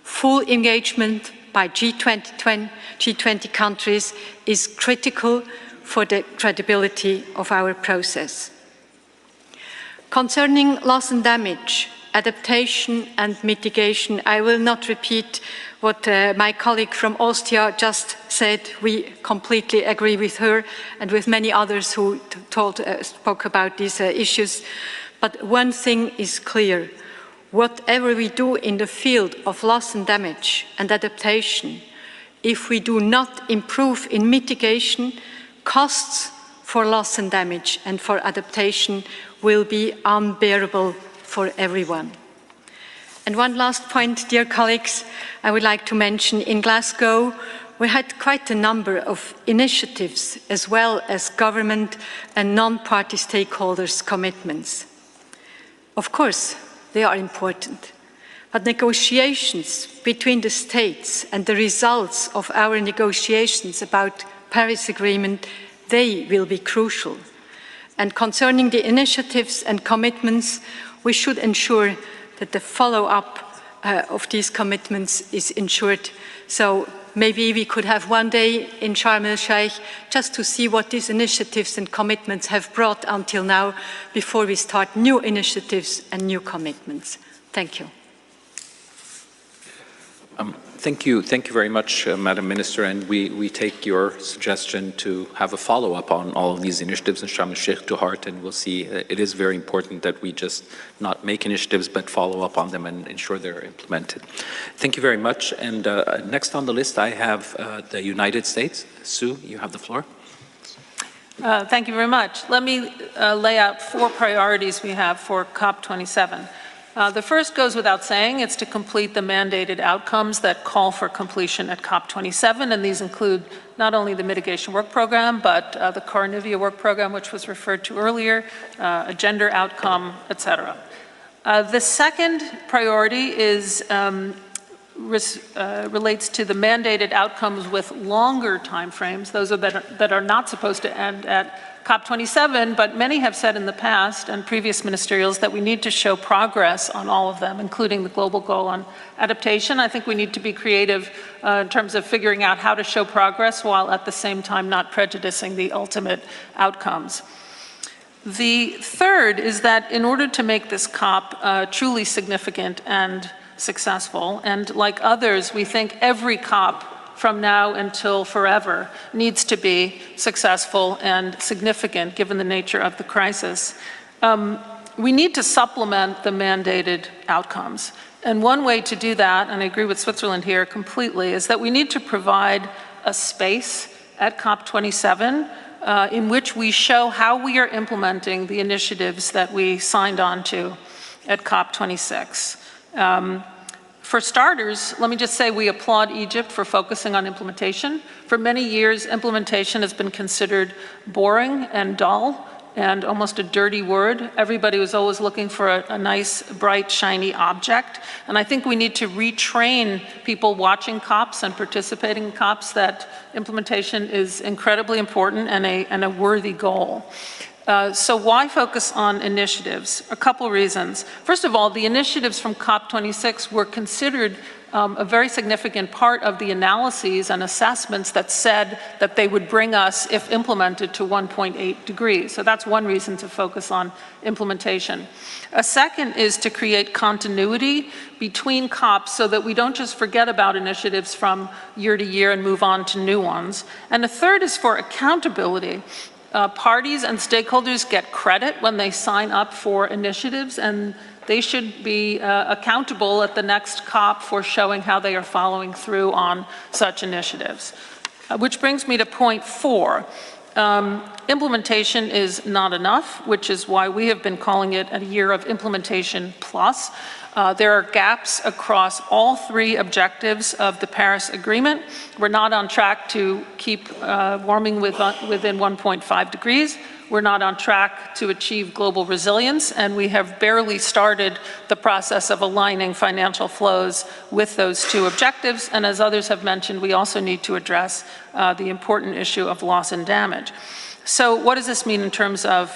Full engagement by G20 countries is critical for the credibility of our process. Concerning loss and damage, adaptation and mitigation, I will not repeat what my colleague from Austria just said. We completely agree with her and with many others who spoke about these issues. But one thing is clear. Whatever we do in the field of loss and damage and adaptation, if we do not improve in mitigation, costs for loss and damage and for adaptation will be unbearable for everyone. And one last point, dear colleagues, I would like to mention in Glasgow, we had quite a number of initiatives as well as government and non-party stakeholders' commitments. Of course, they are important, but negotiations between the states and the results of our negotiations about Paris Agreement, they will be crucial. And concerning the initiatives and commitments, we should ensure that the follow-up of these commitments is ensured. So maybe we could have one day in Sharm el-Sheikh just to see what these initiatives and commitments have brought until now before we start new initiatives and new commitments. Thank you. Thank you very much, Madam Minister, and we take your suggestion to have a follow-up on all of these initiatives in Sharm el-Sheikh to heart, and we'll see. It is very important that we just not make initiatives but follow up on them and ensure they're implemented. Thank you very much, and next on the list I have the United States. Sue, you have the floor. Thank you very much. Let me lay out 4 priorities we have for COP27. The first goes without saying, it's to complete the mandated outcomes that call for completion at COP27, and these include not only the mitigation work program, but the Carnivia work program, which was referred to earlier, a gender outcome, etc. The second priority is relates to the mandated outcomes with longer timeframes. Those that are not supposed to end at COP27, but many have said in the past and previous ministerials that we need to show progress on all of them, including the global goal on adaptation. I think we need to be creative in terms of figuring out how to show progress while at the same time not prejudicing the ultimate outcomes. The third is that in order to make this COP truly significant and successful, and like others, we think every COP from now until forever needs to be successful and significant given the nature of the crisis. We need to supplement the mandated outcomes. And one way to do that, and I agree with Switzerland here completely, is that we need to provide a space at COP27 in which we show how we are implementing the initiatives that we signed on to at COP26. For starters, let me just say we applaud Egypt for focusing on implementation. For many years, implementation has been considered boring and dull and almost a dirty word. Everybody was always looking for a nice, bright, shiny object. And I think we need to retrain people watching COPs and participating in COPs that implementation is incredibly important and a worthy goal. So why focus on initiatives? A couple reasons. First of all, the initiatives from COP26 were considered a very significant part of the analyses and assessments that said that they would bring us, if implemented, to 1.8 degrees. So that's one reason to focus on implementation. A second is to create continuity between COPs so that we don't just forget about initiatives from year to year and move on to new ones. And the third is for accountability. Parties and stakeholders get credit when they sign up for initiatives, and they should be accountable at the next COP for showing how they are following through on such initiatives. Which brings me to point 4. Implementation is not enough, which is why we have been calling it a year of implementation plus. There are gaps across all 3 objectives of the Paris Agreement. We're not on track to keep warming within 1.5 degrees. We're not on track to achieve global resilience, and we have barely started the process of aligning financial flows with those 2 objectives. And as others have mentioned, we also need to address the important issue of loss and damage. So what does this mean in terms of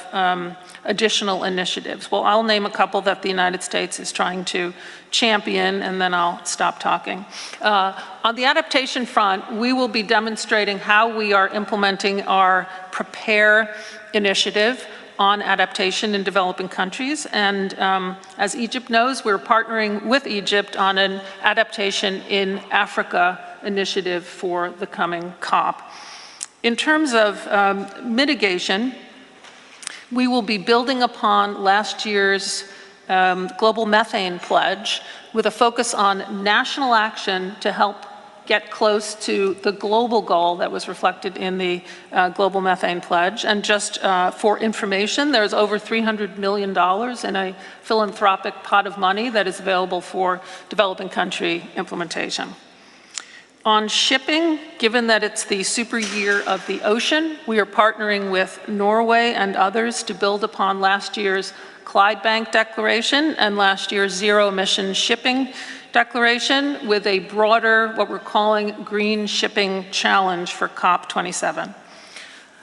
additional initiatives? Well, I'll name a couple that the United States is trying to champion, and then I'll stop talking. On the adaptation front, we will be demonstrating how we are implementing our PREPARE initiative on adaptation in developing countries. And as Egypt knows, we're partnering with Egypt on an adaptation in Africa initiative for the coming COP. In terms of mitigation, we will be building upon last year's global methane pledge with a focus on national action to help get close to the global goal that was reflected in the Global Methane Pledge. And just for information, there's over $300 million in a philanthropic pot of money that is available for developing country implementation. On shipping, given that it's the super year of the ocean, we are partnering with Norway and others to build upon last year's Clydebank Declaration and last year's Zero Emission Shipping Declaration with a broader, what we're calling Green Shipping Challenge for COP27.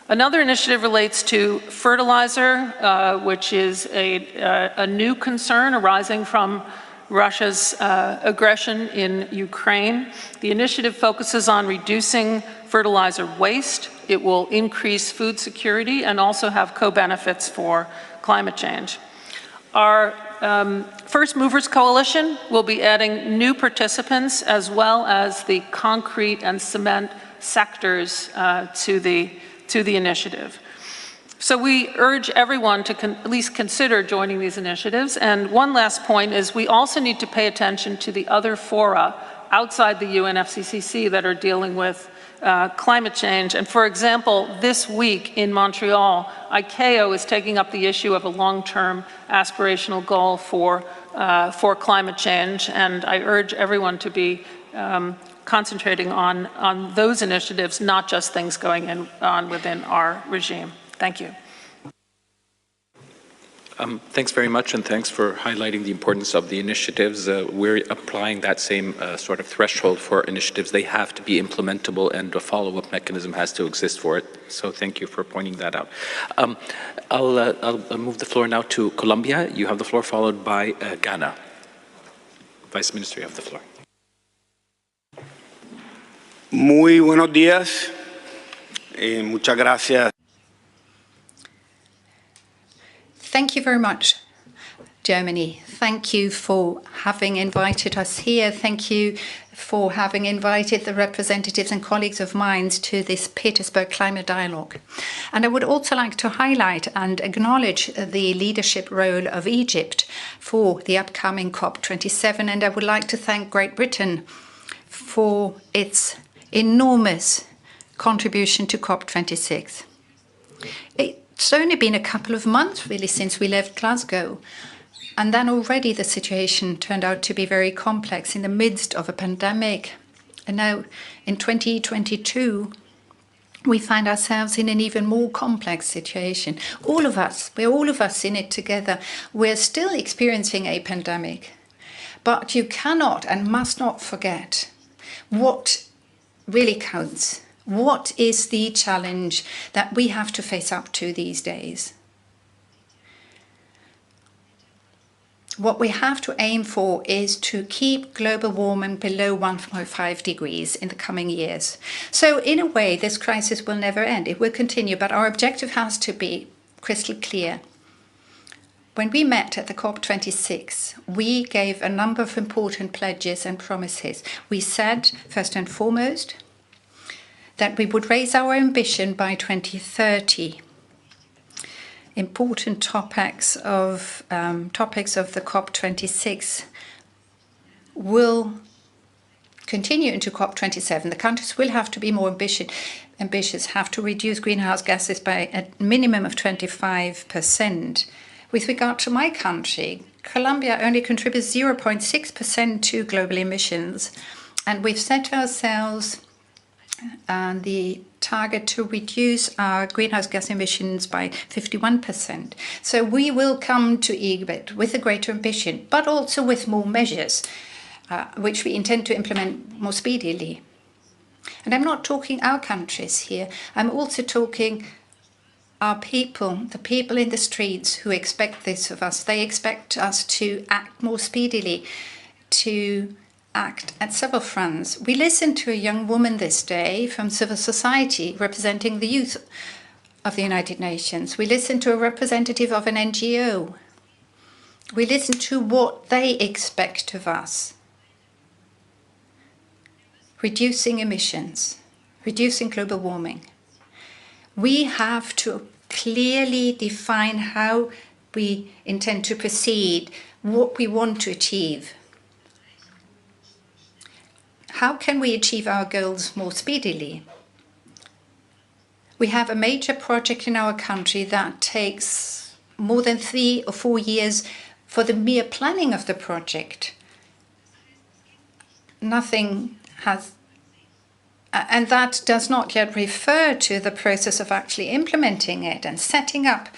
Another initiative relates to fertilizer, which is a new concern arising from Russia's aggression in Ukraine. The initiative focuses on reducing fertilizer waste. It will increase food security and also have co-benefits for climate change. Our First Movers Coalition will be adding new participants as well as the concrete and cement sectors to the initiative. So we urge everyone to at least consider joining these initiatives. And one last point is we also need to pay attention to the other fora outside the UNFCCC that are dealing with climate change. And for example, this week in Montreal, ICAO is taking up the issue of a long-term aspirational goal for climate change. And I urge everyone to be concentrating on those initiatives, not just things going on within our regime. Thank you. Thanks very much, and thanks for highlighting the importance of the initiatives. We're applying that same sort of threshold for initiatives. They have to be implementable, and a follow-up mechanism has to exist for it. So thank you for pointing that out. I'll move the floor now to Colombia. You have the floor, followed by Ghana. Vice Minister, you have the floor. Muy buenos días. Muchas gracias. Thank you very much, Germany. Thank you for having invited us here. Thank you for having invited the representatives and colleagues of mine to this Petersburg Climate Dialogue. And I would also like to highlight and acknowledge the leadership role of Egypt for the upcoming COP27. And I would like to thank Great Britain for its enormous contribution to COP26. It's only been a couple of months, really, since we left Glasgow. And then already the situation turned out to be very complex in the midst of a pandemic. And now in 2022, we find ourselves in an even more complex situation. All of us, we're all of us in it together. We're still experiencing a pandemic. But you cannot and must not forget what really counts. What is the challenge that we have to face up to these days? What we have to aim for is to keep global warming below 1.5 degrees in the coming years. So in a way, this crisis will never end. It will continue, but our objective has to be crystal clear. When we met at the COP26, we gave a number of important pledges and promises. We said, first and foremost, that we would raise our ambition by 2030. Important topics of the COP26 will continue into COP27. The countries will have to be more ambitious, have to reduce greenhouse gases by a minimum of 25%. With regard to my country, Colombia only contributes 0.6% to global emissions, and we've set ourselves the target to reduce our greenhouse gas emissions by 51%. So we will come to EGBT with a greater ambition, but also with more measures, which we intend to implement more speedily. And I'm not talking our countries here. I'm also talking our people, the people in the streets who expect this of us. They expect us to act more speedily, to act at several fronts. We listened to a young woman this day from civil society representing the youth of the United Nations. We listened to a representative of an NGO. We listened to what they expect of us. Reducing emissions, reducing global warming. We have to clearly define how we intend to proceed, what we want to achieve. how can we achieve our goals more speedily? We have a major project in our country that takes more than 3 or 4 years for the mere planning of the project. Nothing has, and that does not yet refer to the process of actually implementing it and setting up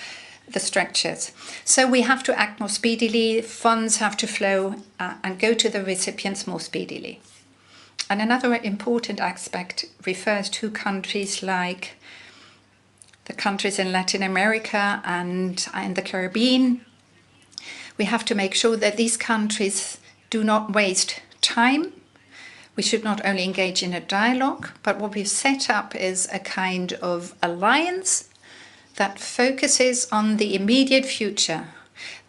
the structures. So we have to act more speedily, funds have to flow and go to the recipients more speedily. And another important aspect refers to countries like the countries in Latin America and in the Caribbean. We have to make sure that these countries do not waste time. We should not only engage in a dialogue, but what we've set up is a kind of alliance that focuses on the immediate future.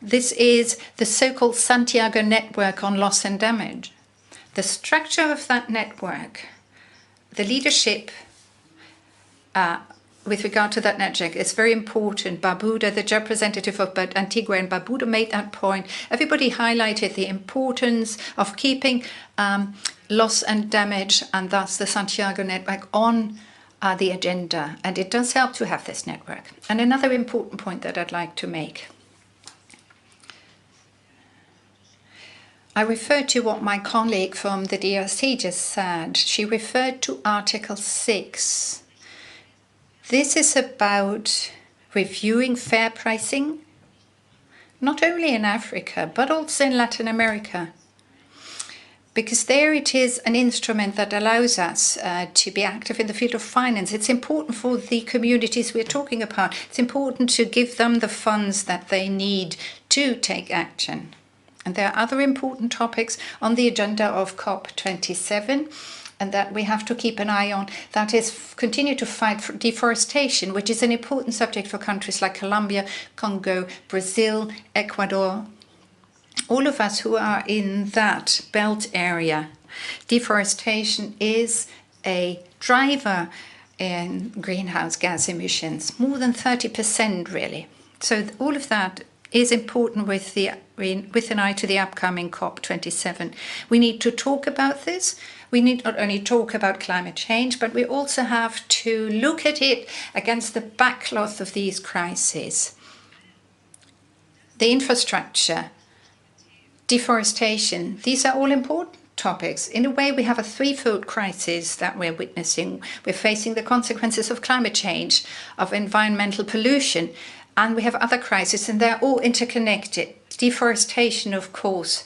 This is the so-called Santiago network on loss and damage. The structure of that network, the leadership with regard to that network is very important. Barbuda, the representative of Antigua and Barbuda, made that point. Everybody highlighted the importance of keeping loss and damage and thus the Santiago network on the agenda. And it does help to have this network. And another important point that I'd like to make. I referred to what my colleague from the DRC just said. She referred to Article 6. This is about reviewing fair pricing, not only in Africa, but also in Latin America. Because there it is an instrument that allows us to be active in the field of finance. It's important for the communities we're talking about. It's important to give them the funds that they need to take action. And there are other important topics on the agenda of COP27 and that we have to keep an eye on. That is, continue to fight for deforestation, which is an important subject for countries like Colombia, Congo, Brazil, Ecuador. All of us who are in that belt area, deforestation is a driver in greenhouse gas emissions, more than 30% really. So all of that is important with an eye to the upcoming COP27. We need to talk about this. We need not only talk about climate change, but we also have to look at it against the backcloth of these crises. The infrastructure, deforestation, these are all important topics. In a way, we have a threefold crisis that we're witnessing. We're facing the consequences of climate change, of environmental pollution, and we have other crises, and they're all interconnected. Deforestation, of course,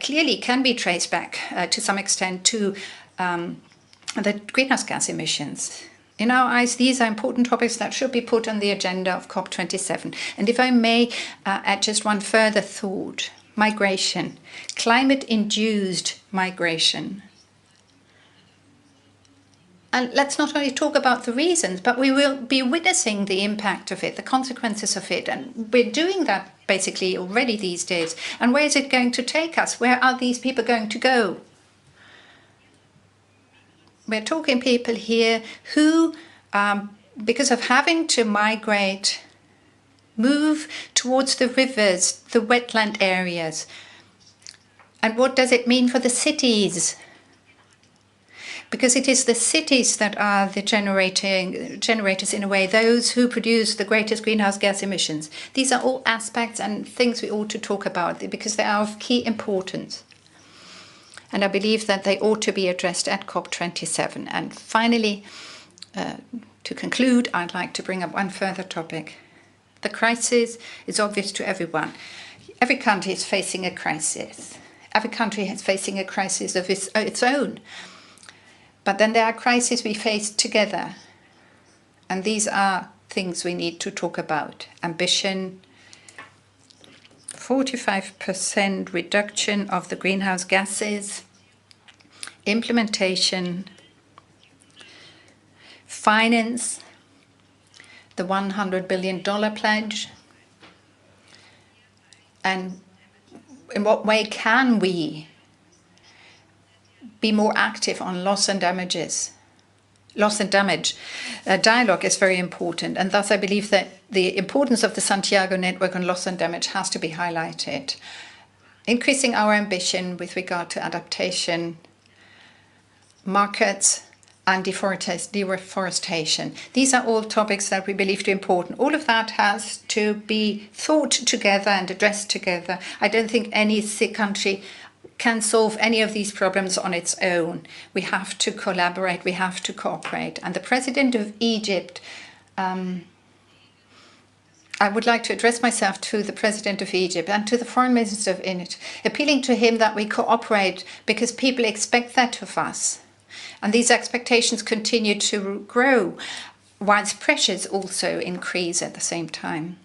clearly can be traced back to some extent to the greenhouse gas emissions. In our eyes, these are important topics that should be put on the agenda of COP27. And if I may add just one further thought, migration, climate-induced migration. And let's not only talk about the reasons, but we will be witnessing the impact of it, the consequences of it. And we're doing that basically already these days. And where is it going to take us? Where are these people going to go? We're talking people here who, because of having to migrate, move towards the rivers, the wetland areas. And what does it mean for the cities? Because it is the cities that are the generators in a way, those who produce the greatest greenhouse gas emissions. These are all aspects and things we ought to talk about because they are of key importance. And I believe that they ought to be addressed at COP27. And finally, to conclude, I'd like to bring up one further topic. The crisis is obvious to everyone. Every country is facing a crisis. Every country is facing a crisis of its own. But then there are crises we face together. And these are things we need to talk about. Ambition, 45% reduction of the greenhouse gases, implementation, finance, the $100 billion pledge, and in what way can we be more active on loss and damages? Loss and damage dialogue is very important, and thus I believe that the importance of the Santiago network on loss and damage has to be highlighted. Increasing our ambition with regard to adaptation markets, and deforestation. These are all topics that we believe to be important. All of that has to be thought together and addressed together. I don't think any country can solve any of these problems on its own. We have to collaborate, we have to cooperate. And the President of Egypt, I would like to address myself to the President of Egypt and to the Foreign Minister of Egypt, appealing to him that we cooperate because people expect that of us. And these expectations continue to grow, whilst pressures also increase at the same time.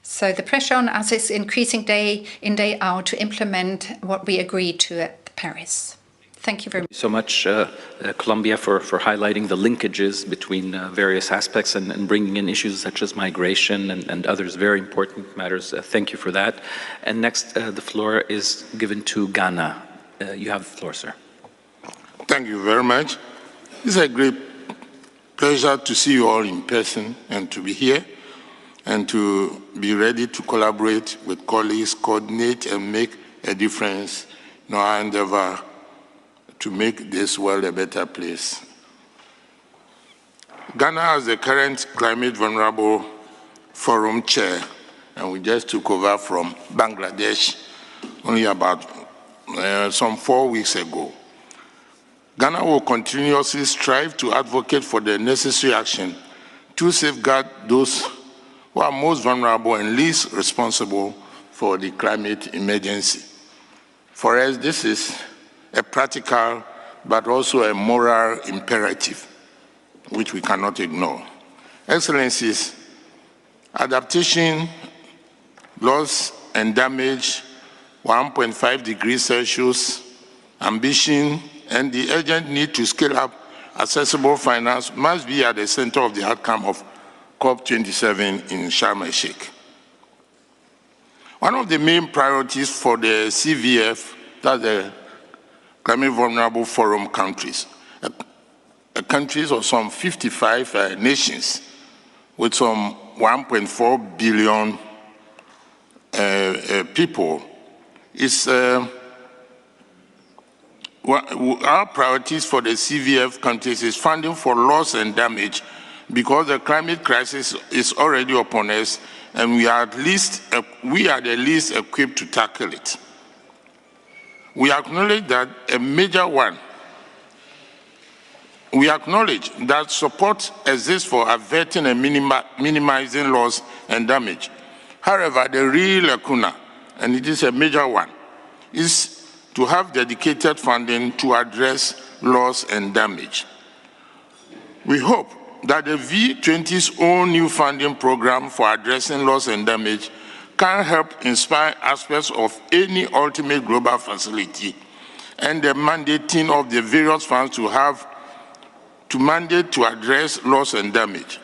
So the pressure on us is increasing day in, day out to implement what we agreed to at Paris. Thank you very much. So much, Colombia, for highlighting the linkages between various aspects and bringing in issues such as migration and others very important matters. Thank you for that. And next, the floor is given to Ghana. You have the floor, sir. Thank you very much. It's a great pleasure to see you all in person and to be here and to be ready to collaborate with colleagues, coordinate and make a difference in our endeavor to make this world a better place. Ghana has the current Climate Vulnerable Forum chair, and we just took over from Bangladesh only about some 4 weeks ago. Ghana will continuously strive to advocate for the necessary action to safeguard those who are most vulnerable and least responsible for the climate emergency. For us, this is a practical but also a moral imperative, which we cannot ignore. Excellencies, adaptation, loss and damage, 1.5 degrees Celsius, ambition, and the urgent need to scale up accessible finance must be at the center of the outcome of COP27 in Sharm el-Sheikh. One of the main priorities for the CVF, that's the Climate Vulnerable Forum countries, countries of some 55 nations with some 1.4 billion people, is our priorities for the CVF countries is funding for loss and damage because the climate crisis is already upon us and we are the least equipped to tackle it. We acknowledge that a major one. We acknowledge that support exists for averting and minimizing loss and damage. However, the real lacuna, and it is a major one, is to have dedicated funding to address loss and damage. We hope that the V20's own new funding program for addressing loss and damage can help inspire aspects of any ultimate global facility and the mandating of the various funds to mandate to address loss and damage.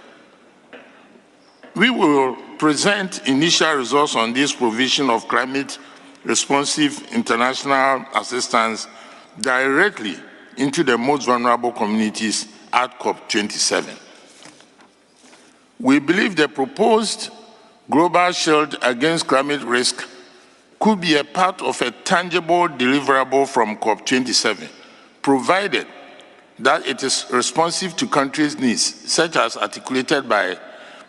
We will present initial results on this provision of climate responsive international assistance directly into the most vulnerable communities at COP27. We believe the proposed global shield against climate risk could be a part of a tangible deliverable from COP27, provided that it is responsive to countries' needs, such as articulated by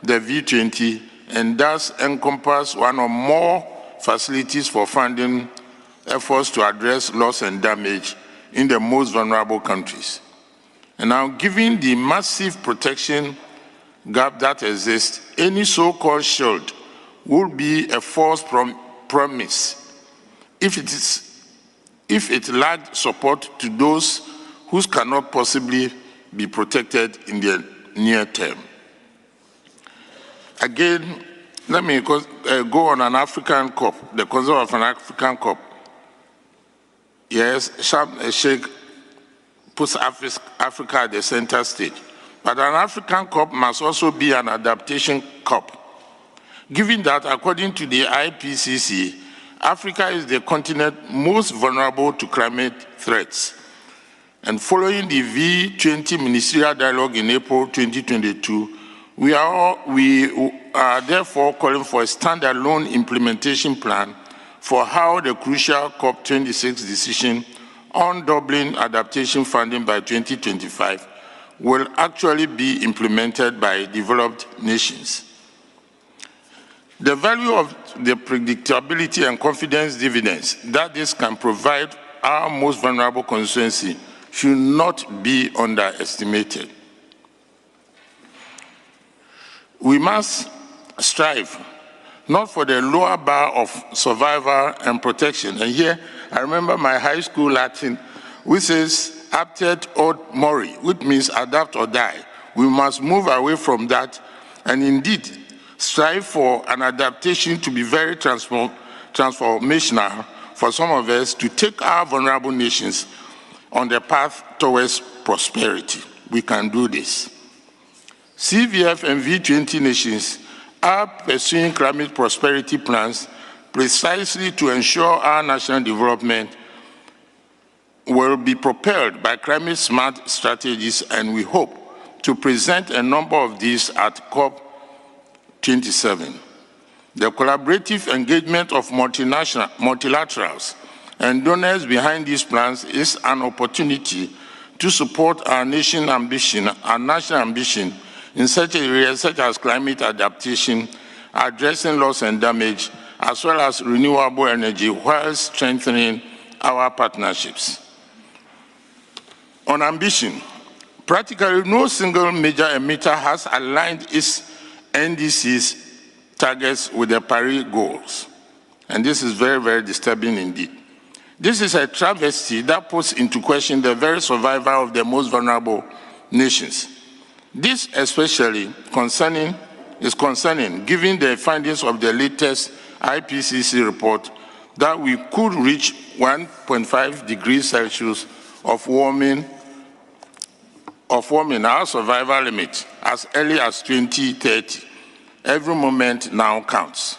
the V20, and thus encompass one or more facilities for funding efforts to address loss and damage in the most vulnerable countries. And now, given the massive protection gap that exists, any so-called shield would be a false promise if it lacked support to those who cannot possibly be protected in the near term. Again, let me go on an African COP, the concept of an African COP. Yes, Sharm el-Sheikh puts Africa at the center stage. But an African COP must also be an adaptation COP, given that, according to the IPCC, Africa is the continent most vulnerable to climate threats. And following the V20 Ministerial Dialogue in April 2022, we are therefore calling for a standalone implementation plan for how the crucial COP26 decision on doubling adaptation funding by 2025 will actually be implemented by developed nations. The value of the predictability and confidence dividends that this can provide our most vulnerable constituency should not be underestimated. We must strive not for the lower bar of survival and protection. And here, I remember my high school Latin, which says, aptet od mori, which means adapt or die. We must move away from that and indeed strive for an adaptation to be very transformational for some of us to take our vulnerable nations on the path towards prosperity. We can do this. CVF and V20 nations are pursuing climate prosperity plans precisely to ensure our national development will be propelled by climate-smart strategies, and we hope to present a number of these at COP27. The collaborative engagement of multilaterals and donors behind these plans is an opportunity to support our national ambition in such areas such as climate adaptation, addressing loss and damage, as well as renewable energy, while strengthening our partnerships. On ambition, practically no single major emitter has aligned its NDC's targets with the Paris goals. And this is very, very disturbing indeed. This is a travesty that puts into question the very survival of the most vulnerable nations. This especially is concerning given the findings of the latest IPCC report that we could reach 1.5 degrees Celsius of warming our survival limit as early as 2030. Every moment now counts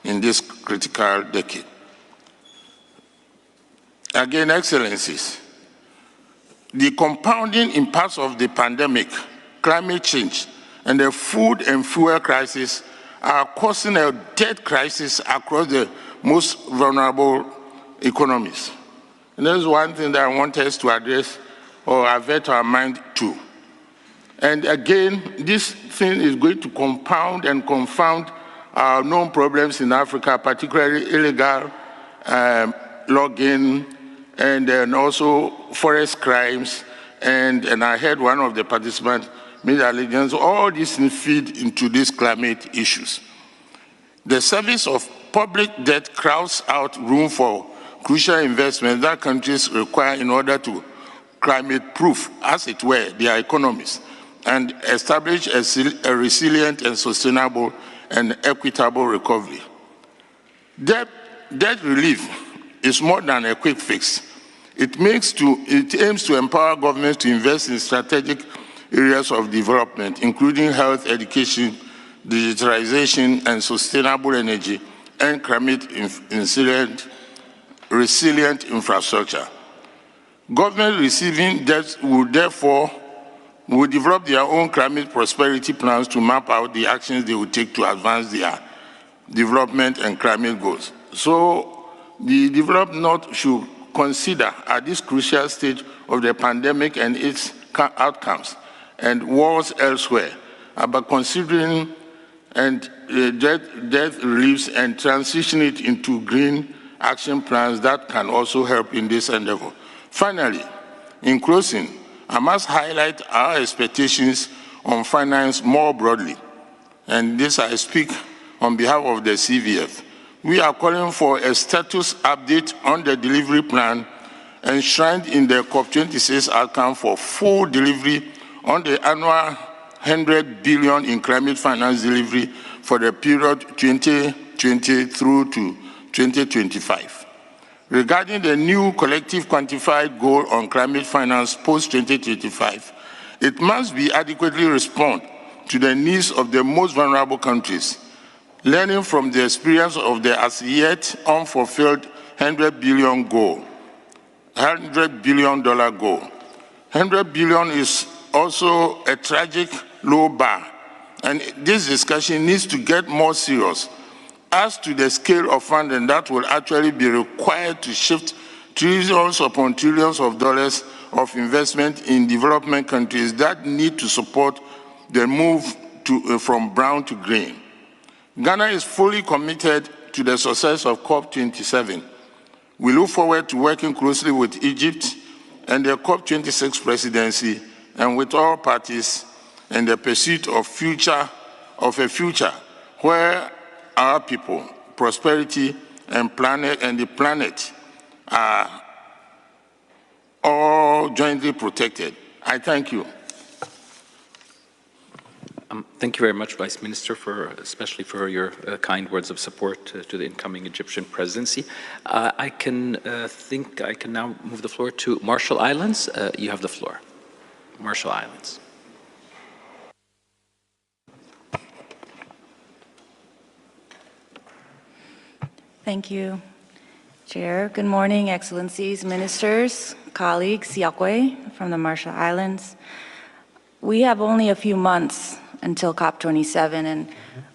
in this critical decade. Again, Excellencies, the compounding impacts of the pandemic, climate change, and the food and fuel crisis are causing a debt crisis across the most vulnerable economies. And that's one thing that I want us to address or avert our mind to. And again, this thing is going to compound and confound our known problems in Africa, particularly illegal logging and then also forest crimes. And I heard one of the participants made allegiance. All these things feed into these climate issues. The service of public debt crowds out room for crucial investments that countries require in order to climate-proof, as it were, their economies, and establish a resilient and sustainable and equitable recovery. Debt relief is more than a quick fix. It aims to empower governments to invest in strategic areas of development, including health, education, digitalization, and sustainable energy, and resilient infrastructure. Governments receiving debt will therefore develop their own climate prosperity plans to map out the actions they will take to advance their development and climate goals. So the developed North should consider at this crucial stage of the pandemic and its outcomes and wars elsewhere about considering and debt reliefs and transition it into green action plans that can also help in this endeavor. Finally, in closing, I must highlight our expectations on finance more broadly, and this I speak on behalf of the CVF. We are calling for a status update on the delivery plan enshrined in the COP26 outcome for full delivery on the annual 100 billion in climate finance delivery for the period 2020 through to 2025. Regarding the new collective quantified goal on climate finance post-2025, it must be adequately respond to the needs of the most vulnerable countries, learning from the experience of the as yet unfulfilled $100 billion goal. $100 billion goal. 100 billion is also a tragic low bar, and this discussion needs to get more serious as to the scale of funding that will actually be required to shift trillions upon trillions of dollars of investment in development countries that need to support the move from brown to green. Ghana is fully committed to the success of COP27. We look forward to working closely with Egypt and the COP26 presidency and with all parties in the pursuit of a future where our people, prosperity, and the planet are all jointly protected. I thank you. Thank you very much, Vice Minister, especially for your kind words of support to the incoming Egyptian presidency. I think I can now move the floor to Marshall Islands. You have the floor. Marshall Islands. Thank you, Chair. Good morning, Excellencies, Ministers, colleagues, Yakwe from the Marshall Islands. We have only a few months until COP27, and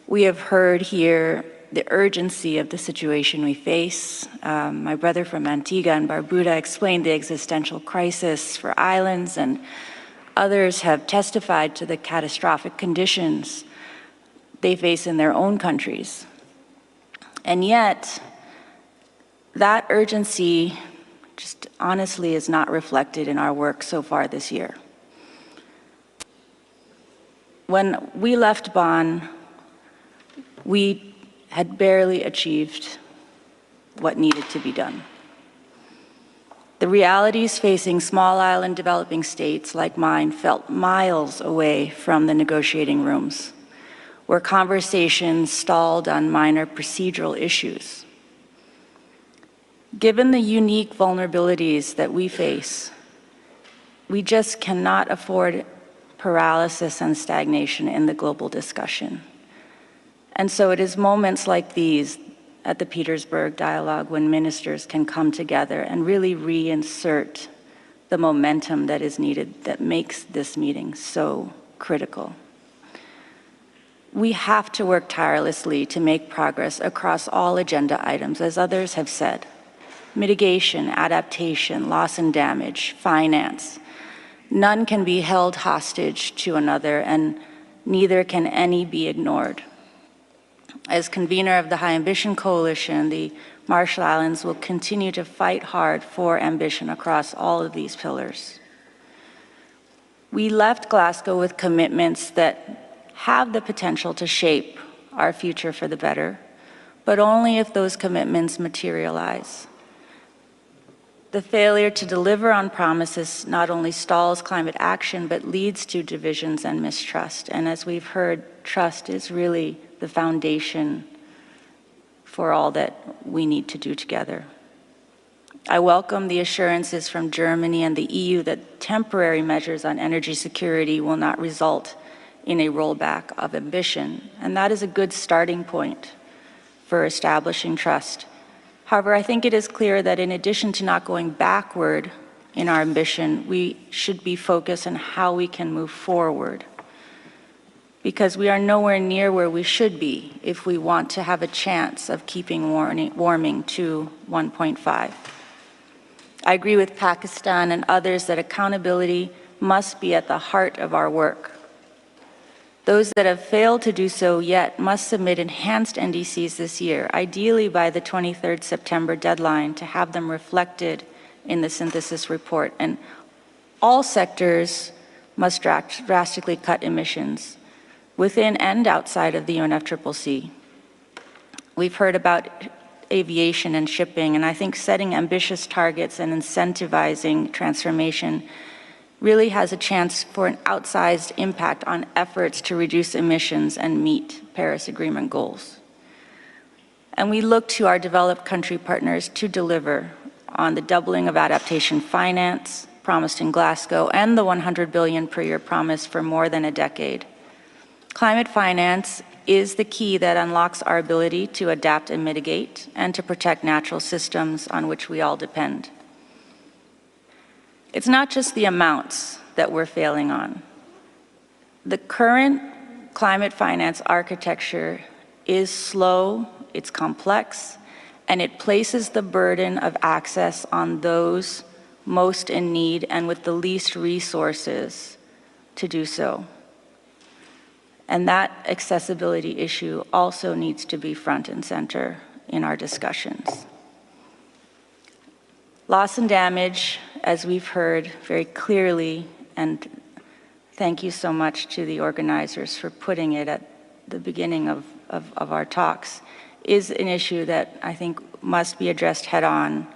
we have heard here the urgency of the situation we face. My brother from Antigua and Barbuda explained the existential crisis for islands, and others have testified to the catastrophic conditions they face in their own countries. And yet, that urgency just honestly is not reflected in our work so far this year. When we left Bonn, we had barely achieved what needed to be done. The realities facing small island developing states like mine felt miles away from the negotiating rooms, where conversations stalled on minor procedural issues. Given the unique vulnerabilities that we face, we just cannot afford paralysis and stagnation in the global discussion. And so it is moments like these at the Petersburg Dialogue when ministers can come together and really reinsert the momentum that is needed that makes this meeting so critical. We have to work tirelessly to make progress across all agenda items, as others have said. Mitigation, adaptation, loss and damage, finance. None can be held hostage to another, and neither can any be ignored. As convener of the High Ambition Coalition, the Marshall Islands will continue to fight hard for ambition across all of these pillars. We left Glasgow with commitments that have the potential to shape our future for the better, but only if those commitments materialize. The failure to deliver on promises not only stalls climate action, but leads to divisions and mistrust. And as we've heard, trust is really the foundation for all that we need to do together. I welcome the assurances from Germany and the EU that temporary measures on energy security will not result in a rollback of ambition, and that is a good starting point for establishing trust. However, I think it is clear that in addition to not going backward in our ambition, we should be focused on how we can move forward, because we are nowhere near where we should be if we want to have a chance of keeping warming to 1.5. I agree with Pakistan and others that accountability must be at the heart of our work. Those that have failed to do so yet must submit enhanced NDCs this year, ideally by the 23rd September deadline, to have them reflected in the synthesis report. And all sectors must drastically cut emissions within and outside of the UNFCCC. We've heard about aviation and shipping, and I think setting ambitious targets and incentivizing transformation really has a chance for an outsized impact on efforts to reduce emissions and meet Paris Agreement goals. And we look to our developed country partners to deliver on the doubling of adaptation finance promised in Glasgow and the $100 billion per year promise for more than a decade. Climate finance is the key that unlocks our ability to adapt and mitigate and to protect natural systems on which we all depend. It's not just the amounts that we're failing on. The current climate finance architecture is slow, it's complex, and it places the burden of access on those most in need and with the least resources to do so. And that accessibility issue also needs to be front and center in our discussions. Loss and damage, as we've heard very clearly, and thank you so much to the organizers for putting it at the beginning of our talks, is an issue that I think must be addressed head-on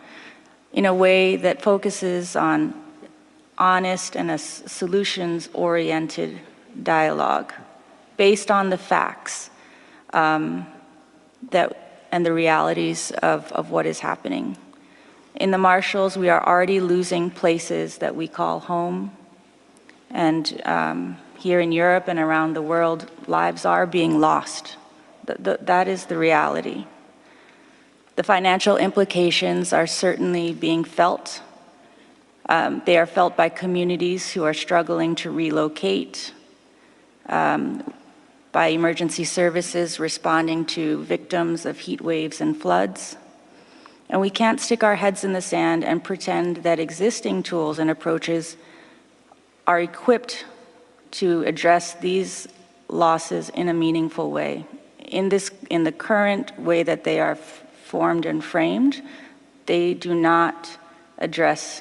in a way that focuses on honest and a solutions-oriented dialogue based on the facts and the realities of what is happening. In the Marshalls, we are already losing places that we call home. And here in Europe and around the world, lives are being lost. That is the reality. The financial implications are certainly being felt. They are felt by communities who are struggling to relocate, by emergency services responding to victims of heat waves and floods. And we can't stick our heads in the sand and pretend that existing tools and approaches are equipped to address these losses in a meaningful way. In the current way that they are formed and framed, they do not address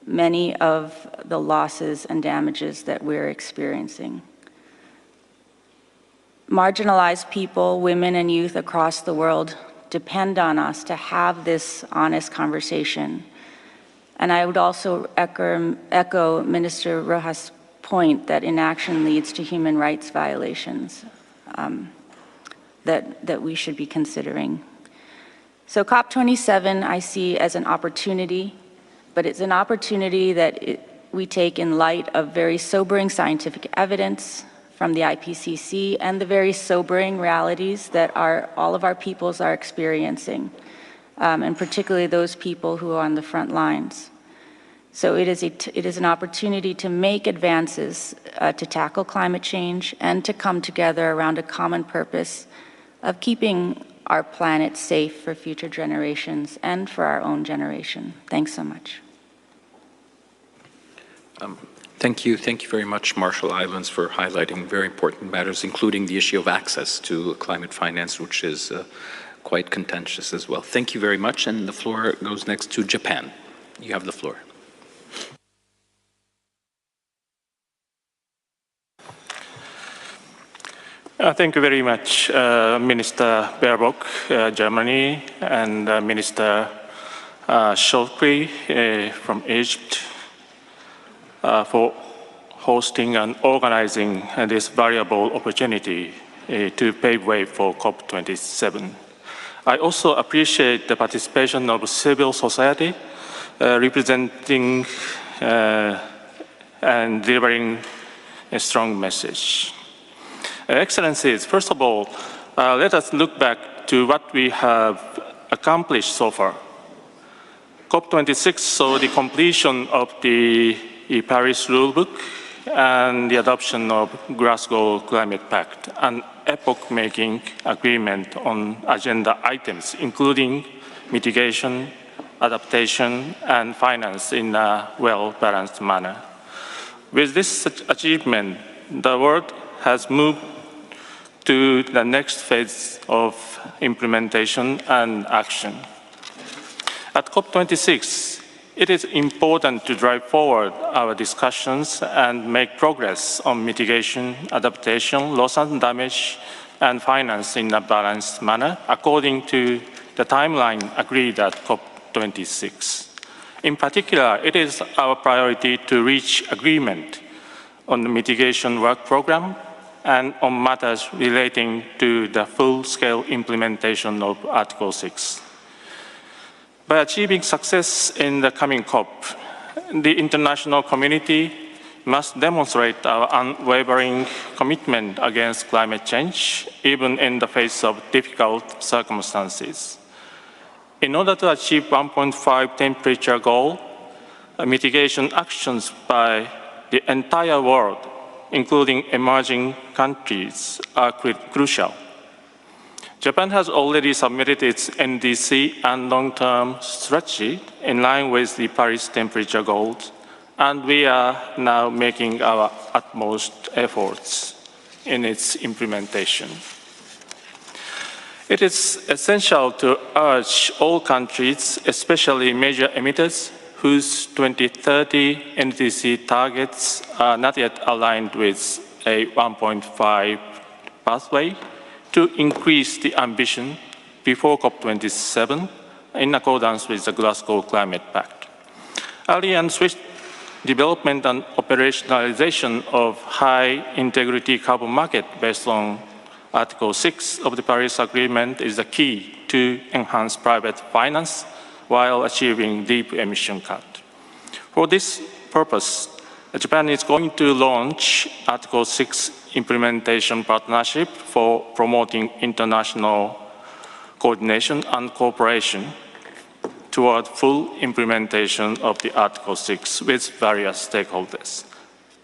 many of the losses and damages that we're experiencing. Marginalized people, women and youth across the world depend on us to have this honest conversation. And I would also echo Minister Rojas' point that inaction leads to human rights violations that we should be considering. So COP27 I see as an opportunity, but it's an opportunity that we take in light of very sobering scientific evidence from the IPCC and the very sobering realities that all of our peoples are experiencing, and particularly those people who are on the front lines. So it is an opportunity to make advances to tackle climate change and to come together around a common purpose of keeping our planet safe for future generations and for our own generation. Thanks so much. Thank you very much, Marshall Islands, for highlighting very important matters, including the issue of access to climate finance, which is quite contentious as well. Thank you very much, and the floor goes next to Japan. You have the floor. Thank you very much, Minister Baerbock, Germany, and Minister Shokri from Egypt for hosting and organizing this valuable opportunity to pave way for COP27. I also appreciate the participation of civil society representing and delivering a strong message. Excellencies, first of all, let us look back to what we have accomplished so far. COP26 saw the completion of the Paris Rulebook and the adoption of Glasgow Climate Pact, an epoch-making agreement on agenda items, including mitigation, adaptation, and finance in a well-balanced manner. With this achievement, the world has moved to the next phase of implementation and action. At COP26, it is important to drive forward our discussions and make progress on mitigation, adaptation, loss and damage, and finance in a balanced manner, according to the timeline agreed at COP26. In particular, it is our priority to reach agreement on the mitigation work program and on matters relating to the full-scale implementation of Article 6. By achieving success in the coming COP, the international community must demonstrate our unwavering commitment against climate change, even in the face of difficult circumstances. In order to achieve 1.5 temperature goal, mitigation actions by the entire world, including emerging countries, are crucial. Japan has already submitted its NDC and long-term strategy in line with the Paris temperature goals, and we are now making our utmost efforts in its implementation. It is essential to urge all countries, especially major emitters, whose 2030 NDC targets are not yet aligned with a 1.5 pathway, to increase the ambition before COP27 in accordance with the Glasgow Climate Pact. Early and swift development and operationalization of high-integrity carbon market based on Article 6 of the Paris Agreement is the key to enhance private finance while achieving deep emission cut. For this purpose, Japan is going to launch Article 6 implementation partnership for promoting international coordination and cooperation toward full implementation of the Article 6 with various stakeholders.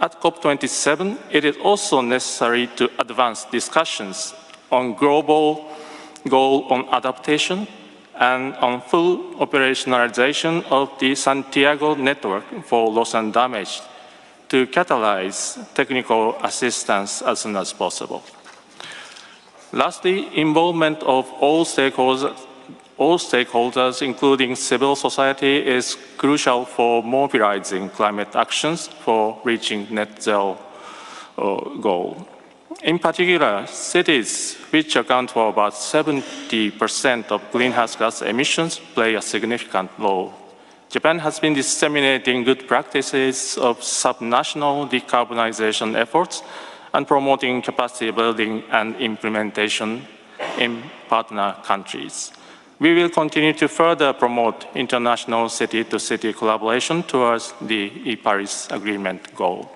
At COP27, it is also necessary to advance discussions on global goal on adaptation and on full operationalization of the Santiago network for loss and damage to catalyze technical assistance as soon as possible. Lastly, involvement of all stakeholders, including civil society, is crucial for mobilizing climate actions for reaching net zero goal. In particular, cities, which account for about 70% of greenhouse gas emissions, play a significant role. Japan has been disseminating good practices of subnational decarbonization efforts and promoting capacity building and implementation in partner countries. We will continue to further promote international city-to-city collaboration towards the Paris Agreement goal.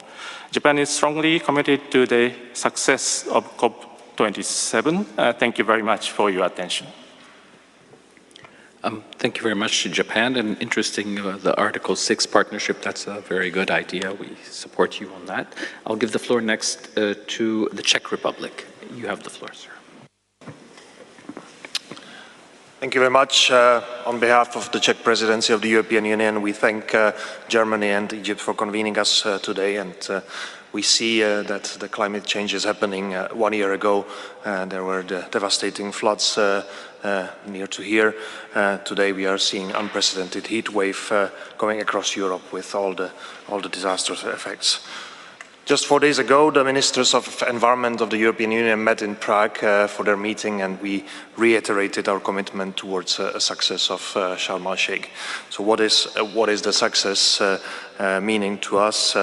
Japan is strongly committed to the success of COP27. Thank you very much for your attention. Thank you very much to Japan, and interesting, the Article 6 partnership, that's a very good idea. We support you on that. I'll give the floor next to the Czech Republic. You have the floor, sir. Thank you very much. On behalf of the Czech Presidency of the European Union, we thank Germany and Egypt for convening us today, and we see that the climate change is happening. 1 year ago, there were the devastating floods near to here. Today we are seeing unprecedented heat wave going across Europe with all the disastrous effects. Just 4 days ago, the Ministers of Environment of the European Union met in Prague for their meeting, and we reiterated our commitment towards a success of Sharm el-Sheikh. So what is the success meaning to us?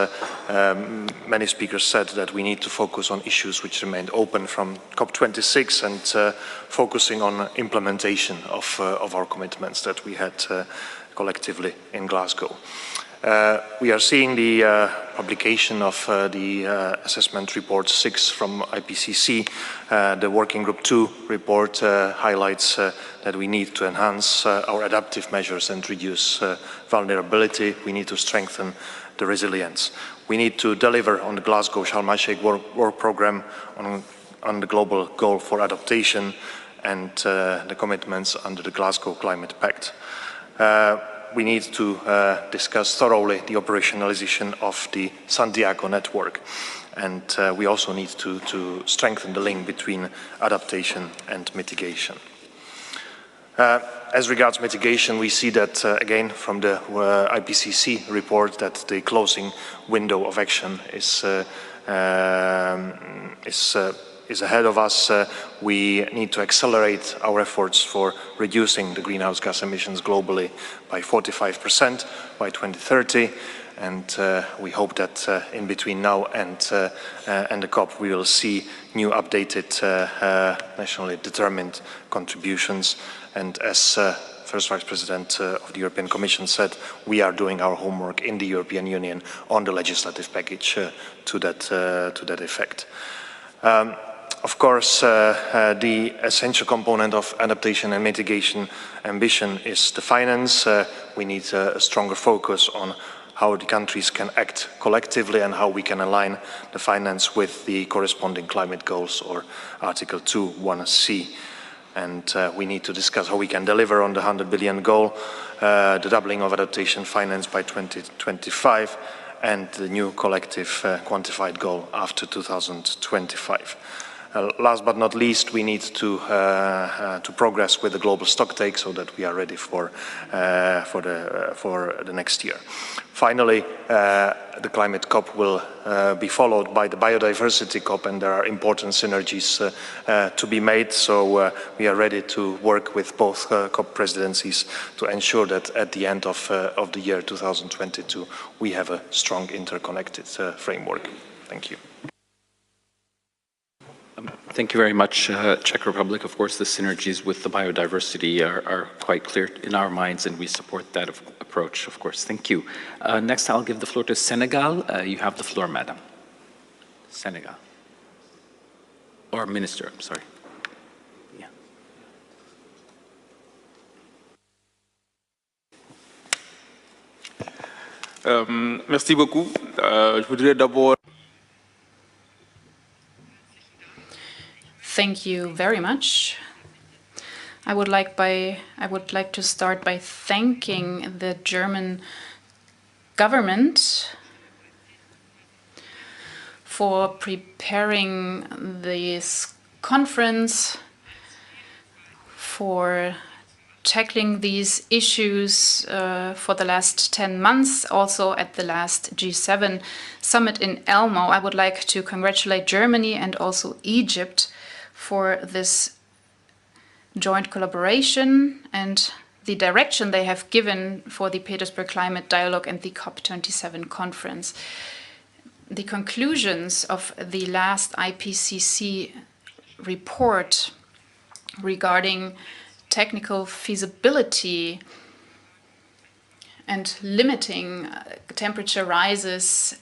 Many speakers said that we need to focus on issues which remained open from COP26 and focusing on implementation of our commitments that we had collectively in Glasgow. We are seeing the publication of the assessment report 6 from IPCC. The Working Group 2 report highlights that we need to enhance our adaptive measures and reduce vulnerability. We need to strengthen the resilience. We need to deliver on the Glasgow Sharm el-Sheikh work program on the global goal for adaptation and the commitments under the Glasgow Climate Pact. We need to discuss thoroughly the operationalization of the Santiago network, and we also need to strengthen the link between adaptation and mitigation. As regards mitigation, we see that again from the IPCC report that the closing window of action is ahead of us. We need to accelerate our efforts for reducing the greenhouse gas emissions globally by 45% by 2030. And we hope that in between now and the COP, we will see new updated nationally determined contributions. And as First Vice President of the European Commission said, we are doing our homework in the European Union on the legislative package to that effect. Of course, the essential component of adaptation and mitigation ambition is the finance. We need a stronger focus on how the countries can act collectively and how we can align the finance with the corresponding climate goals or Article 2(1)(c). And we need to discuss how we can deliver on the 100 billion goal, the doubling of adaptation finance by 2025, and the new collective quantified goal after 2025. Last but not least, we need to progress with the global stocktake so that we are ready for the next year. Finally, the climate COP will be followed by the biodiversity COP, and there are important synergies to be made. So we are ready to work with both COP presidencies to ensure that at the end of the year 2022, we have a strong interconnected framework. Thank you. Thank you very much, Czech Republic. Of course, the synergies with the biodiversity are quite clear in our minds, and we support that approach, of course. Thank you. Next, I'll give the floor to Senegal. You have the floor, madam. Senegal. Or Minister, I'm sorry. Yeah. Merci beaucoup. Je voudrais d'abord... Thank you very much. I would like to start by thanking the German government for preparing this conference, for tackling these issues for the last 10 months, also at the last G7 summit in Elmo. I would like to congratulate Germany and also Egypt for this joint collaboration and the direction they have given for the Petersburg Climate Dialogue and the COP27 conference. The conclusions of the last IPCC report regarding technical feasibility and limiting temperature rises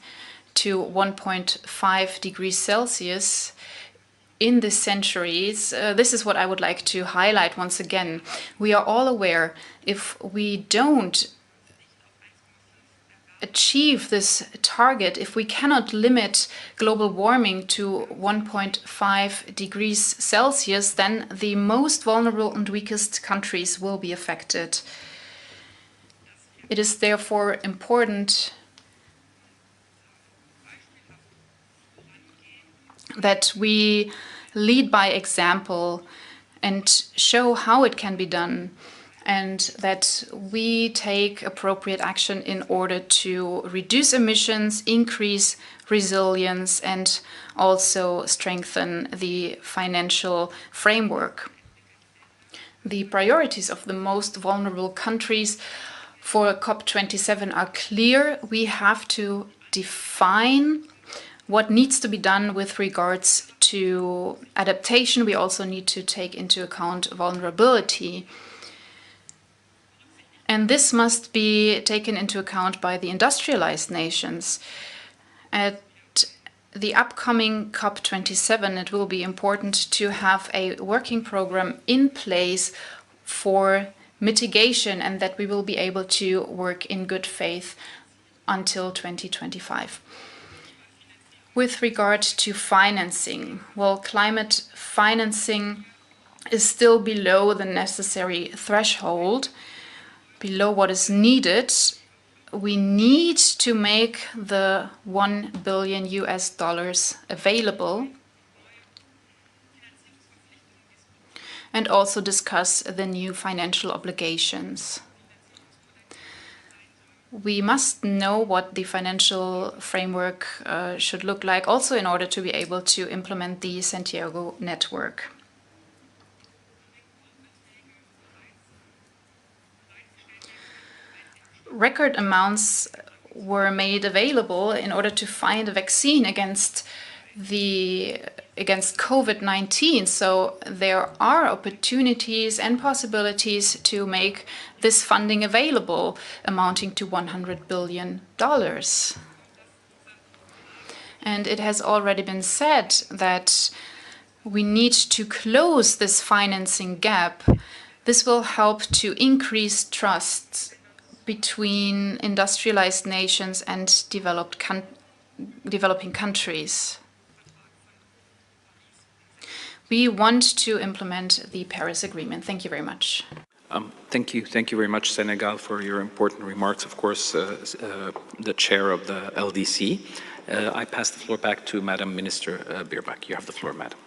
to 1.5 degrees Celsius in the centuries, this is what I would like to highlight once again. We are all aware, if we don't achieve this target, if we cannot limit global warming to 1.5 degrees Celsius, then the most vulnerable and weakest countries will be affected. It is therefore important that we lead by example and show how it can be done, and that we take appropriate action in order to reduce emissions, increase resilience, and also strengthen the financial framework. The priorities of the most vulnerable countries for COP27 are clear. We have to define what needs to be done with regards to adaptation. We also need to take into account vulnerability. And this must be taken into account by the industrialized nations. At the upcoming COP27, it will be important to have a working program in place for mitigation, and that we will be able to work in good faith until 2025. With regard to financing, well, climate financing is still below the necessary threshold, below what is needed. We need to make the $1 billion available and also discuss the new financial obligations. We must know what the financial framework should look like, also in order to be able to implement the Santiago network. Record amounts were made available in order to find a vaccine against COVID-19. So there are opportunities and possibilities to make this funding available, amounting to $100 billion. And it has already been said that we need to close this financing gap. This will help to increase trust between industrialized nations and developing countries. We want to implement the Paris Agreement. Thank you very much. Thank you very much, Senegal, for your important remarks. Of course, the chair of the LDC. I pass the floor back to Madam Minister Bierbach. You have the floor, Madam.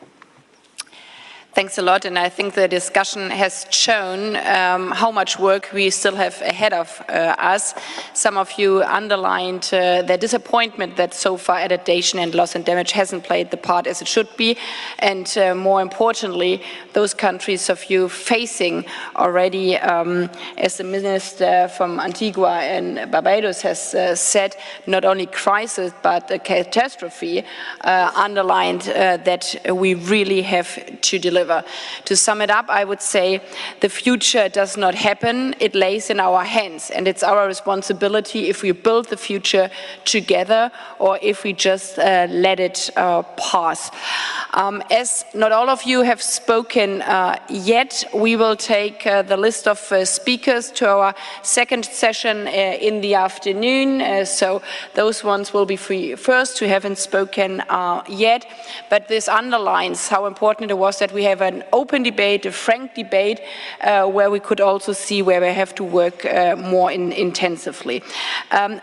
Thanks a lot, and I think the discussion has shown how much work we still have ahead of us. Some of you underlined the disappointment that so far adaptation and loss and damage hasn't played the part as it should be, and more importantly, those countries of you facing already, as the minister from Antigua and Barbados has said, not only crisis but a catastrophe, underlined that we really have to deliver. To sum it up, I would say the future does not happen, it lays in our hands, and it's our responsibility if we build the future together or if we just let it pass. As not all of you have spoken yet, we will take the list of speakers to our second session in the afternoon, so those ones will be free first who haven't spoken yet, but this underlines how important it was that we have an open debate, a frank debate, where we could also see where we have to work more intensively.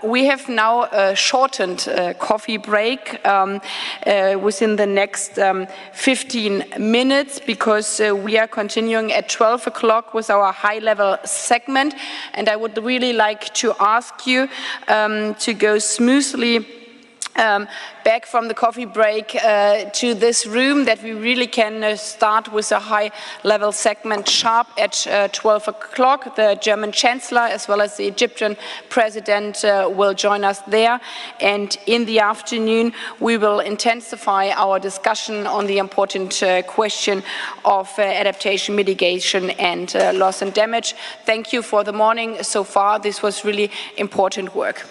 We have now a shortened coffee break within the next 15 minutes because we are continuing at 12 o'clock with our high-level segment, and I would really like to ask you to go smoothly back from the coffee break to this room, that we really can start with a high-level segment sharp at 12 o'clock. The German Chancellor as well as the Egyptian President will join us there, and in the afternoon we will intensify our discussion on the important question of adaptation, mitigation and loss and damage. Thank you for the morning so far. This was really important work.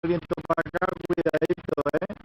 viento para acá, cuidadito, ¿eh?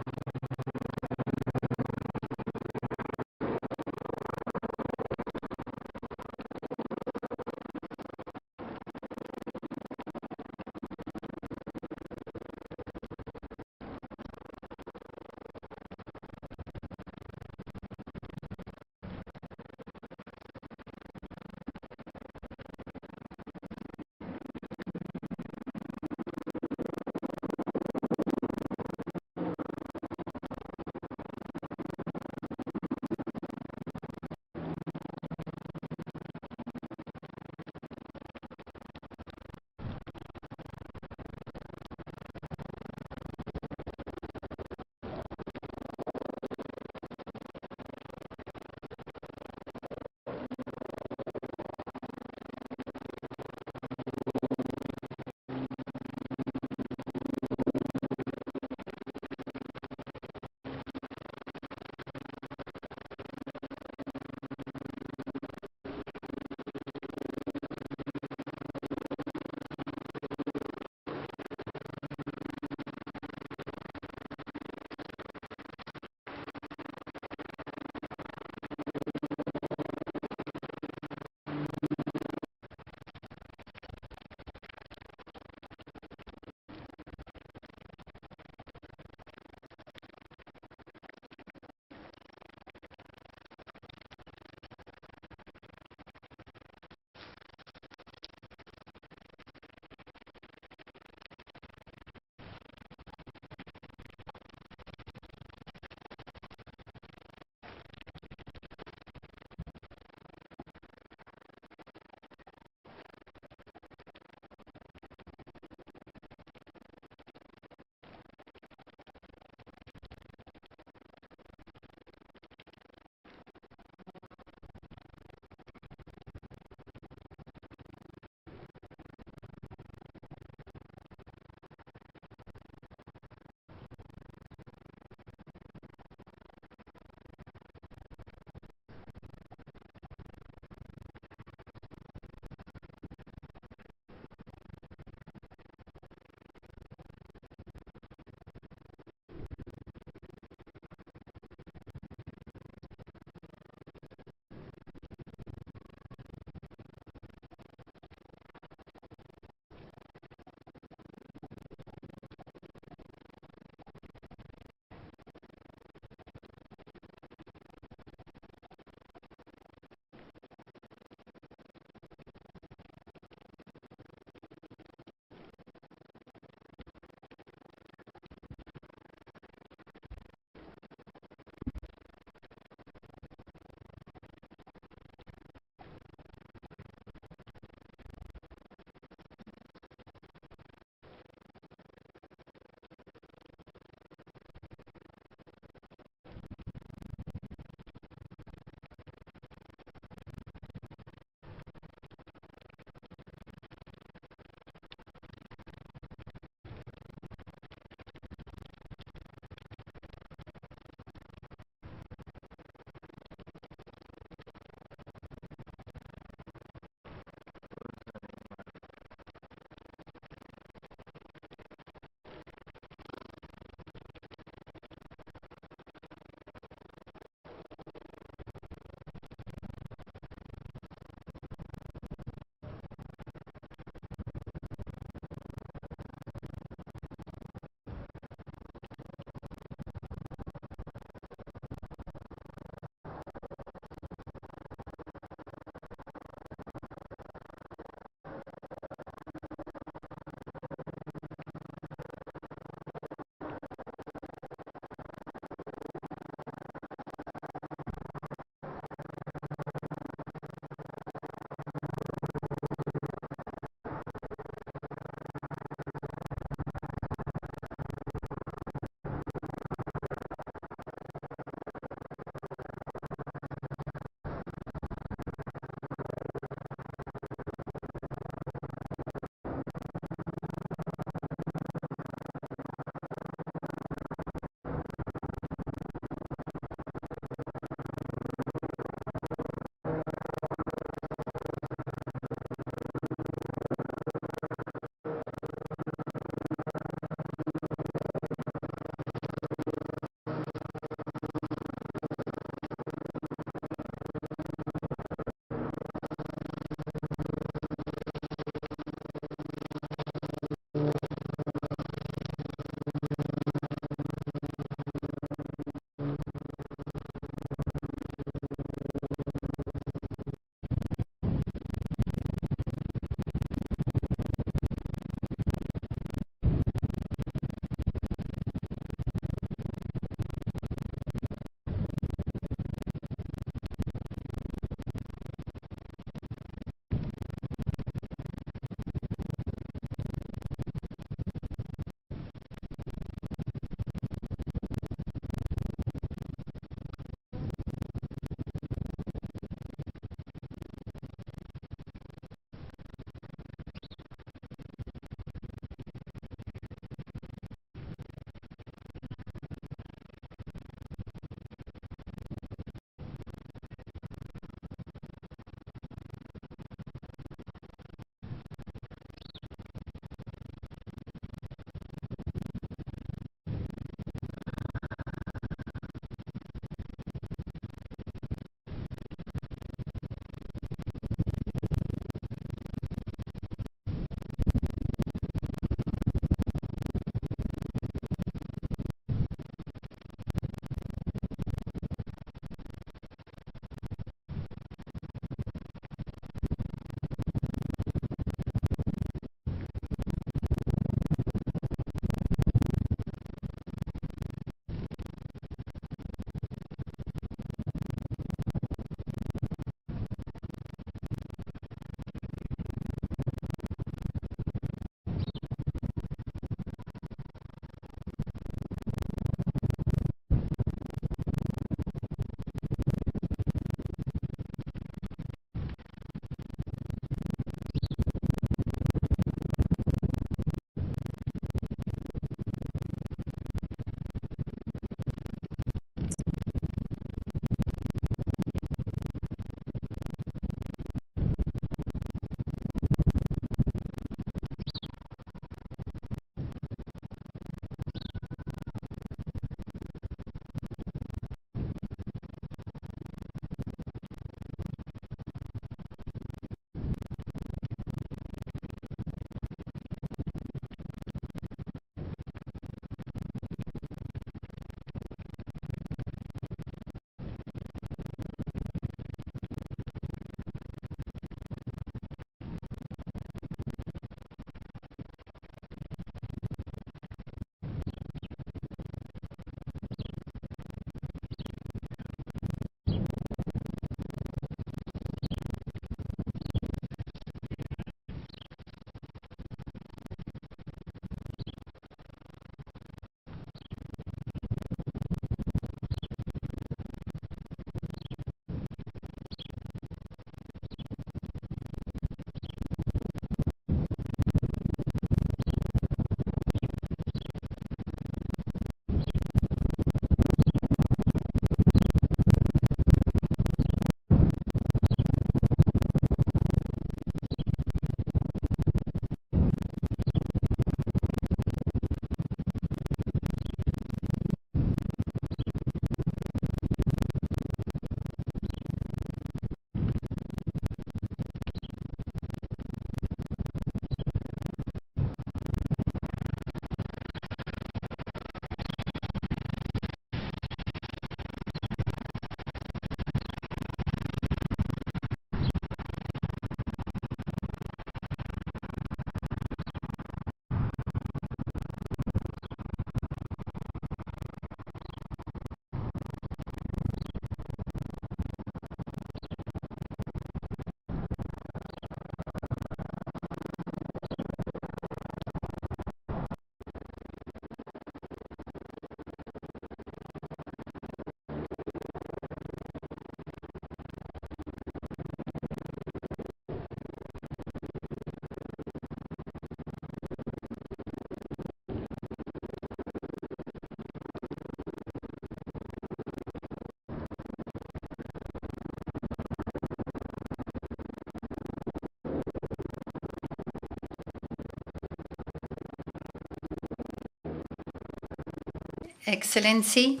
Excellency,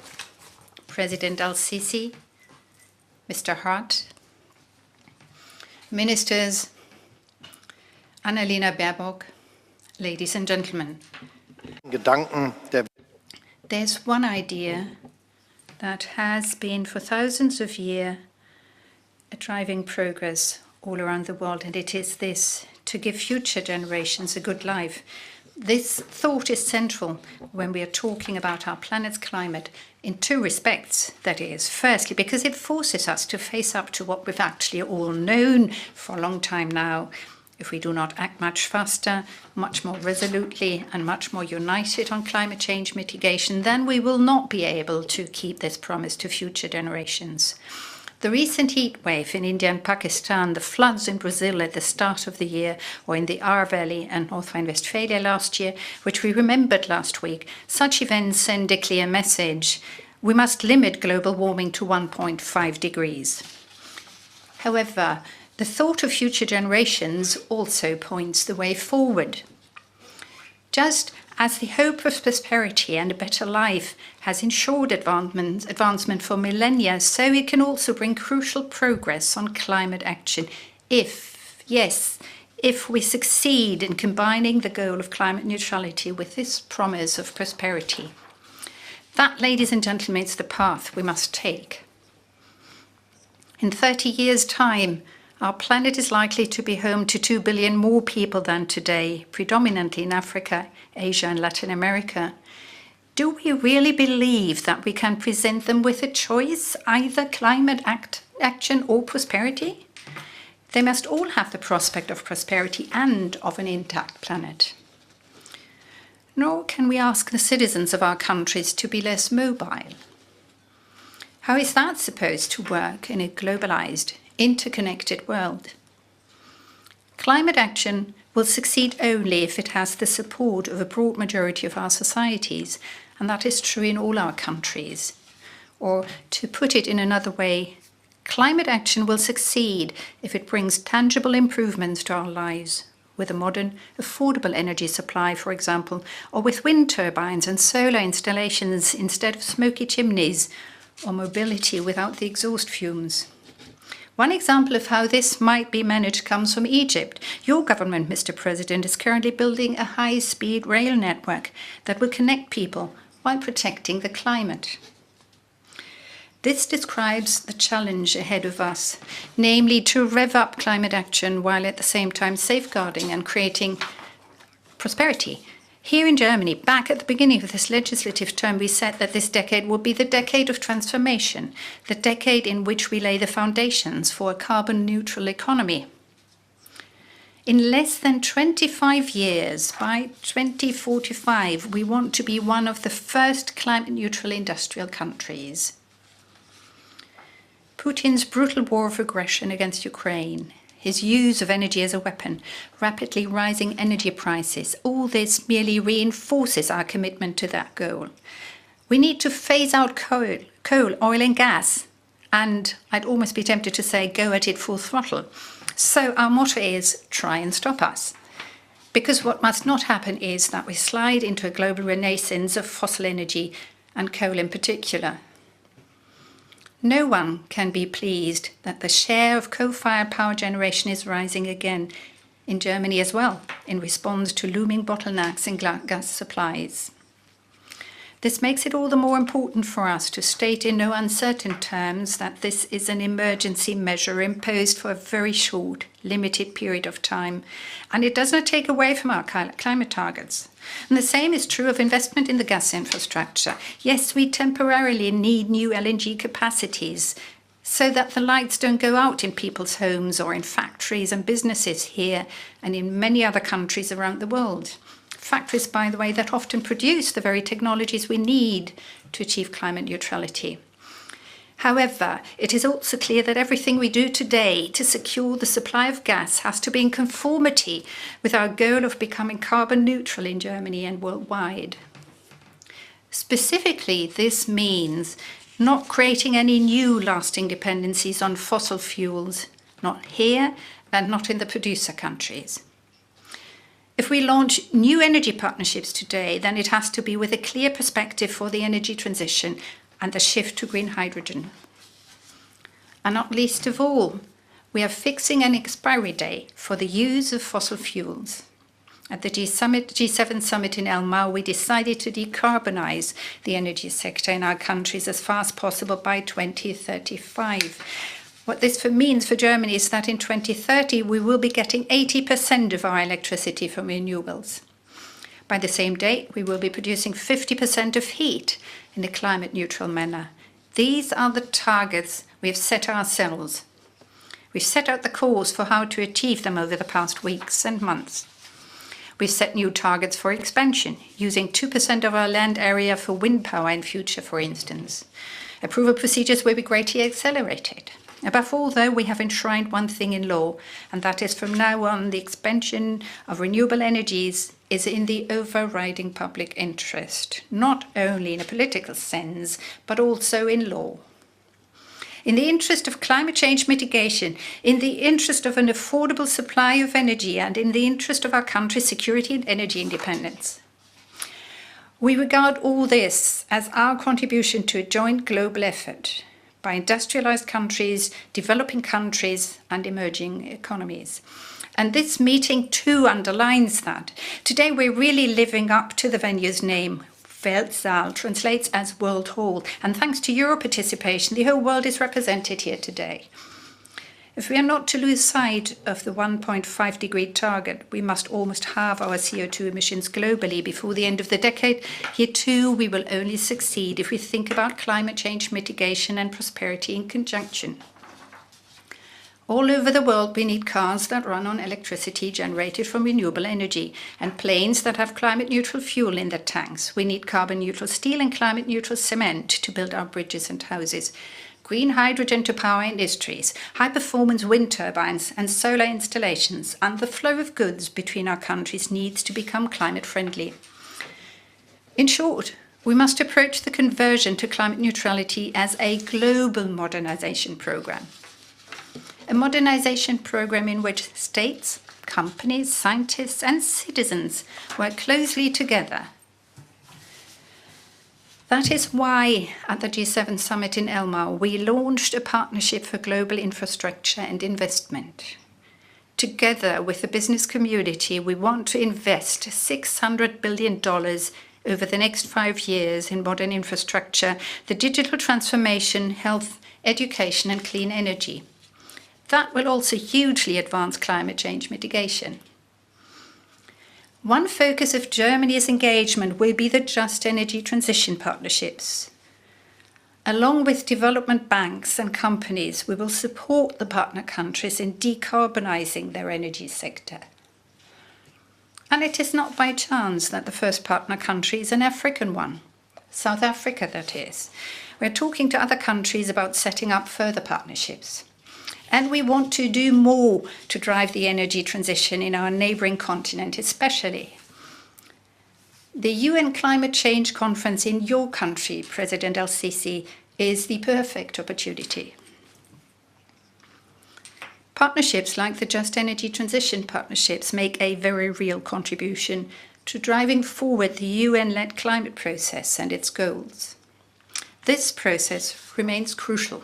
President Al-Sisi, Mr. Hart, Ministers, Annalena Baerbock, ladies and gentlemen. There's one idea that has been for thousands of years driving progress all around the world, and it is this: to give future generations a good life. This thought is central when we are talking about our planet's climate in two respects. That is, firstly, because it forces us to face up to what we've actually all known for a long time now. If we do not act much faster, much more resolutely, and much more united on climate change mitigation, then we will not be able to keep this promise to future generations. The recent heat wave in India and Pakistan, the floods in Brazil at the start of the year, or in the Ahr Valley and North Rhine-Westphalia last year, which we remembered last week, such events send a clear message. We must limit global warming to 1.5 degrees. However, the thought of future generations also points the way forward. Just as the hope of prosperity and a better life has ensured advancement for millennia, so it can also bring crucial progress on climate action if we succeed in combining the goal of climate neutrality with this promise of prosperity. That, ladies and gentlemen, is the path we must take. In 30 years' time, our planet is likely to be home to 2 billion more people than today, predominantly in Africa, Asia, and Latin America. Do we really believe that we can present them with a choice, either climate action or prosperity? They must all have the prospect of prosperity and of an intact planet. Nor can we ask the citizens of our countries to be less mobile. How is that supposed to work in a globalized, interconnected world? Climate action will succeed only if it has the support of a broad majority of our societies, and that is true in all our countries. Or, to put it in another way, climate action will succeed if it brings tangible improvements to our lives, with a modern, affordable energy supply, for example, or with wind turbines and solar installations instead of smoky chimneys, or mobility without the exhaust fumes. One example of how this might be managed comes from Egypt. Your government, Mr. President, is currently building a high-speed rail network that will connect people while protecting the climate. This describes the challenge ahead of us, namely to rev up climate action while at the same time safeguarding and creating prosperity. Here in Germany, back at the beginning of this legislative term, we said that this decade would be the decade of transformation, the decade in which we lay the foundations for a carbon-neutral economy. In less than 25 years, by 2045, we want to be one of the first climate-neutral industrial countries. Putin's brutal war of aggression against Ukraine, his use of energy as a weapon, rapidly rising energy prices, all this merely reinforces our commitment to that goal. We need to phase out coal, oil and gas, and I'd almost be tempted to say go at it full throttle. So our motto is try and stop us. Because what must not happen is that we slide into a global renaissance of fossil energy and coal in particular. No one can be pleased that the share of coal-fired power generation is rising again, in Germany as well, in response to looming bottlenecks in gas supplies. This makes it all the more important for us to state in no uncertain terms that this is an emergency measure imposed for a very short, limited period of time, and it does not take away from our climate targets. And the same is true of investment in the gas infrastructure. Yes, we temporarily need new LNG capacities so that the lights don't go out in people's homes or in factories and businesses here and in many other countries around the world. Factories, by the way, that often produce the very technologies we need to achieve climate neutrality. However, it is also clear that everything we do today to secure the supply of gas has to be in conformity with our goal of becoming carbon neutral in Germany and worldwide. Specifically, this means not creating any new lasting dependencies on fossil fuels, not here and not in the producer countries. If we launch new energy partnerships today, then it has to be with a clear perspective for the energy transition and the shift to green hydrogen. And not least of all, we are fixing an expiry date for the use of fossil fuels. At the G7 summit in Elmau, we decided to decarbonize the energy sector in our countries as fast as possible by 2035. What this means for Germany is that in 2030, we will be getting 80% of our electricity from renewables. By the same date, we will be producing 50% of heat in a climate-neutral manner. These are the targets we have set ourselves. We've set out the course for how to achieve them over the past weeks and months. We've set new targets for expansion, using 2% of our land area for wind power in future, for instance. Approval procedures will be greatly accelerated. Above all, though, we have enshrined one thing in law, and that is from now on the expansion of renewable energies is in the overriding public interest, not only in a political sense, but also in law. In the interest of climate change mitigation, in the interest of an affordable supply of energy, and in the interest of our country's security and energy independence. We regard all this as our contribution to a joint global effort by industrialized countries, developing countries, and emerging economies. And this meeting too underlines that. Today we're really living up to the venue's name. Weltsaal translates as World Hall, and thanks to your participation, the whole world is represented here today. If we are not to lose sight of the 1.5 degree target, we must almost halve our CO2 emissions globally before the end of the decade. Here too, we will only succeed if we think about climate change mitigation and prosperity in conjunction. All over the world, we need cars that run on electricity generated from renewable energy and planes that have climate-neutral fuel in their tanks. We need carbon-neutral steel and climate-neutral cement to build our bridges and houses. Green hydrogen to power industries, high-performance wind turbines and solar installations, and the flow of goods between our countries needs to become climate-friendly. In short, we must approach the conversion to climate neutrality as a global modernization program. A modernization program in which states, companies, scientists, and citizens work closely together. That is why, at the G7 summit in Elmau, we launched a partnership for global infrastructure and investment. Together with the business community, we want to invest $600 billion over the next 5 years in modern infrastructure, the digital transformation, health, education, and clean energy. That will also hugely advance climate change mitigation. One focus of Germany's engagement will be the just energy transition partnerships. Along with development banks and companies, we will support the partner countries in decarbonizing their energy sector. And it is not by chance that the first partner country is an African one, South Africa, that is. We're talking to other countries about setting up further partnerships. And we want to do more to drive the energy transition in our neighboring continent, especially. The UN Climate Change Conference in your country, President El-Sisi, is the perfect opportunity. Partnerships like the Just Energy Transition Partnerships make a very real contribution to driving forward the UN-led climate process and its goals. This process remains crucial.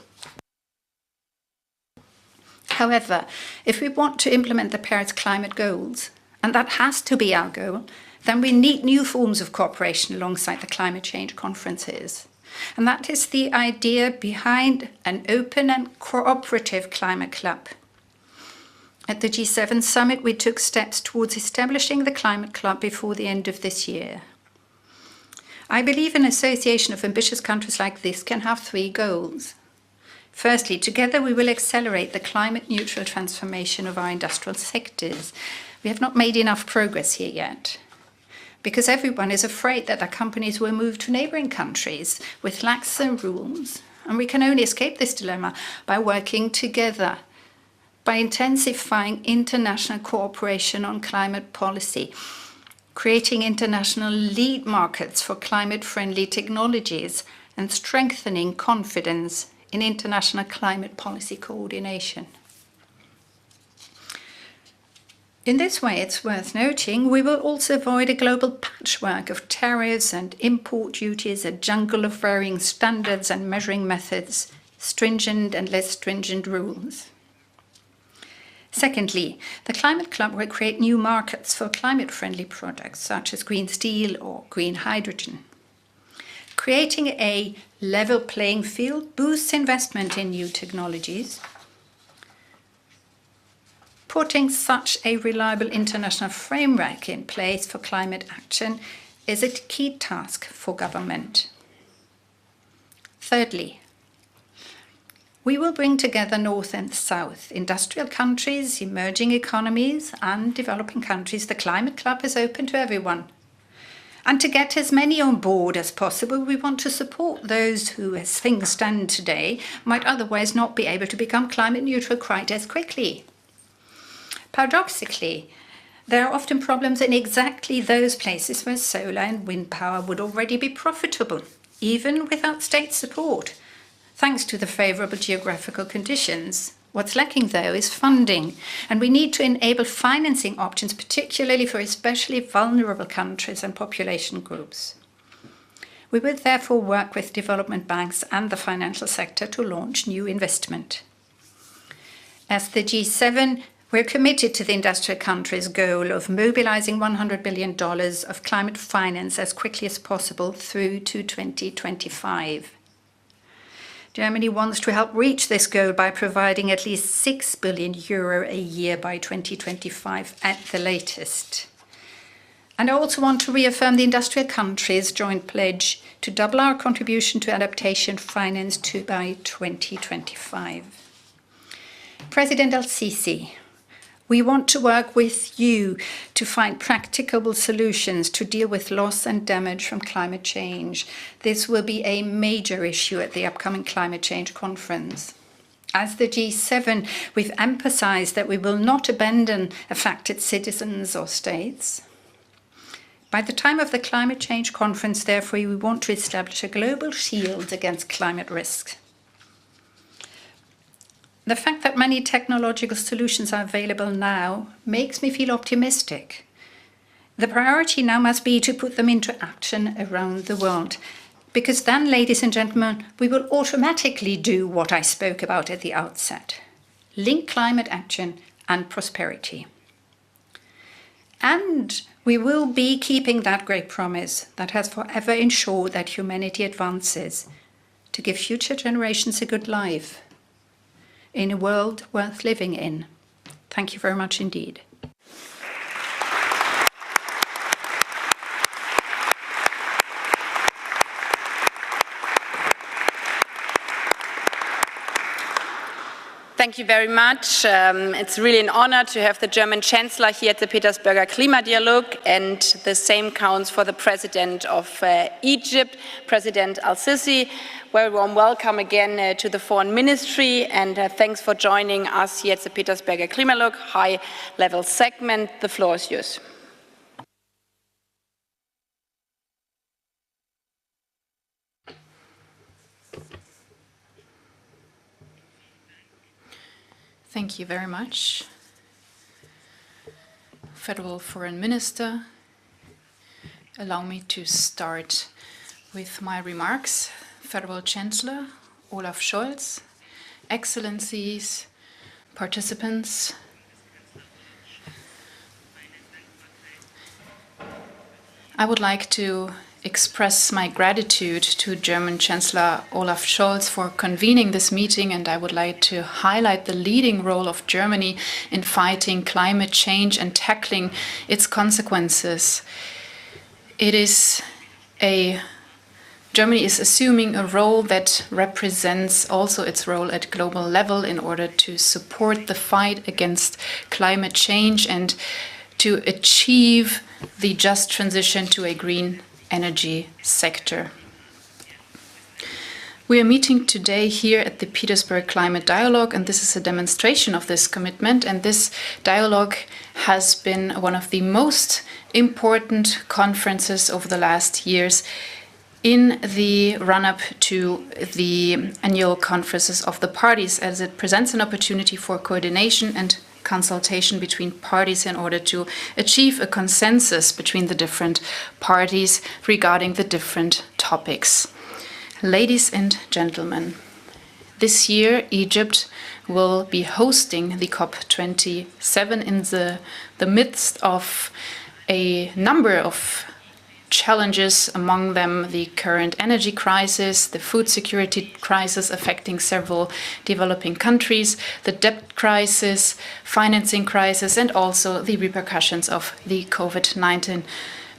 However, if we want to implement the Paris climate goals, and that has to be our goal, then we need new forms of cooperation alongside the climate change conferences. And that is the idea behind an open and cooperative climate club. At the G7 summit, we took steps towards establishing the climate club before the end of this year. I believe an association of ambitious countries like this can have 3 goals. Firstly, together we will accelerate the climate-neutral transformation of our industrial sectors. We have not made enough progress here yet, because everyone is afraid that their companies will move to neighboring countries with laxer rules, and we can only escape this dilemma by working together, by intensifying international cooperation on climate policy, creating international lead markets for climate-friendly technologies, and strengthening confidence in international climate policy coordination. In this way, it's worth noting, we will also avoid a global patchwork of tariffs and import duties, a jungle of varying standards and measuring methods, stringent and less stringent rules. Secondly, the Climate Club will create new markets for climate-friendly products, such as green steel or green hydrogen. Creating a level playing field boosts investment in new technologies. Putting such a reliable international framework in place for climate action is a key task for government. Thirdly, we will bring together North and South, industrial countries, emerging economies, and developing countries. The Climate Club is open to everyone. And to get as many on board as possible, we want to support those who, as things stand today, might otherwise not be able to become climate neutral quite as quickly. Paradoxically, there are often problems in exactly those places where solar and wind power would already be profitable, even without state support, thanks to the favourable geographical conditions. What's lacking, though, is funding, and we need to enable financing options, particularly for especially vulnerable countries and population groups. We will therefore work with development banks and the financial sector to launch new investment. As the G7, we're committed to the industrial countries' goal of mobilizing $100 billion of climate finance as quickly as possible through to 2025. Germany wants to help reach this goal by providing at least €6 billion a year by 2025 at the latest. And I also want to reaffirm the industrial countries' joint pledge to double our contribution to adaptation finance by 2025. President El-Sisi, we want to work with you to find practicable solutions to deal with loss and damage from climate change. This will be a major issue at the upcoming climate change conference. As the G7, we've emphasized that we will not abandon affected citizens or states. By the time of the climate change conference, therefore, we want to establish a global shield against climate risks. The fact that many technological solutions are available now makes me feel optimistic. The priority now must be to put them into action around the world, because then, ladies and gentlemen, we will automatically do what I spoke about at the outset: link climate action and prosperity. And we will be keeping that great promise that has forever ensured that humanity advances to give future generations a good life in a world worth living in. Thank you very much indeed. Thank you very much. It's really an honor to have the German Chancellor here at the Petersberger Klimadialog, and the same counts for the President of Egypt, President Al-Sisi. Very warm welcome again to the Foreign Ministry, and thanks for joining us here at the Petersberger Klimadialog high-level segment. The floor is yours. Thank you very much, Federal Foreign Minister. Allow me to start with my remarks. Federal Chancellor Olaf Scholz, Excellencies, participants, I would like to express my gratitude to German Chancellor Olaf Scholz for convening this meeting, and I would like to highlight the leading role of Germany in fighting climate change and tackling its consequences. Germany is assuming a role that represents also its role at global level in order to support the fight against climate change and to achieve the just transition to a green energy sector. We are meeting today here at the Petersberg Climate Dialogue, and this is a demonstration of this commitment. And this dialogue has been one of the most important conferences over the last years in the run-up to the annual conferences of the parties, as it presents an opportunity for coordination and consultation between parties in order to achieve a consensus between the different parties regarding the different topics. Ladies and gentlemen, this year Egypt will be hosting the COP27 in the midst of a number of challenges, among them the current energy crisis, the food security crisis affecting several developing countries, the debt crisis, financing crisis, and also the repercussions of the COVID-19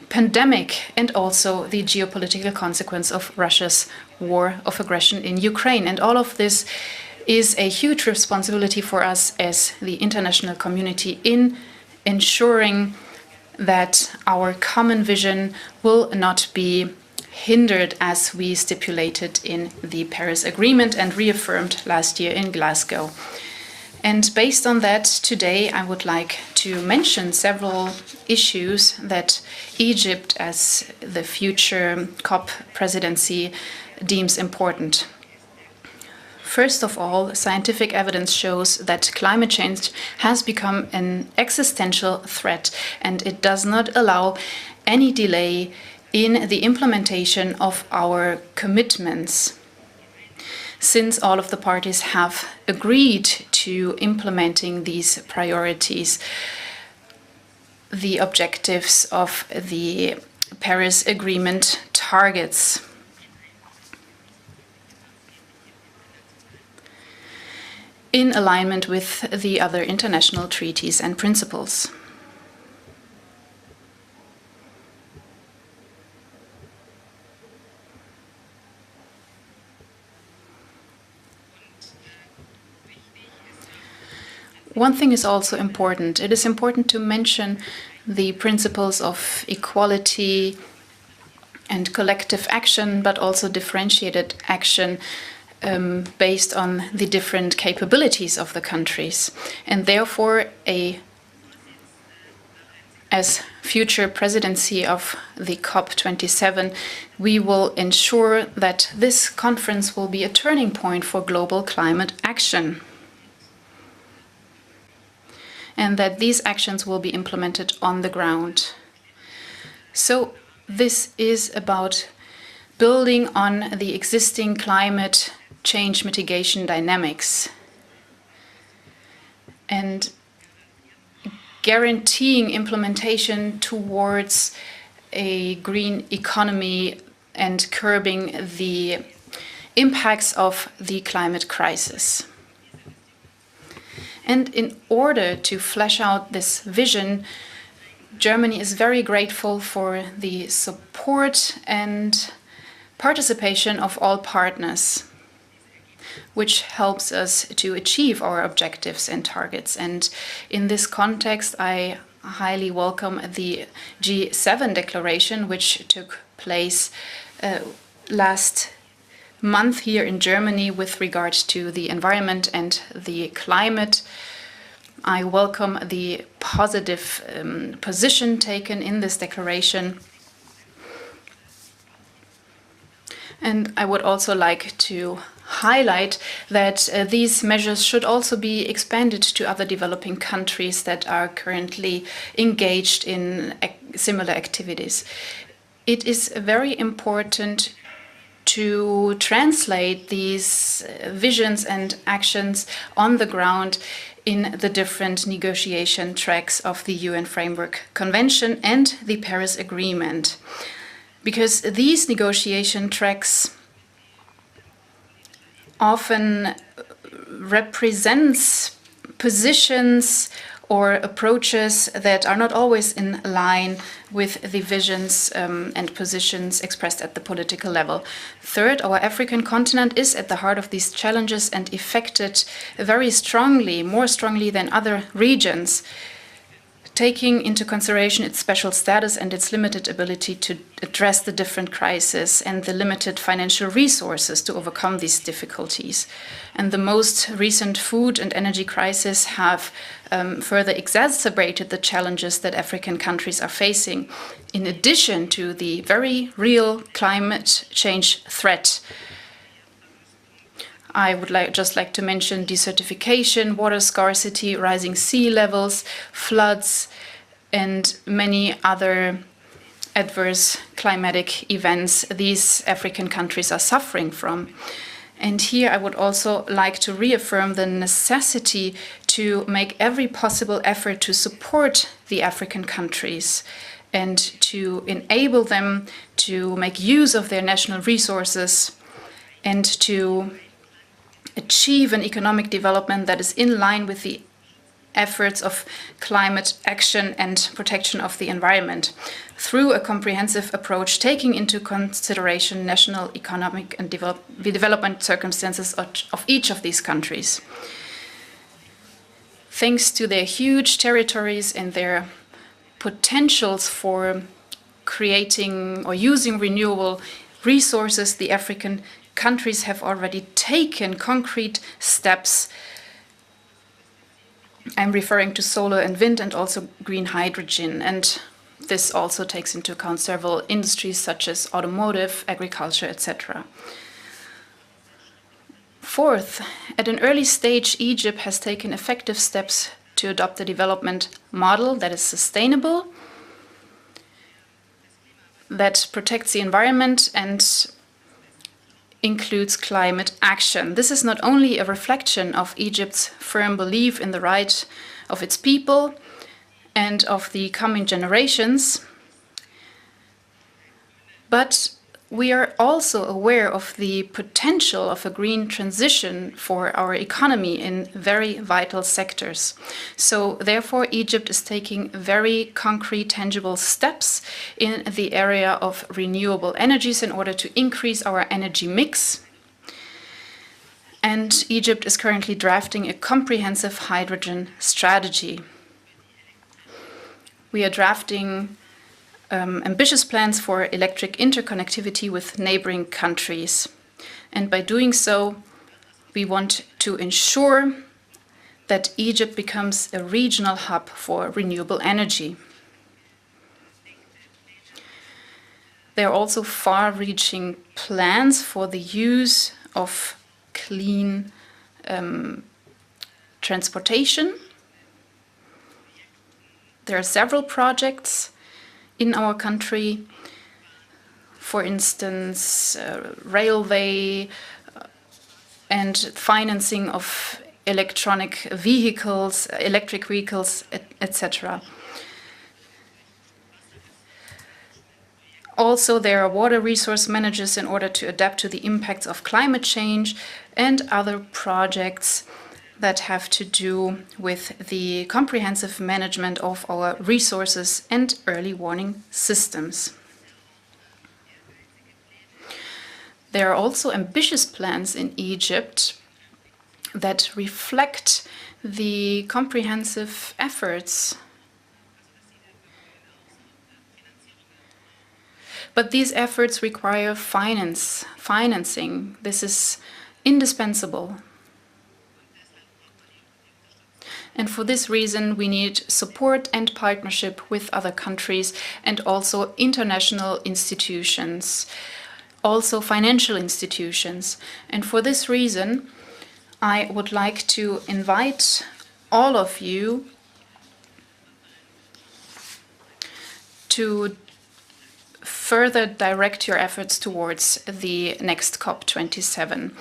pandemic, and also the geopolitical consequence of Russia's war of aggression in Ukraine. And all of this is a huge responsibility for us as the international community in ensuring that our common vision will not be hindered as we stipulated in the Paris Agreement and reaffirmed last year in Glasgow. And based on that, today I would like to mention several issues that Egypt, as the future COP presidency, deems important. First of all, scientific evidence shows that climate change has become an existential threat, and it does not allow any delay in the implementation of our commitments, since all of the parties have agreed to implementing these priorities, the objectives of the Paris Agreement targets. In alignment with the other international treaties and principles. One thing is also important. It is important to mention the principles of equality and collective action, but also differentiated action based on the different capabilities of the countries. And therefore, as future presidency of the COP27, we will ensure that this conference will be a turning point for global climate action, and that these actions will be implemented on the ground. So this is about building on the existing climate change mitigation dynamics and guaranteeing implementation towards a green economy and curbing the impacts of the climate crisis. And in order to flesh out this vision, Germany is very grateful for the support and participation of all partners, which helps us to achieve our objectives and targets. And in this context, I highly welcome the G7 declaration, which took place last month here in Germany with regards to the environment and the climate. I welcome the positive position taken in this declaration. And I would also like to highlight that these measures should also be expanded to other developing countries that are currently engaged in similar activities. It is very important to translate these visions and actions on the ground in the different negotiation tracks of the UN Framework Convention and the Paris Agreement, because these negotiation tracks often represents positions or approaches that are not always in line with the visions and positions expressed at the political level. Third, our African continent is at the heart of these challenges and affected very strongly, more strongly than other regions, taking into consideration its special status and its limited ability to address the different crises and the limited financial resources to overcome these difficulties. And the most recent food and energy crises have further exacerbated the challenges that African countries are facing, in addition to the very real climate change threat. I would just like to mention desertification, water scarcity, rising sea levels, floods, and many other adverse climatic events these African countries are suffering from. And here I would also like to reaffirm the necessity to make every possible effort to support the African countries and to enable them to make use of their national resources and to achieve an economic development that is in line with the efforts of climate action and protection of the environment through a comprehensive approach taking into consideration national economic and development circumstances of each of these countries. Thanks to their huge territories and their potentials for creating or using renewable resources, the African countries have already taken concrete steps. I'm referring to solar and wind and also green hydrogen, and this also takes into account several industries such as automotive, agriculture, etc. Fourth, at an early stage, Egypt has taken effective steps to adopt a development model that is sustainable, that protects the environment and includes climate action. This is not only a reflection of Egypt's firm belief in the right of its people and of the coming generations, but we are also aware of the potential of a green transition for our economy in very vital sectors. So therefore, Egypt is taking very concrete, tangible steps in the area of renewable energies in order to increase our energy mix. And Egypt is currently drafting a comprehensive hydrogen strategy. We are drafting ambitious plans for electric interconnectivity with neighboring countries. And by doing so, we want to ensure that Egypt becomes a regional hub for renewable energy. There are also far-reaching plans for the use of clean transportation. There are several projects in our country, for instance, railway and financing of electric vehicles, etc. Also, there are water resource managers in order to adapt to the impacts of climate change and other projects that have to do with the comprehensive management of our resources and early warning systems. There are also ambitious plans in Egypt that reflect the comprehensive efforts. But these efforts require financing. This is indispensable. And for this reason, we need support and partnership with other countries and also international institutions, also financial institutions. And for this reason, I would like to invite all of you to further direct your efforts towards the next COP27.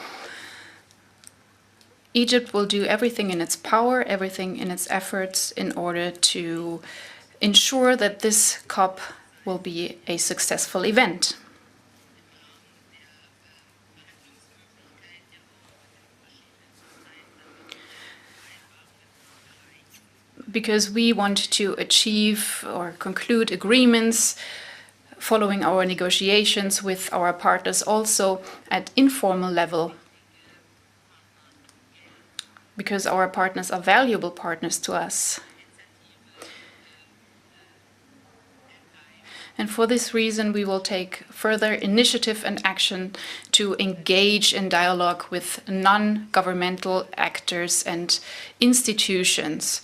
Egypt will do everything in its power, everything in its efforts in order to ensure that this COP will be a successful event. Because we want to achieve or conclude agreements following our negotiations with our partners also at informal level, because our partners are valuable partners to us. And for this reason, we will take further initiative and action to engage in dialogue with non-governmental actors and institutions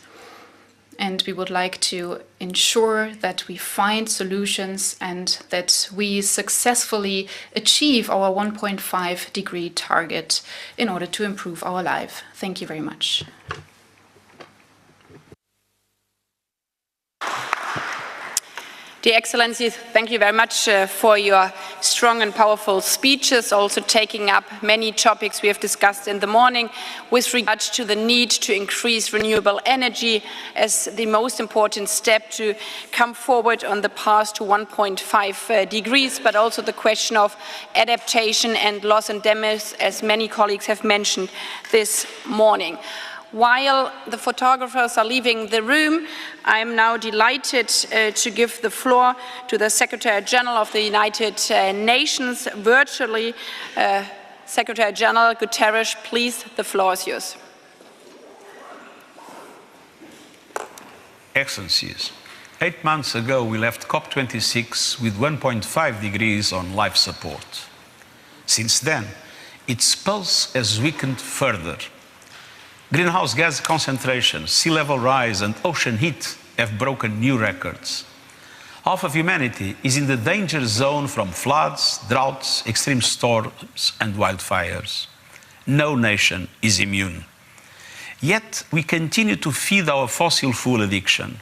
and we would like to ensure that we find solutions and that we successfully achieve our 1.5 degree target in order to improve our life. Thank you very much. Dear Excellencies, thank you very much for your strong and powerful speeches, also taking up many topics we have discussed in the morning with regard to the need to increase renewable energy as the most important step to come forward on the path to 1.5 degrees, but also the question of adaptation and loss and damage, as many colleagues have mentioned this morning. While the photographers are leaving the room, I am now delighted to give the floor to the Secretary General of the United Nations virtually. Secretary General Guterres, please, the floor is yours. Excellencies, 8 months ago we left COP26 with 1.5 degrees on life support. Since then, its pulse has weakened further. Greenhouse gas concentration, sea level rise and ocean heat have broken new records. Half of humanity is in the danger zone from floods, droughts, extreme storms and wildfires. No nation is immune. Yet we continue to feed our fossil fuel addiction.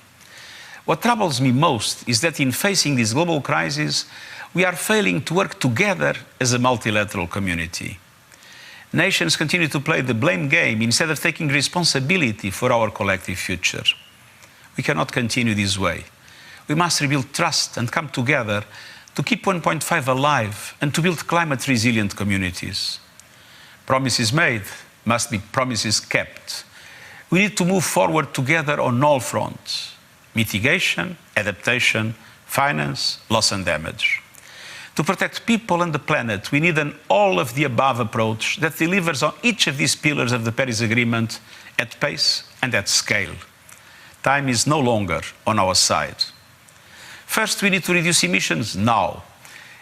What troubles me most is that in facing this global crisis, we are failing to work together as a multilateral community. Nations continue to play the blame game instead of taking responsibility for our collective future. We cannot continue this way. We must rebuild trust and come together to keep 1.5 alive and to build climate-resilient communities. Promises made must be promises kept. We need to move forward together on all fronts: mitigation, adaptation, finance, loss and damage. To protect people and the planet, we need an all-of-the-above approach that delivers on each of these pillars of the Paris Agreement at pace and at scale. Time is no longer on our side. First, we need to reduce emissions now.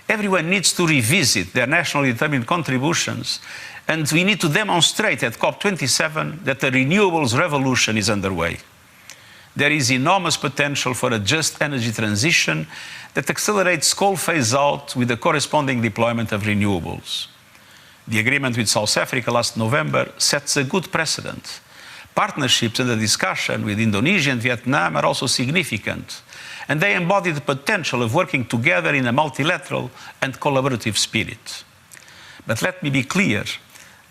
Everyone needs to revisit their nationally determined contributions, and we need to demonstrate at COP27 that the renewables revolution is underway. There is enormous potential for a just energy transition that accelerates coal phase-out with the corresponding deployment of renewables. The agreement with South Africa last November sets a good precedent. Partnerships under discussion with Indonesia and Vietnam are also significant, and they embody the potential of working together in a multilateral and collaborative spirit. But let me be clear,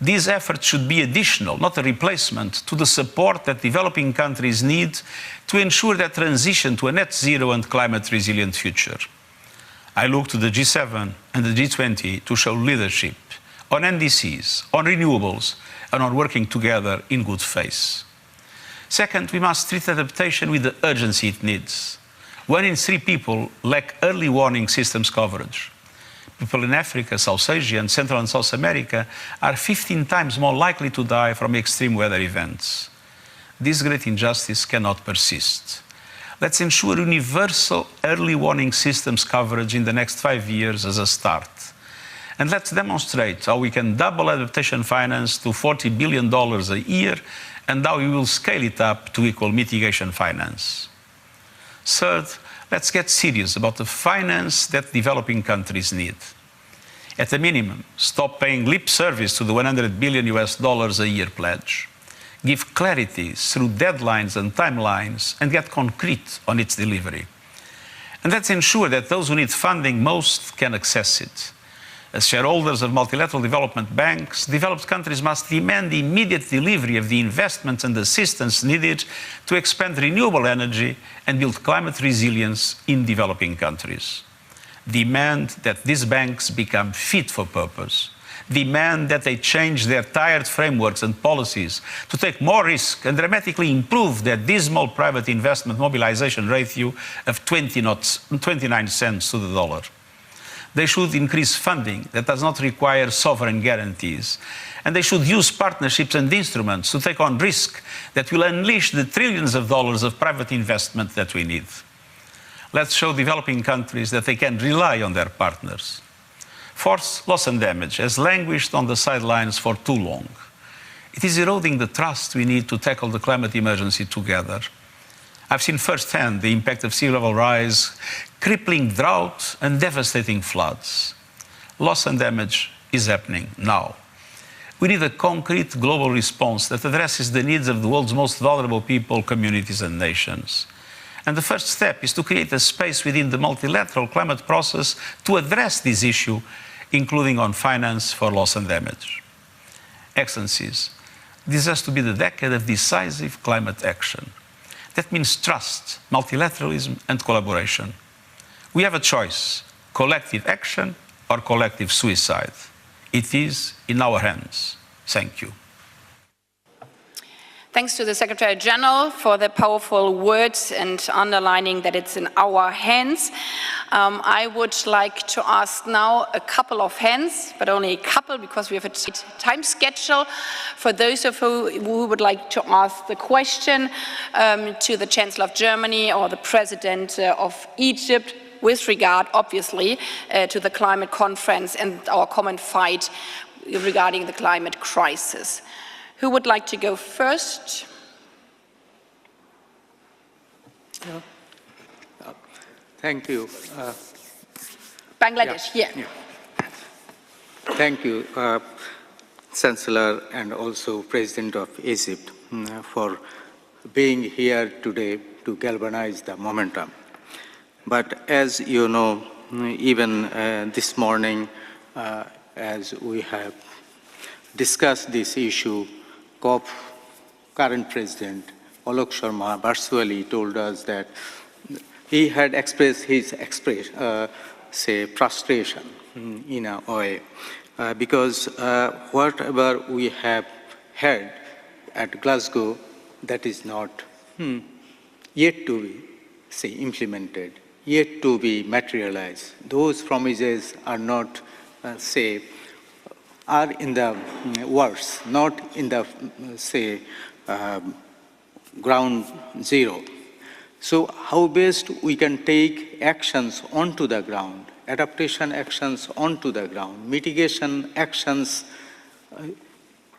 these efforts should be additional, not a replacement, to the support that developing countries need to ensure their transition to a net zero and climate resilient future. I look to the G7 and the G20 to show leadership on NDCs, on renewables, and on working together in good faith. Second, we must treat adaptation with the urgency it needs. 1 in 3 people lack early warning systems coverage. People in Africa, South Asia, and Central and South America are 15 times more likely to die from extreme weather events. This great injustice cannot persist. Let's ensure universal early warning systems coverage in the next 5 years as a start. And let's demonstrate how we can double adaptation finance to $40 billion a year and how we will scale it up to equal mitigation finance. Third, let's get serious about the finance that developing countries need. At a minimum, stop paying lip service to the $100 billion a year pledge. Give clarity through deadlines and timelines and get concrete on its delivery. And let's ensure that those who need funding most can access it. As shareholders of multilateral development banks, developed countries must demand the immediate delivery of the investments and assistance needed to expand renewable energy and build climate resilience in developing countries. Demand that these banks become fit for purpose. Demand that they change their tired frameworks and policies to take more risk and dramatically improve their dismal private investment mobilization ratio of 29 cents to the dollar. They should increase funding that does not require sovereign guarantees. And they should use partnerships and instruments to take on risk that will unleash the trillions of dollars of private investment that we need. Let's show developing countries that they can rely on their partners. Fourth, loss and damage has languished on the sidelines for too long. It is eroding the trust we need to tackle the climate emergency together. I've seen firsthand the impact of sea level rise, crippling drought and devastating floods. Loss and damage is happening now. We need a concrete global response that addresses the needs of the world's most vulnerable people, communities and nations. And the first step is to create a space within the multilateral climate process to address this issue, including on finance for loss and damage. Excellencies, this has to be the decade of decisive climate action. That means trust, multilateralism and collaboration. We have a choice, collective action or collective suicide. It is in our hands. Thank you. Thanks to the Secretary General for the powerful words and underlining that it's in our hands. I would like to ask now a couple of hands, but only a couple because we have a time schedule. For those of you who would like to ask the question to the Chancellor of Germany or the President of Egypt, with regard, obviously, to the climate conference and our common fight regarding the climate crisis. Who would like to go first? Thank you. Bangladesh, yeah. Thank you, Chancellor and also President of Egypt for being here today to galvanize the momentum. But as you know, even this morning, as we have discussed this issue, COP current President Alok Sharma virtually told us that he had expressed his frustration in a way because whatever we have heard at Glasgow, that is not yet to be implemented, yet to be materialized. Those promises are not are in the words, not in the, ground zero. So how best we can take actions onto the ground, adaptation actions onto the ground, mitigation actions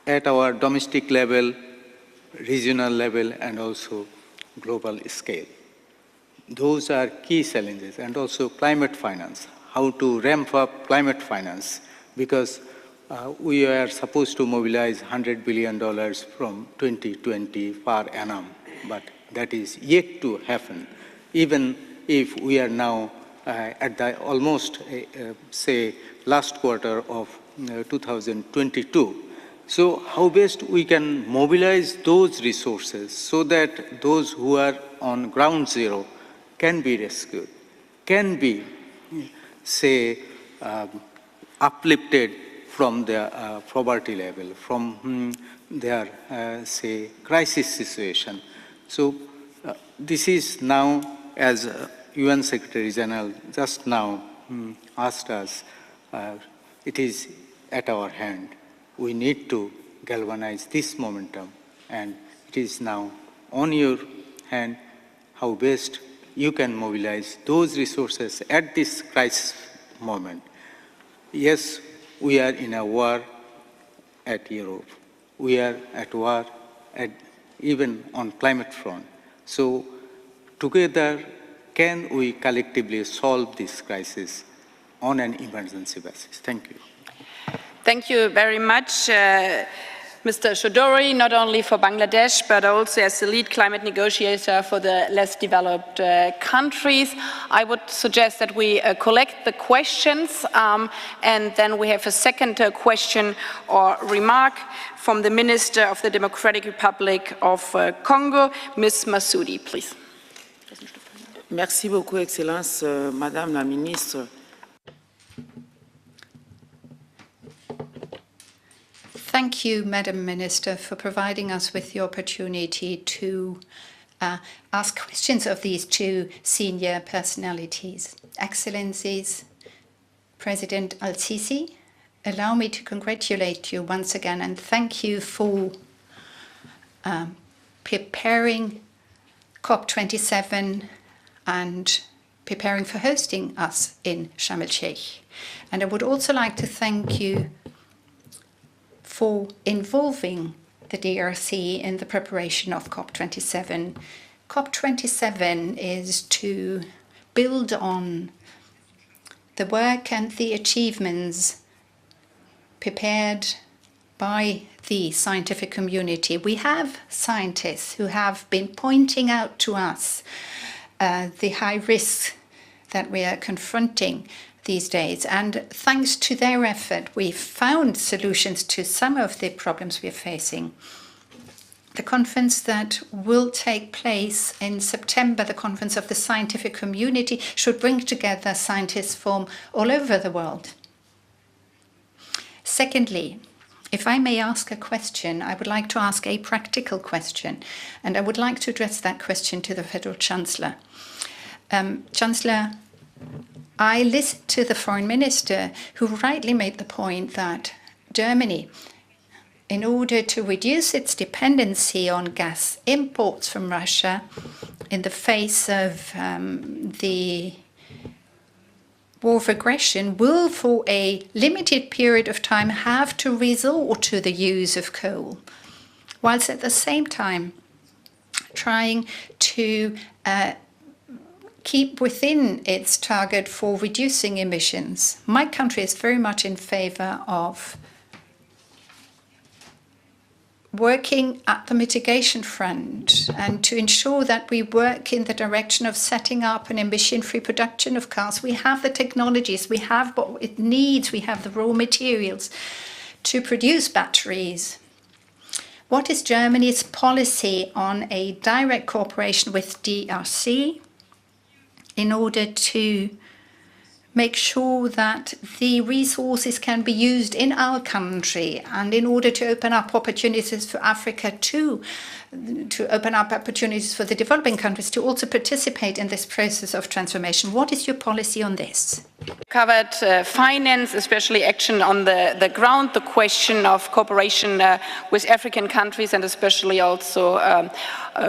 at our domestic level, regional level, and also global scale. Those are key challenges, and also climate finance, how to ramp up climate finance, because we are supposed to mobilize $100 billion from 2020 per annum, but that is yet to happen, even if we are now at the almost, last quarter of 2022. So how best we can mobilize those resources so that those who are on ground zero can be rescued, can be, uplifted from their poverty level, from their, crisis situation. So this is now, as UN Secretary General just now asked us, it is at our hand. We need to galvanize this momentum, and it is now on your hand how best you can mobilize those resources at this crisis moment. Yes, we are in a war at Europe. We are at war even on climate front. So together, can we collectively solve this crisis on an emergency basis? Thank you. Thank you very much, Mr. Chodori, not only for Bangladesh, but also as the lead climate negotiator for the less developed countries. I would suggest that we collect the questions, and then we have a second question or remark from the Minister of the Democratic Republic of Congo, Ms. Massoudi, please. Merci beaucoup, Excellence, Madame la Ministre. Thank you, Madam Minister, for providing us with the opportunity to ask questions of these two senior personalities. Excellencies, President Al-Sisi, allow me to congratulate you once again and thank you for preparing COP27 and preparing for hosting us in Sharm el-Sheikh. And I would also like to thank you for involving the DRC in the preparation of COP27 COP27 is to build on the work and the achievements prepared by the scientific community. We have scientists who have been pointing out to us the high risks that we are confronting these days. And thanks to their effort, we've found solutions to some of the problems we're facing. The conference that will take place in September, the Conference of the Scientific Community, should bring together scientists from all over the world. Secondly, if I may ask a question, I would like to ask a practical question, and I would like to address that question to the Federal Chancellor. Chancellor, I listened to the Foreign Minister, who rightly made the point that Germany, in order to reduce its dependency on gas imports from Russia in the face of the war of aggression, will for a limited period of time have to resort to the use of coal, whilst at the same time trying to keep within its target for reducing emissions. My country is very much in favor of working at the mitigation front and to ensure that we work in the direction of setting up an emission-free production of cars. We have the technologies, we have what it needs, we have the raw materials to produce batteries. What is Germany's policy on a direct cooperation with DRC in order to make sure that the resources can be used in our country and in order to open up opportunities for Africa too, to open up opportunities for the developing countries to also participate in this process of transformation? What is your policy on this? Covered finance, especially action on the ground, the question of cooperation with African countries and especially also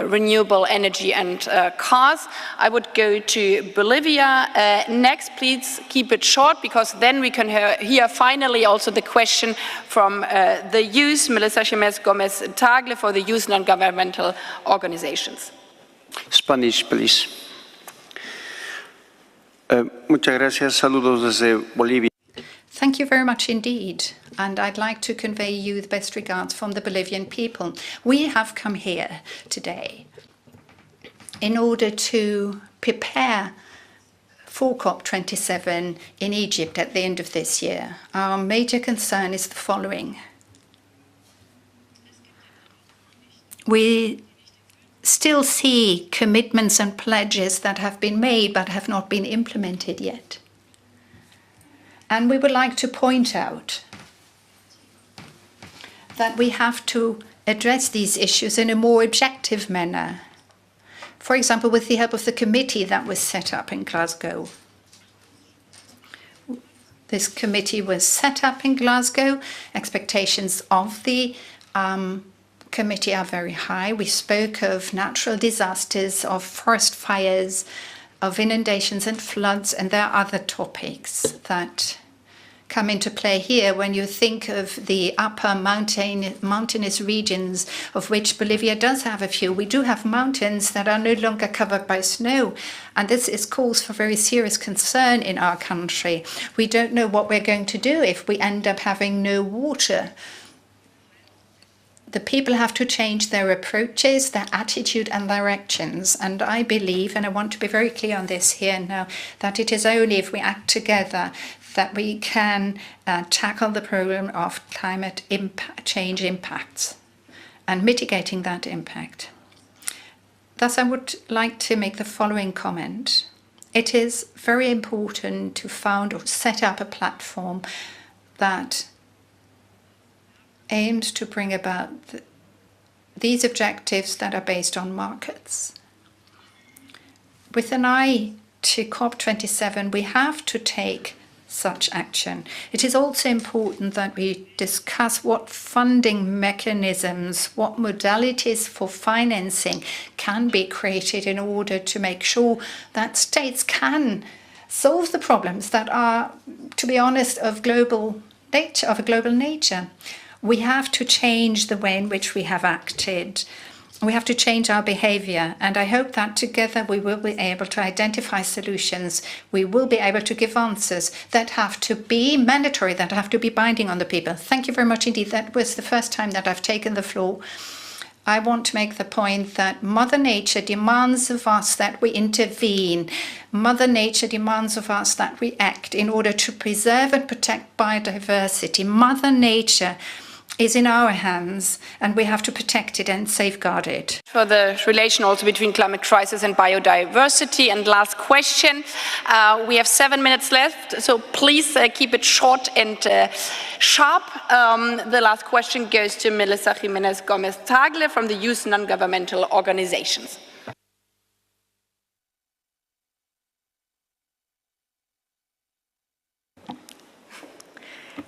renewable energy and cars. I would go to Bolivia next. Please keep it short because then we can hear finally also the question from the youth, Melissa Jimenez Gomez Tagle for the youth non-governmental organizations. Spanish, please. Muchas gracias. Saludos desde Bolivia. Thank you very much indeed. And I'd like to convey you the best regards from the Bolivian people. We have come here today in order to prepare for COP27 in Egypt at the end of this year. Our major concern is the following. We still see commitments and pledges that have been made but have not been implemented yet. And we would like to point out that we have to address these issues in a more objective manner. For example, with the help of the committee that was set up in Glasgow. This committee was set up in Glasgow. Expectations of the committee are very high. We spoke of natural disasters, of forest fires, of inundations and floods, and there are other topics that come into play here when you think of the upper mountainous regions, of which Bolivia does have a few. We do have mountains that are no longer covered by snow, and this is cause for very serious concern in our country. We don't know what we're going to do if we end up having no water. The people have to change their approaches, their attitude and their actions. And I believe, and I want to be very clear on this here now, that it is only if we act together that we can tackle the problem of climate change impacts and mitigating that impact. Thus, I would like to make the following comment. It is very important to found or set up a platform that aims to bring about these objectives that are based on markets. With an eye to COP27, we have to take such action. It is also important that we discuss what funding mechanisms, what modalities for financing can be created in order to make sure that states can solve the problems that are, to be honest, of a global nature. We have to change the way in which we have acted We have to change our behavior, and I hope that together we will be able to identify solutions. We will be able to give answers that have to be mandatory, that have to be binding on the people. Thank you very much indeed. That was the first time that I've taken the floor. I want to make the point that Mother Nature demands of us that we intervene. Mother Nature demands of us that we act in order to preserve and protect biodiversity. Mother Nature is in our hands, and we have to protect it and safeguard it. For the relation also between climate crisis and biodiversity. And last question, we have 7 minutes left, so please keep it short and sharp. The last question goes to Melissa Jimenez Gomez-Tagle from the Youth Non-Governmental Organizations.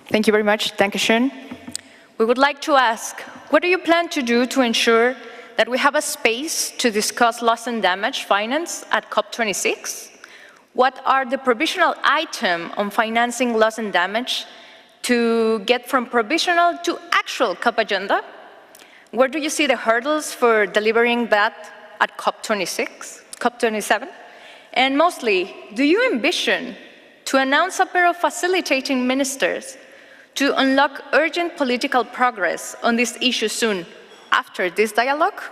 Thank you very much. Dankeschön. We would like to ask, what do you plan to do to ensure that we have a space to discuss loss and damage finance at COP26? What are the provisional items on financing loss and damage to get from provisional to actual COP agenda? Where do you see the hurdles for delivering that at COP27? And mostly, do you envision to announce a pair of facilitating ministers to unlock urgent political progress on this issue soon after this dialogue?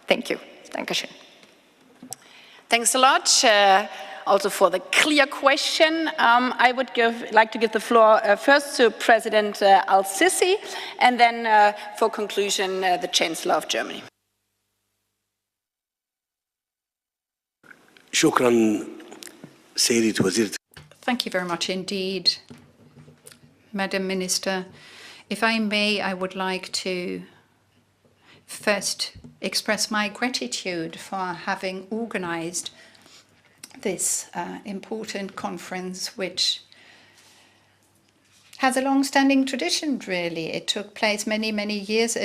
Thank you. Dankeschön. Thanks a lot. Also for the clear question. I would like to give the floor first to President Al-Sisi, and then for conclusion, the Chancellor of Germany. Thank you very much indeed, Madam Minister. If I may, I would like to first express my gratitude for having organized this important conference, which has a long-standing tradition, really. It took place many years,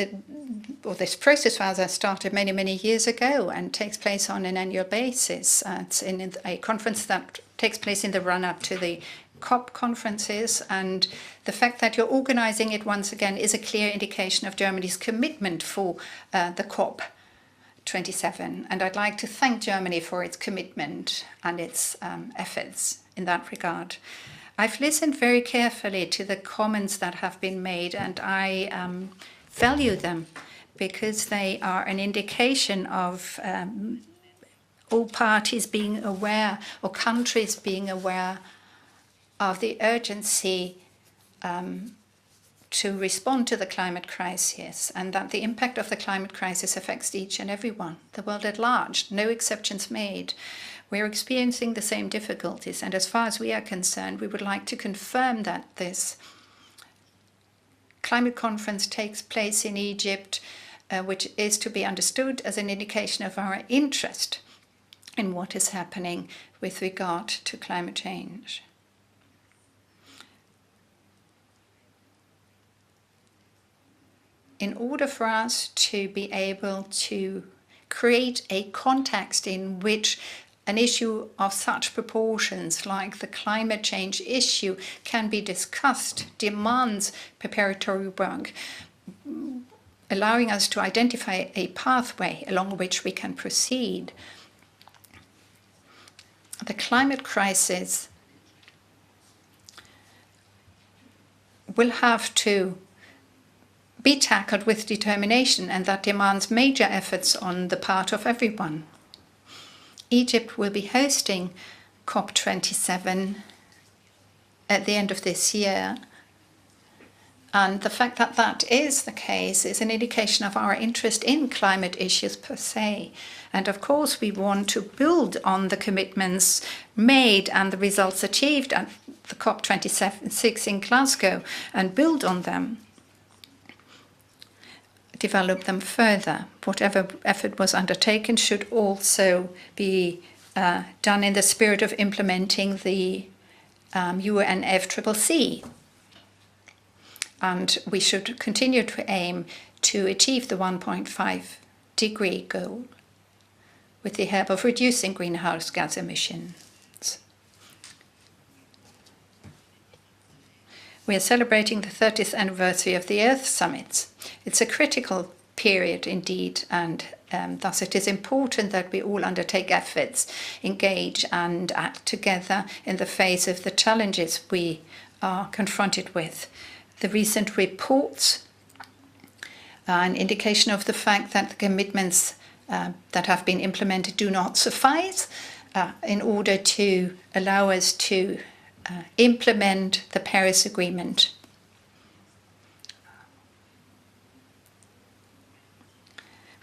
or this process rather started many years ago and takes place on an annual basis. It's in a conference that takes place in the run-up to the COP conferences, and the fact that you're organizing it once again is a clear indication of Germany's commitment for the COP 27. And I'd like to thank Germany for its commitment and its efforts in that regard. I've listened very carefully to the comments that have been made, and I value them because they are an indication of all parties being aware, or countries being aware, of the urgency to respond to the climate crisis, and that the impact of the climate crisis affects each and everyone, the world at large, no exceptions made. We're experiencing the same difficulties, and as far as we are concerned, we would like to confirm that this climate conference takes place in Egypt, which is to be understood as an indication of our interest in what is happening with regard to climate change. In order for us to be able to create a context in which an issue of such proportions like the climate change issue can be discussed, demands preparatory work, allowing us to identify a pathway along which we can proceed. The climate crisis will have to be tackled with determination, and that demands major efforts on the part of everyone. Egypt will be hosting COP27 at the end of this year, and the fact that that is the case is an indication of our interest in climate issues per se. And of course, we want to build on the commitments made and the results achieved at the COP26 in Glasgow and build on them, develop them further. Whatever effort was undertaken should also be done in the spirit of implementing the UNFCCC. And we should continue to aim to achieve the 1.5-degree goal with the help of reducing greenhouse gas emissions. We are celebrating the 30th anniversary of the Earth Summits. It's a critical period indeed, and thus it is important that we all undertake efforts, engage and act together in the face of the challenges we are confronted with. The recent reports are an indication of the fact that the commitments that have been implemented do not suffice in order to allow us to implement the Paris Agreement.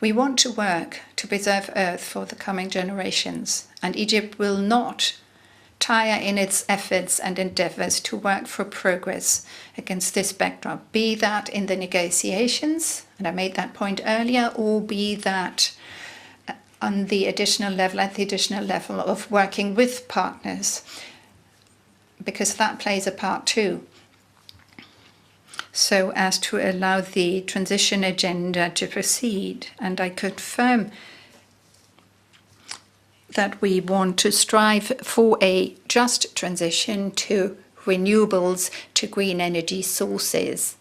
We want to work to preserve Earth for the coming generations, and Egypt will not tire in its efforts and endeavours to work for progress against this backdrop, be that in the negotiations, and I made that point earlier, or be that on the additional level, at the additional level of working with partners, because that plays a part too, so as to allow the transition agenda to proceed. And I confirm that we want to strive for a just transition to renewables, to green energy sources.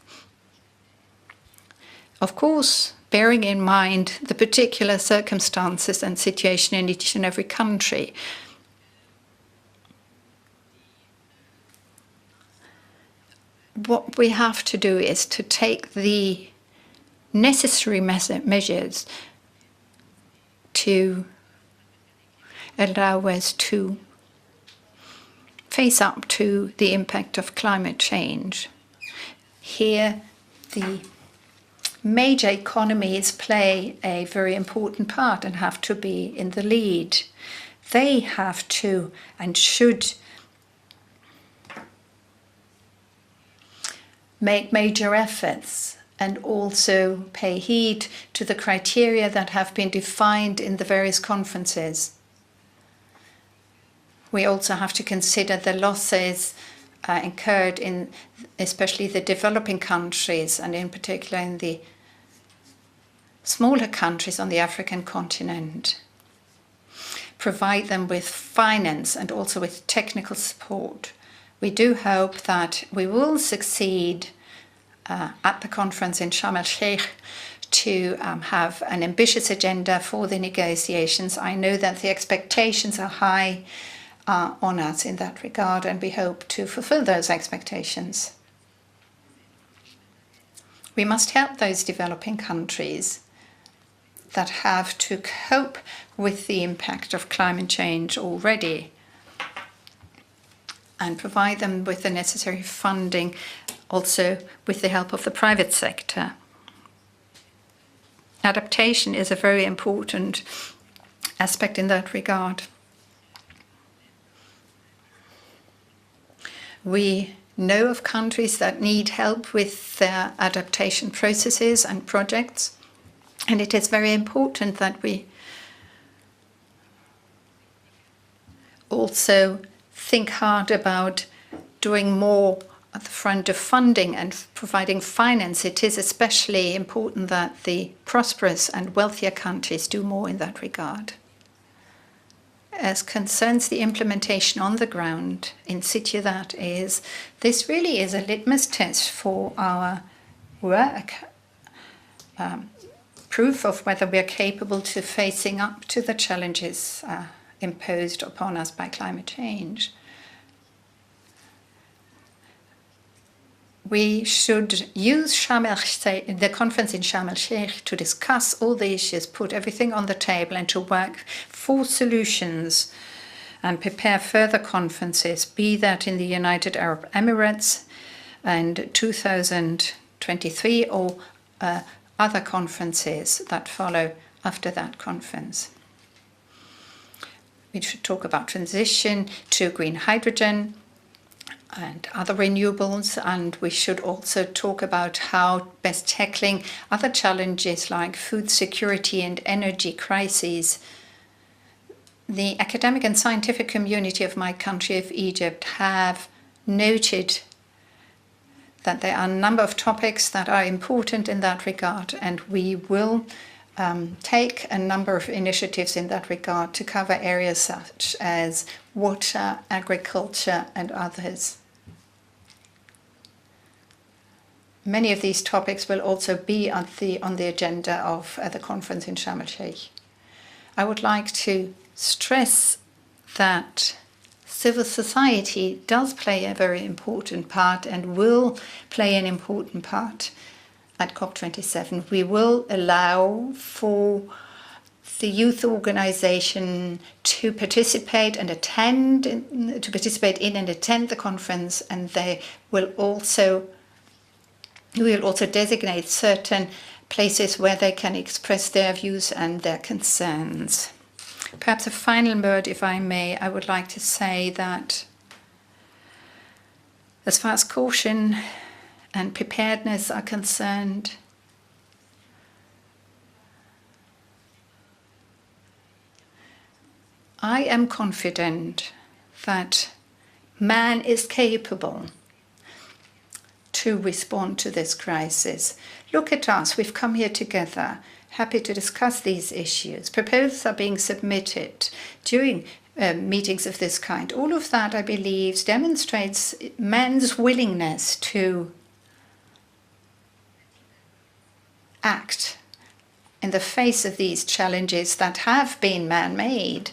Of course, bearing in mind the particular circumstances and situation in each and every country. What we have to do is to take the necessary measures to allow us to face up to the impact of climate change. Here, the major economies play a very important part and have to be in the lead. They have to and should make major efforts and also pay heed to the criteria that have been defined in the various conferences. We also have to consider the losses incurred in especially the developing countries, and in particular in the smaller countries on the African continent. Provide them with finance and also with technical support. We do hope that we will succeed at the conference in Sharm el-Sheikh to have an ambitious agenda for the negotiations. I know that the expectations are high on us in that regard, and we hope to fulfill those expectations. We must help those developing countries that have to cope with the impact of climate change already, and provide them with the necessary funding, also with the help of the private sector. Adaptation is a very important aspect in that regard. We know of countries that need help with their adaptation processes and projects, and it is very important that we also think hard about doing more at the front of funding and providing finance. It is especially important that the prosperous and wealthier countries do more in that regard. As concerns the implementation on the ground, in situ that is, this really is a litmus test for our work, proof of whether we are capable to facing up to the challenges imposed upon us by climate change. We should use the conference in Sharm el-Sheikh to discuss all the issues, put everything on the table, and to work for solutions and prepare further conferences, be that in the United Arab Emirates and 2023 or other conferences that follow after that conference. We should talk about transition to green hydrogen and other renewables, and we should also talk about how best tackling other challenges like food security and energy crises. The academic and scientific community of my country of Egypt have noted that there are a number of topics that are important in that regard, and we will take a number of initiatives in that regard to cover areas such as water, agriculture, and others. many of these topics will also be on the agenda of the conference in Sharm el-Sheikh. I would like to stress that civil society does play a very important part and will play an important part at COP27. We will allow for the youth organization to participate and attend the conference, and we will also designate certain places where they can express their views and their concerns. Perhaps a final word, if I may. I would like to say that as far as caution and preparedness are concerned, I am confident that man is capable to respond to this crisis. Look at us, we've come here together, happy to discuss these issues. Proposals are being submitted during meetings of this kind. All of that, I believe, demonstrates man's willingness to act in the face of these challenges that have been man-made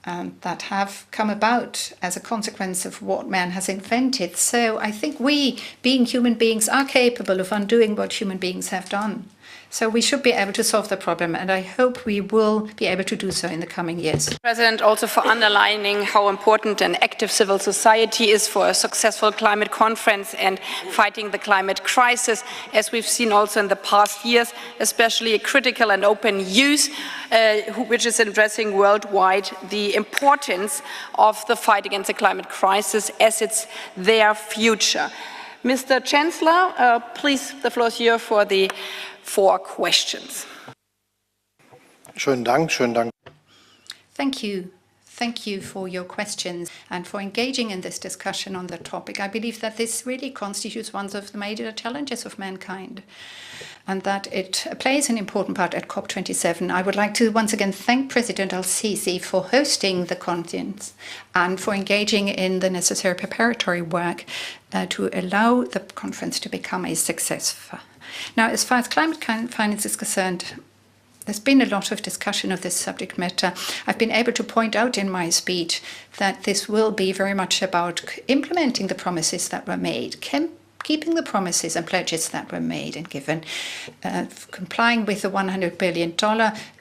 and that have come about as a consequence of what man has invented. So I think we, being human beings, are capable of undoing what human beings have done. So we should be able to solve the problem, and I hope we will be able to do so in the coming years. President, also for underlining how important an active civil society is for a successful climate conference and fighting the climate crisis, as we've seen also in the past years, especially a critical and open youth, which is addressing worldwide the importance of the fight against the climate crisis as it's their future. Mr. Chancellor, please, the floor is yours for the 4 questions. Schönen Dank, schönen Dank. Thank you. Thank you for your questions and for engaging in this discussion on the topic. I believe that this really constitutes one of the major challenges of mankind and that it plays an important part at COP27. I would like to once again thank President al-Sisi for hosting the conference and for engaging in the necessary preparatory work to allow the conference to become a success. Now, as far as climate finance is concerned, there's been a lot of discussion of this subject matter. I've been able to point out in my speech that this will be very much about implementing the promises that were made, keeping the promises and pledges that were made and given, complying with the $100 billion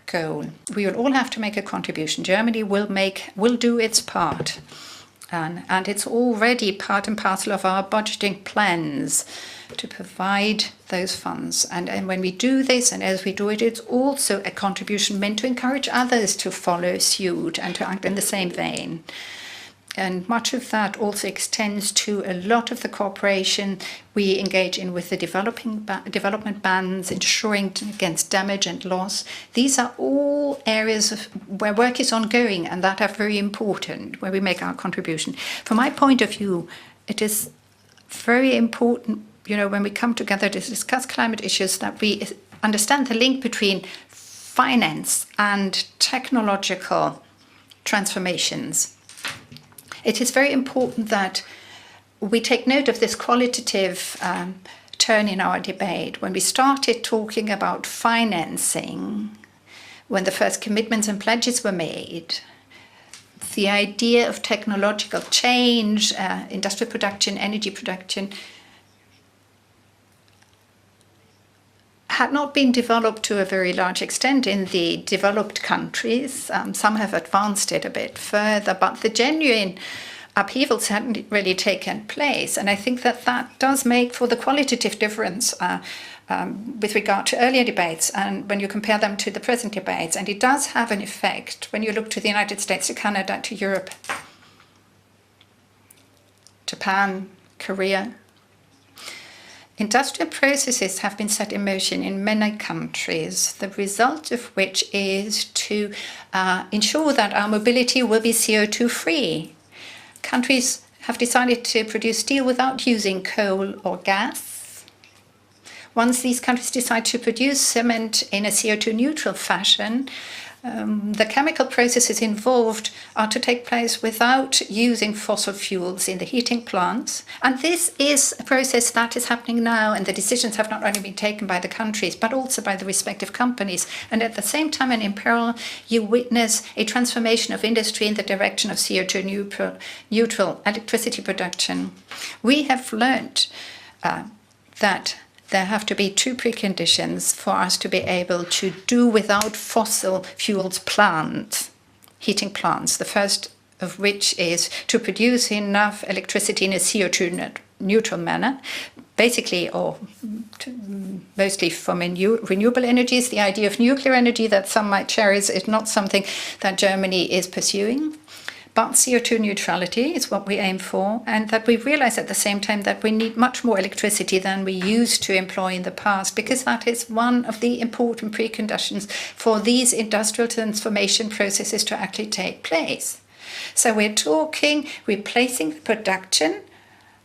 goal. We will all have to make a contribution. Germany will do its part. And it's already part and parcel of our budgeting plans to provide those funds. And when we do this, and as we do it, it's also a contribution meant to encourage others to follow suit and to act in the same vein. And much of that also extends to a lot of the cooperation we engage in with the development bands, ensuring against damage and loss. These are all areas where work is ongoing and that are very important, where we make our contribution. From my point of view, it is very important, when we come together to discuss climate issues, that we understand the link between finance and technological transformations. It is very important that we take note of this qualitative turn in our debate. When we started talking about financing, when the first commitments and pledges were made, the idea of technological change, industrial production, energy production, had not been developed to a very large extent in the developed countries. Some have advanced it a bit further, but the genuine upheavals hadn't really taken place. And I think that that does make for the qualitative difference with regard to earlier debates and when you compare them to the present debates. And it does have an effect when you look to the United States, to Canada, to Europe, Japan, Korea. Industrial processes have been set in motion in many countries, the result of which is to ensure that our mobility will be CO2-free. Countries have decided to produce steel without using coal or gas. Once these countries decide to produce cement in a CO2-neutral fashion, the chemical processes involved are to take place without using fossil fuels in the heating plants. And this is a process that is happening now, and the decisions have not only been taken by the countries, but also by the respective companies. And at the same time, and in parallel, you witness a transformation of industry in the direction of CO2 neutral electricity production. We have learned that there have to be two preconditions for us to be able to do without fossil fuels plants, heating plants. The first of which is to produce enough electricity in a CO2 neutral manner, basically or mostly from renewable energies. The idea of nuclear energy that some might cherish is not something that Germany is pursuing. But CO2 neutrality is what we aim for, and that we realize at the same time that we need much more electricity than we used to employ in the past, because that is one of the important preconditions for these industrial transformation processes to actually take place. So we're talking replacing the production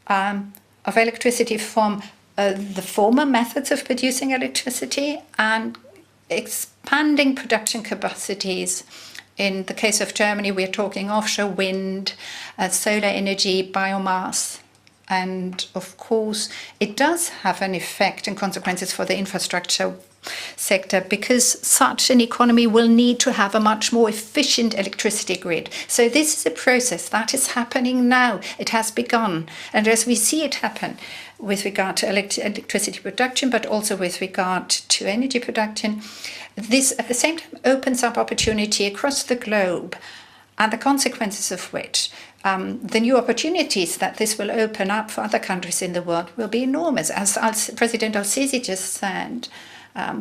of electricity from the former methods of producing electricity and expanding production capacities. In the case of Germany, we're talking offshore wind, solar energy, biomass. And of course, it does have an effect and consequences for the infrastructure sector, because such an economy will need to have a much more efficient electricity grid. So this is a process that is happening now. It has begun. And as we see it happen with regard to electricity production, but also with regard to energy production, this at the same time opens up opportunity across the globe, and the consequences of which, the new opportunities that this will open up for other countries in the world will be enormous. As President Al-Sisi just said,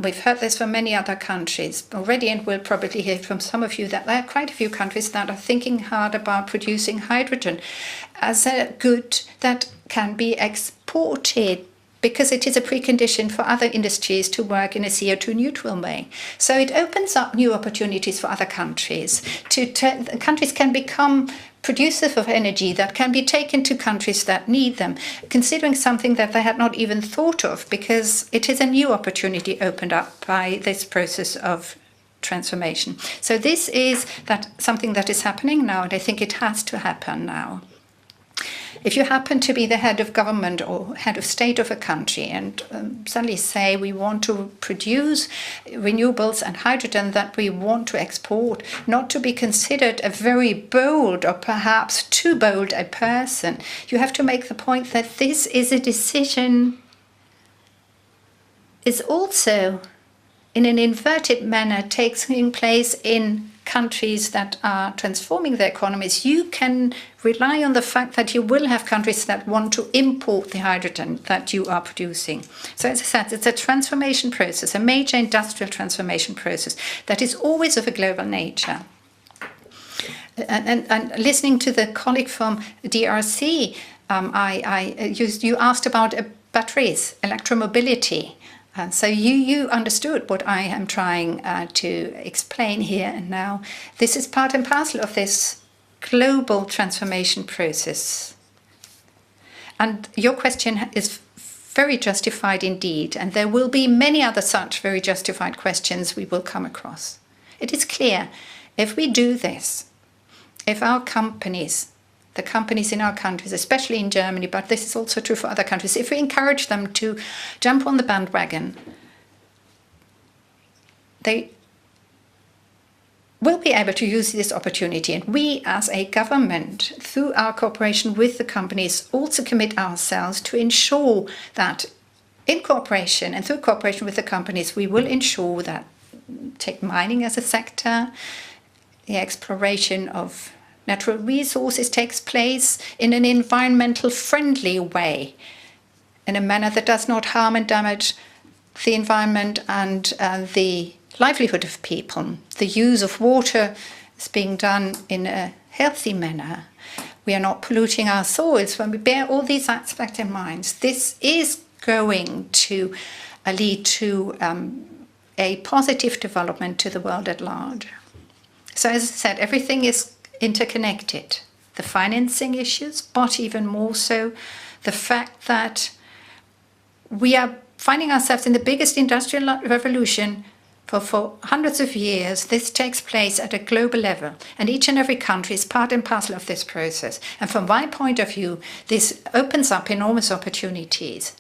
we've heard this from many other countries already, and we'll probably hear from some of you that there are quite a few countries that are thinking hard about producing hydrogen as a good that can be exported, because it is a precondition for other industries to work in a CO2 neutral way. So it opens up new opportunities for other countries. Countries can become producers of energy that can be taken to countries that need them, considering something that they had not even thought of, because it is a new opportunity opened up by this process of transformation. So this is something that is happening now, and I think it has to happen now. If you happen to be the head of government or head of state of a country and suddenly say we want to produce renewables and hydrogen that we want to export, not to be considered a very bold or perhaps too bold a person, you have to make the point that this is a decision is also in an inverted manner taking place in countries that are transforming their economies. You can rely on the fact that you will have countries that want to import the hydrogen that you are producing. So as I said, it's a transformation process, a major industrial transformation process that is always of a global nature. And listening to the colleague from DRC, you asked about batteries, electromobility. So you understood what I am trying to explain here and now. This is part and parcel of this global transformation process. And your question is very justified indeed, and there will be many other such very justified questions we will come across. It is clear, if we do this, if our companies, the companies in our countries, especially in Germany, but this is also true for other countries, if we encourage them to jump on the bandwagon, they will be able to use this opportunity. And we, as a government, through our cooperation with the companies, also commit ourselves to ensure that in cooperation and through cooperation with the companies, we will ensure that, take mining as a sector, the exploration of natural resources takes place in an environmental friendly way, in a manner that does not harm and damage the environment and the livelihood of people. The use of water is being done in a healthy manner. We are not polluting our soils. When we bear all these aspects in mind, this is going to lead to a positive development to the world at large. So as I said, everything is interconnected. The financing issues, but even more so the fact that we are finding ourselves in the biggest industrial revolution For hundreds of years, this takes place at a global level, and each and every country is part and parcel of this process. And from my point of view, this opens up enormous opportunities.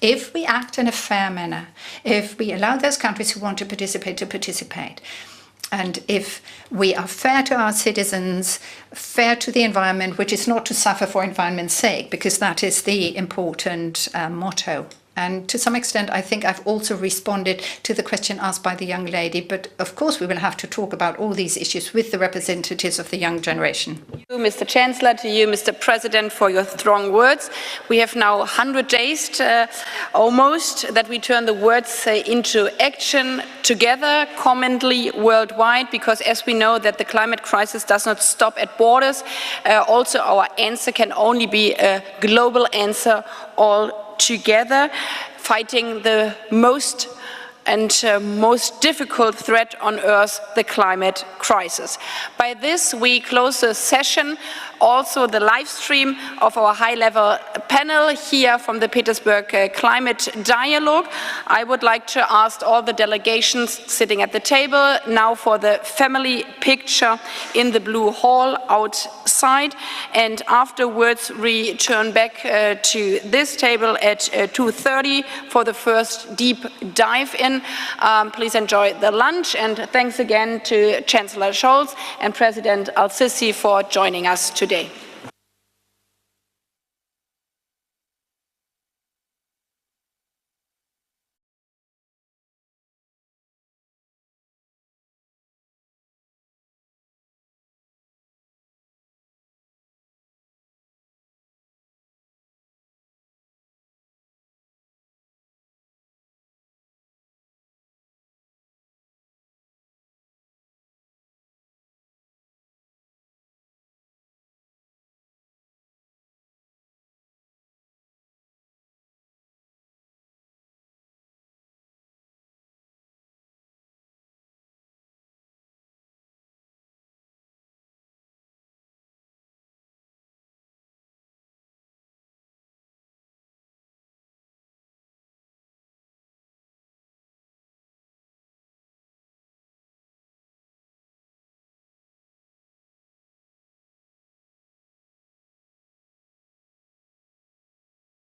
If we act in a fair manner, if we allow those countries who want to participate, and if we are fair to our citizens, fair to the environment, which is not to suffer for environment's sake, because that is the important motto. And to some extent, I think I've also responded to the question asked by the young lady. But of course, we will have to talk about all these issues with the representatives of the young generation. To you, Mr. Chancellor, to you, Mr. President, for your strong words. We have now 100 days almost that we turn the words into action together, commonly worldwide, because as we know that the climate crisis does not stop at borders, also our answer can only be a global answer all together, fighting the most difficult threat on Earth, the climate crisis. By this, we close the session, also the live stream of our high-level panel here from the Petersburg Climate Dialogue. I would like to ask all the delegations sitting at the table now for the family picture in the blue hall outside, and afterwards return back to this table at 2:30 for the first deep dive in. Please enjoy the lunch, and thanks again to Chancellor Scholz and President Al-Sisi for joining us today.